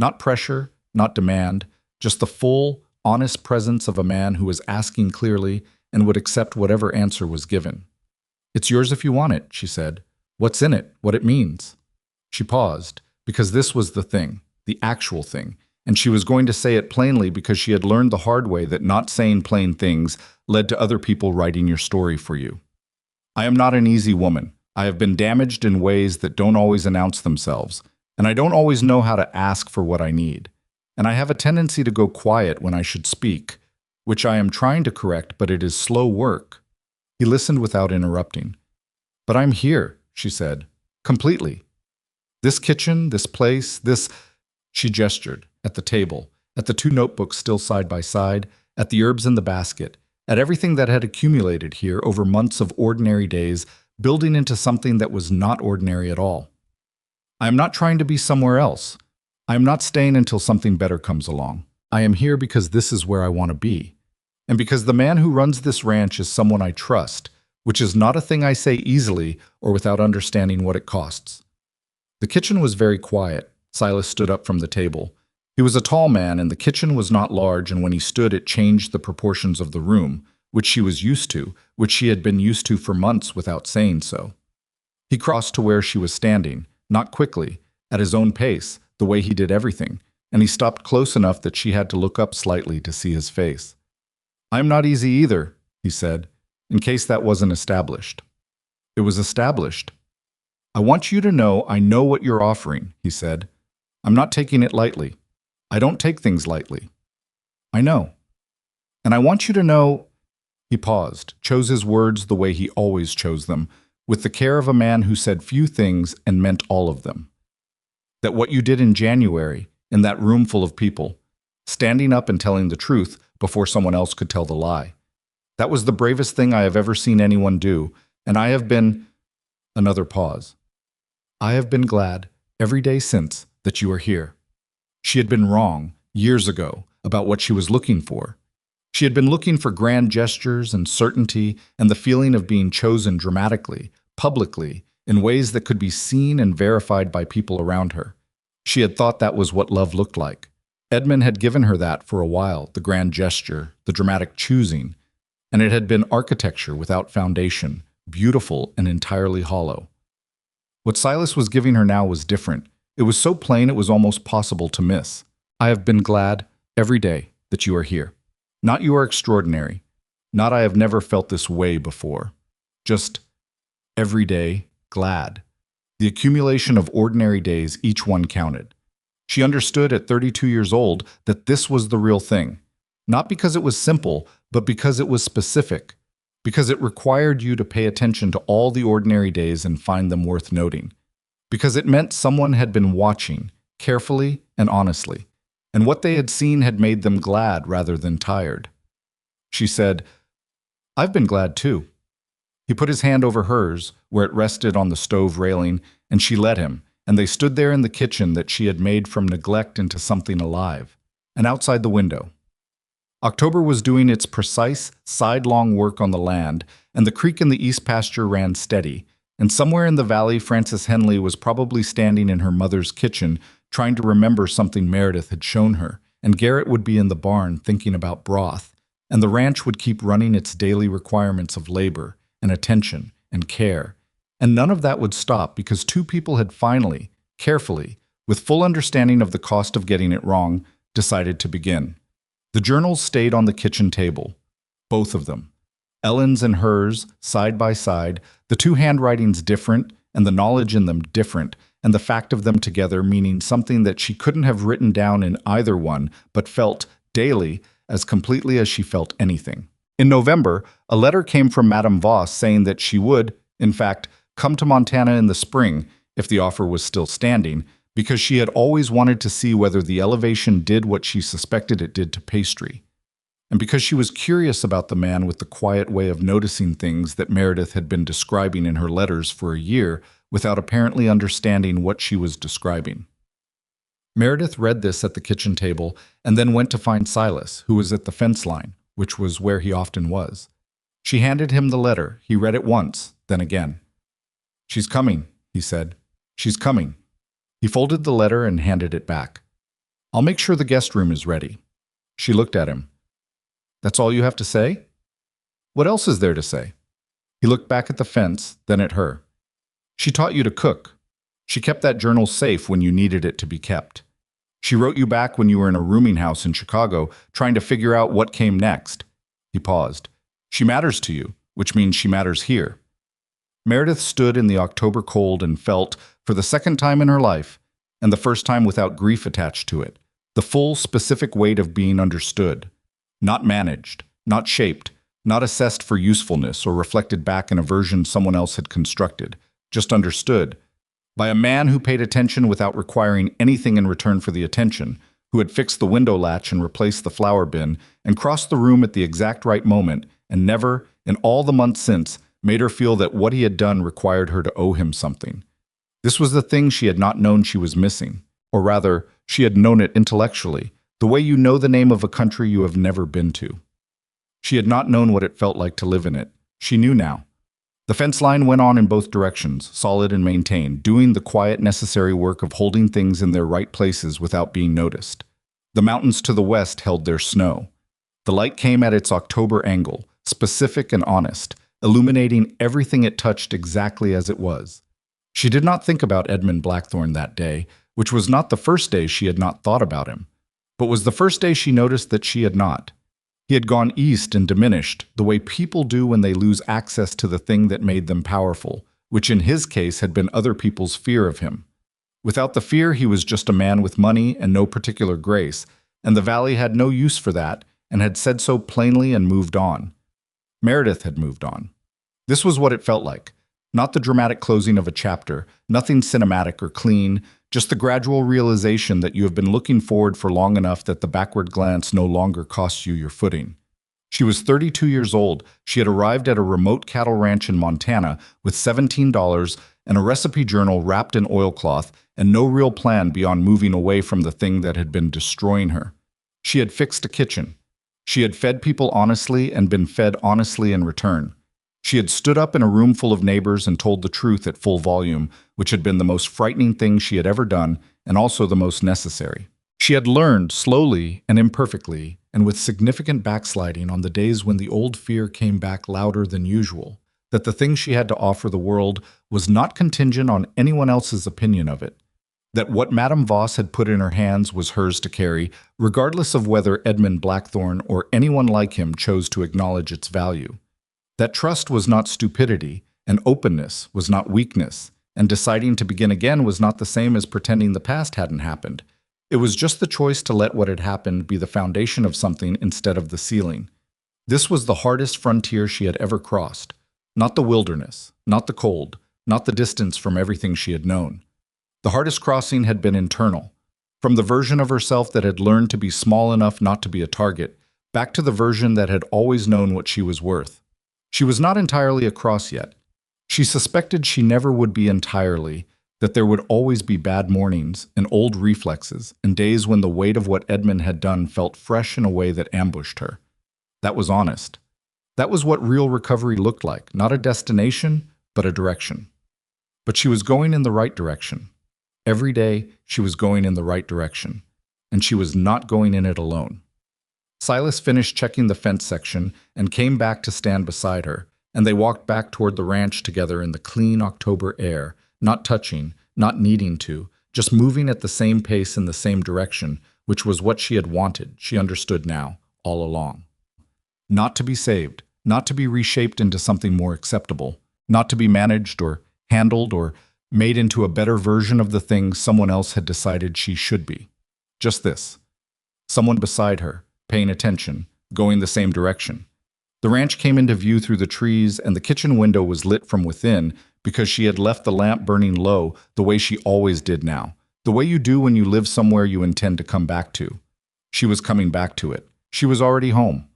Not pressure, not demand, just the full, honest presence of a man who was asking clearly and would accept whatever answer was given. It's yours if you want it, she said. What's in it? What it means? She paused, because this was the thing, the actual thing, and she was going to say it plainly because she had learned the hard way that not saying plain things led to other people writing your story for you. I am not an easy woman. I have been damaged in ways that don't always announce themselves, and I don't always know how to ask for what I need. And I have a tendency to go quiet when I should speak, which I am trying to correct, but it is slow work. He listened without interrupting. But I'm here, she said, completely. This kitchen, this place, this, she gestured, at the table, at the two notebooks still side by side, at the herbs in the basket, at everything that had accumulated here over months of ordinary days, building into something that was not ordinary at all. I am not trying to be somewhere else. I am not staying until something better comes along. I am here because this is where I want to be. And because the man who runs this ranch is someone I trust, which is not a thing I say easily or without understanding what it costs. The kitchen was very quiet. Silas stood up from the table. He was a tall man, and the kitchen was not large, and when he stood it changed the proportions of the room, which she was used to, which she had been used to for months without saying so. He crossed to where she was standing, not quickly, at his own pace, the way he did everything, and he stopped close enough that she had to look up slightly to see his face. "I'm not easy either," he said, in case that wasn't established. It was established. "I want you to know I know what you're offering," he said. "I'm not taking it lightly. I don't take things lightly. I know. And I want you to know—" He paused, chose his words the way he always chose them, with the care of a man who said few things and meant all of them. "That what you did in January, in that room full of people, standing up and telling the truth before someone else could tell the lie, that was the bravest thing I have ever seen anyone do, and I have been—" Another pause. "I have been glad, every day since, that you are here." She had been wrong, years ago, about what she was looking for. She had been looking for grand gestures and certainty and the feeling of being chosen dramatically, publicly, in ways that could be seen and verified by people around her. She had thought that was what love looked like. Edmund had given her that for a while, the grand gesture, the dramatic choosing, and it had been architecture without foundation, beautiful and entirely hollow. What Silas was giving her now was different. It was so plain it was almost possible to miss. "I have been glad, every day, that you are here. Not you are extraordinary. Not I have never felt this way before. Just every day, glad." The accumulation of ordinary days, each one counted. She understood at 32 years old that this was the real thing. Not because it was simple, but because it was specific. Because it required you to pay attention to all the ordinary days and find them worth noting. Because it meant someone had been watching, carefully and honestly, and what they had seen had made them glad rather than tired. She said, "I've been glad too." He put his hand over hers, where it rested on the stove railing, and she let him, and they stood there in the kitchen that she had made from neglect into something alive, and outside the window. October was doing its precise, sidelong work on the land, and the creek in the east pasture ran steady, and somewhere in the valley Frances Henley was probably standing in her mother's kitchen trying to remember something Meredith had shown her, and Garrett would be in the barn thinking about broth, and the ranch would keep running its daily requirements of labor and attention and care, and none of that would stop because two people had finally, carefully, with full understanding of the cost of getting it wrong, decided to begin. The journals stayed on the kitchen table, both of them. Ellen's and hers, side by side, the two handwritings different, and the knowledge in them different, and the fact of them together meaning something that she couldn't have written down in either one, but felt, daily, as completely as she felt anything. In November, a letter came from Madame Voss saying that she would, in fact, come to Montana in the spring, if the offer was still standing, because she had always wanted to see whether the elevation did what she suspected it did to pastry. And because she was curious about the man with the quiet way of noticing things that Meredith had been describing in her letters for a year without apparently understanding what she was describing. Meredith read this at the kitchen table and then went to find Silas, who was at the fence line, which was where he often was. She handed him the letter. He read it once, then again. "She's coming," he said. "She's coming." He folded the letter and handed it back. "I'll make sure the guest room is ready." She looked at him. "That's all you have to say?" "What else is there to say?" He looked back at the fence, then at her. "She taught you to cook. She kept that journal safe when you needed it to be kept. She wrote you back when you were in a rooming house in Chicago, trying to figure out what came next." He paused. "She matters to you, which means she matters here." Meredith stood in the October cold and felt, for the second time in her life, and the first time without grief attached to it, the full, specific weight of being understood. Not managed, not shaped, not assessed for usefulness or reflected back in a version someone else had constructed, just understood, by a man who paid attention without requiring anything in return for the attention, who had fixed the window latch and replaced the flower bin, and crossed the room at the exact right moment, and never, in all the months since, made her feel that what he had done required her to owe him something. This was the thing she had not known she was missing, or rather, she had known it intellectually, the way you know the name of a country you have never been to. She had not known what it felt like to live in it. She knew now. The fence line went on in both directions, solid and maintained, doing the quiet, necessary work of holding things in their right places without being noticed. The mountains to the west held their snow. The light came at its October angle, specific and honest, illuminating everything it touched exactly as it was. She did not think about Edmund Blackthorne that day, which was not the first day she had not thought about him, but was the first day she noticed that she had not. He had gone east and diminished, the way people do when they lose access to the thing that made them powerful, which in his case had been other people's fear of him. Without the fear, he was just a man with money and no particular grace, and the valley had no use for that, and had said so plainly and moved on. Meredith had moved on. This was what it felt like. Not the dramatic closing of a chapter, nothing cinematic or clean, just the gradual realization that you have been looking forward for long enough that the backward glance no longer costs you your footing. She was 32 years old. She had arrived at a remote cattle ranch in Montana with $17 and a recipe journal wrapped in oilcloth and no real plan beyond moving away from the thing that had been destroying her. She had fixed a kitchen. She had fed people honestly and been fed honestly in return. She had stood up in a room full of neighbors and told the truth at full volume, which had been the most frightening thing she had ever done and also the most necessary. She had learned, slowly and imperfectly, and with significant backsliding on the days when the old fear came back louder than usual, that the thing she had to offer the world was not contingent on anyone else's opinion of it, that what Madame Voss had put in her hands was hers to carry, regardless of whether Edmund Blackthorne or anyone like him chose to acknowledge its value. That trust was not stupidity, and openness was not weakness, and deciding to begin again was not the same as pretending the past hadn't happened. It was just the choice to let what had happened be the foundation of something instead of the ceiling. This was the hardest frontier she had ever crossed. Not the wilderness, not the cold, not the distance from everything she had known. The hardest crossing had been internal, from the version of herself that had learned to be small enough not to be a target, back to the version that had always known what she was worth. She was not entirely across yet. She suspected she never would be entirely, that there would always be bad mornings and old reflexes and days when the weight of what Edmund had done felt fresh in a way that ambushed her. That was honest. That was what real recovery looked like, not a destination, but a direction. But she was going in the right direction. Every day, she was going in the right direction, and she was not going in it alone. Silas finished checking the fence section and came back to stand beside her, and they walked back toward the ranch together in the clean October air, not touching, not needing to, just moving at the same pace in the same direction, which was what she had wanted, she understood now, all along. Not to be saved, not to be reshaped into something more acceptable, not to be managed or handled or made into a better version of the thing someone else had decided she should be. Just this. Someone beside her, paying attention, going the same direction. The ranch came into view through the trees, and the kitchen window was lit from within because she had left the lamp burning low the way she always did now, the way you do when you live somewhere you intend to come back to. She was coming back to it. She was already home.